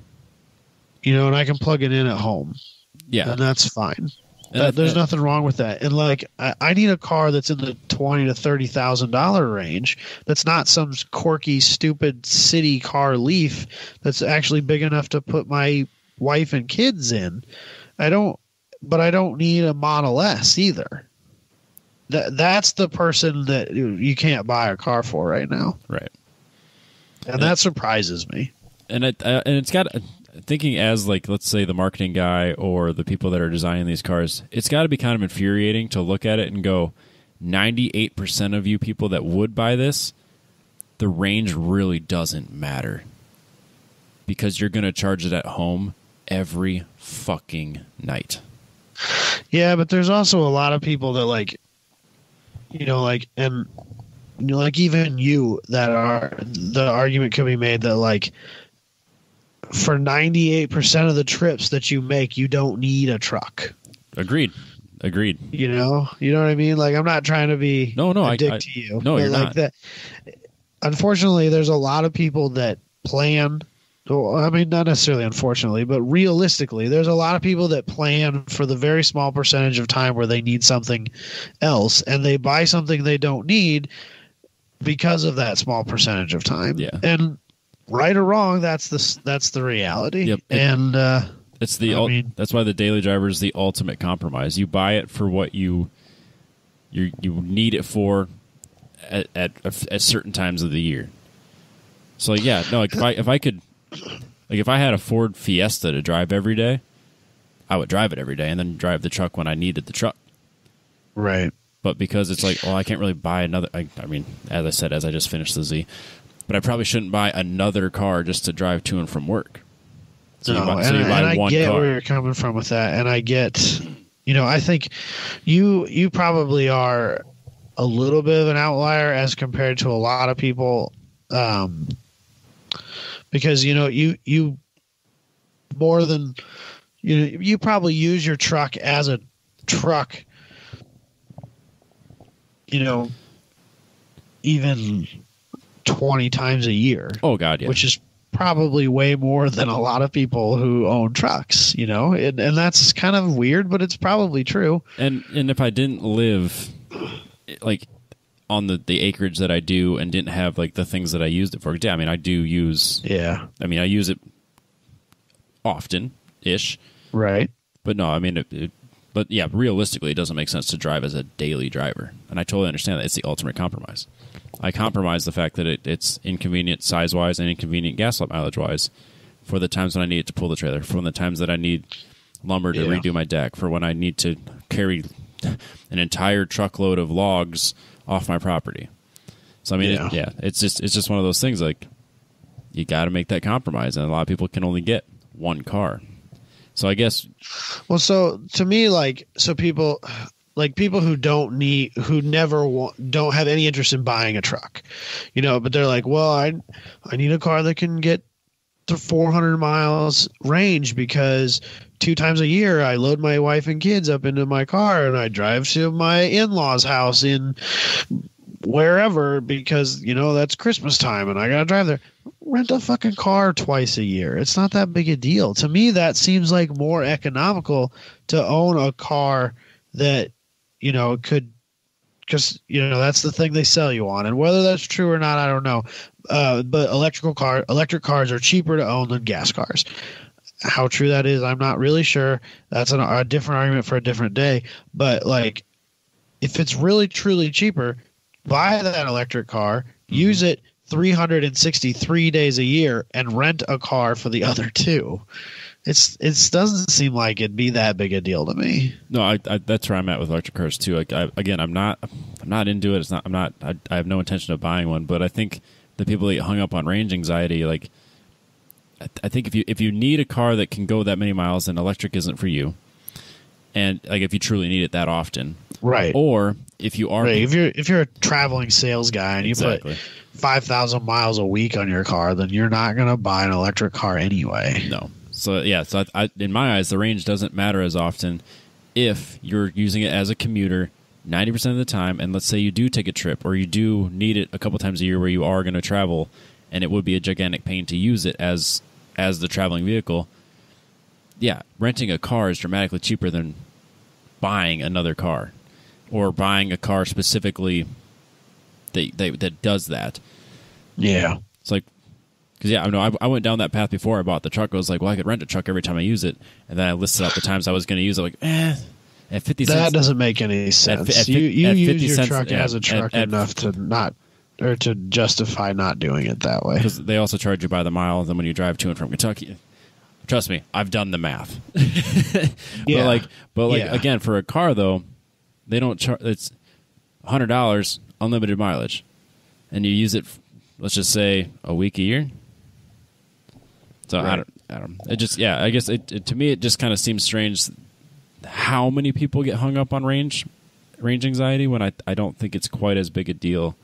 S2: You know, and I can plug it in at home.
S1: Yeah.
S2: And that's fine. There's nothing wrong with that. And like, I need a car that's in the $20,000 to $30,000 range. That's not some quirky, stupid city car Leaf that's actually big enough to put my wife and kids in. I don't need a Model S either. That's the person that you can't buy a car for right now.
S1: Right.
S2: And that surprises me.
S1: And it's got, thinking as like, let's say the marketing guy or the people that are designing these cars, it's got to be kind of infuriating to look at it and go, 98% of you people that would buy this, the range really doesn't matter because you're going to charge it at home every fucking night.
S2: Yeah, but there's also a lot of people that like, you know, like, and you know, like even you that are, the argument could be made that like for 98% of the trips that you make, you don't need a truck.
S1: Agreed.
S2: You know what I mean? Like, I'm not trying to be a dick to you.
S1: No, you're
S2: like
S1: not.
S2: That, unfortunately, there's a lot of people that plan Well, I mean, not necessarily unfortunately, but realistically, there's a lot of people that plan for the very small percentage of time where they need something else, and they buy something they don't need because of that small percentage of time.
S1: Yeah.
S2: And right or wrong, that's the reality.
S1: Yep.
S2: And
S1: It's that's why the daily driver is the ultimate compromise. You buy it for what you need it for at certain times of the year. So yeah, no, like if I could, like if I had a Ford Fiesta to drive every day, I would drive it every day and then drive the truck when I needed the truck.
S2: right.
S1: But because it's like, well, I can't really buy another. I mean, as I said, as I just finished the Z, but I probably shouldn't buy another car just to drive to and from work. So
S2: No,
S1: you buy
S2: and I
S1: one
S2: get
S1: car.
S2: where you're coming from with that, and I get, I think you probably are a little bit of an outlier as compared to a lot of people, because you more than you probably use your truck as a truck, even 20 times a year.
S1: Oh God, yeah.
S2: Which is probably way more than a lot of people who own trucks, and that's kind of weird, but it's probably true.
S1: And if I didn't live like on the acreage that I do and didn't have like the things that I used it for, yeah, I mean I do use I mean I use it often ish,
S2: right?
S1: but no, I mean but yeah, realistically it doesn't make sense to drive as a daily driver, and I totally understand that. It's the ultimate compromise. I compromise the fact that it's inconvenient size-wise and inconvenient gas mileage-wise for the times when I need it to pull the trailer, for the times that I need lumber to redo my deck, for when I need to carry an entire truckload of logs off my property. So, I mean, it's just one of those things, like, you got to make that compromise, and a lot of people can only get one car. So I guess...
S2: Well, so to me, people... Like people who don't have any interest in buying a truck, but they're like, well, I need a car that can get to 400 miles range because 2 times a year I load my wife and kids up into my car and I drive to my in-laws' house in wherever because, that's Christmas time and I got to drive there. Rent a fucking car twice a year. It's not that big a deal. To me, that seems like more economical to own a car that could, because that's the thing they sell you on, and whether that's true or not, I don't know. But electric cars are cheaper to own than gas cars. How true that is, I'm not really sure. That's a different argument for a different day. But like, if it's really truly cheaper, buy that electric car, use it 363 days a year, and rent a car for the other 2. It doesn't seem like it'd be that big a deal to me.
S1: No, I that's where I'm at with electric cars too. Like, I'm not into it. I have no intention of buying one. But I think the people that get hung up on range anxiety, like, I think if you need a car that can go that many miles, then electric isn't for you. And like, if you truly need it that often,
S2: right?
S1: Or if you are,
S2: right. If you're a traveling sales guy and you put 5,000 miles a week on your car, then you're not going to buy an electric car anyway.
S1: No. So yeah, in my eyes, the range doesn't matter as often if you're using it as a commuter 90% of the time, and let's say you do take a trip or you do need it a couple times a year where you are going to travel, and it would be a gigantic pain to use it as the traveling vehicle. Yeah, renting a car is dramatically cheaper than buying another car or buying a car specifically that does that.
S2: Yeah,
S1: it's like. Because, yeah, I know I went down that path before I bought the truck. I was like, well, I could rent a truck every time I use it. And then I listed out the times I was going to use it. Like, at 50 cents.
S2: That doesn't make any sense. You use your truck as a truck enough to not, or to justify not doing it that way.
S1: Because they also charge you by the mile. Then when you drive to and from Kentucky, trust me, I've done the math.
S2: Yeah.
S1: But again, for a car, though, they don't charge. It's $100, unlimited mileage. And you use it, let's just say, a week a year. So right. I don't. It just I guess to me it just kind of seems strange how many people get hung up on range anxiety when I don't think it's quite as big a deal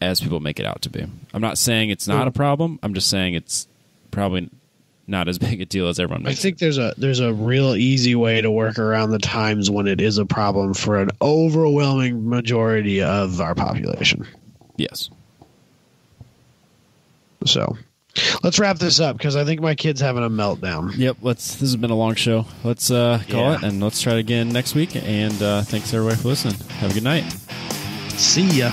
S1: as people make it out to be. I'm not saying it's not a problem. I'm just saying it's probably not as big a deal as everyone makes.
S2: I think there's a real easy way to work around the times when it is a problem for an overwhelming majority of our population.
S1: Yes.
S2: So. Let's wrap this up because I think my kid's having a meltdown.
S1: Yep. This has been a long show. Let's call it, and let's try it again next week. And thanks everybody for listening. Have a good night.
S2: See ya.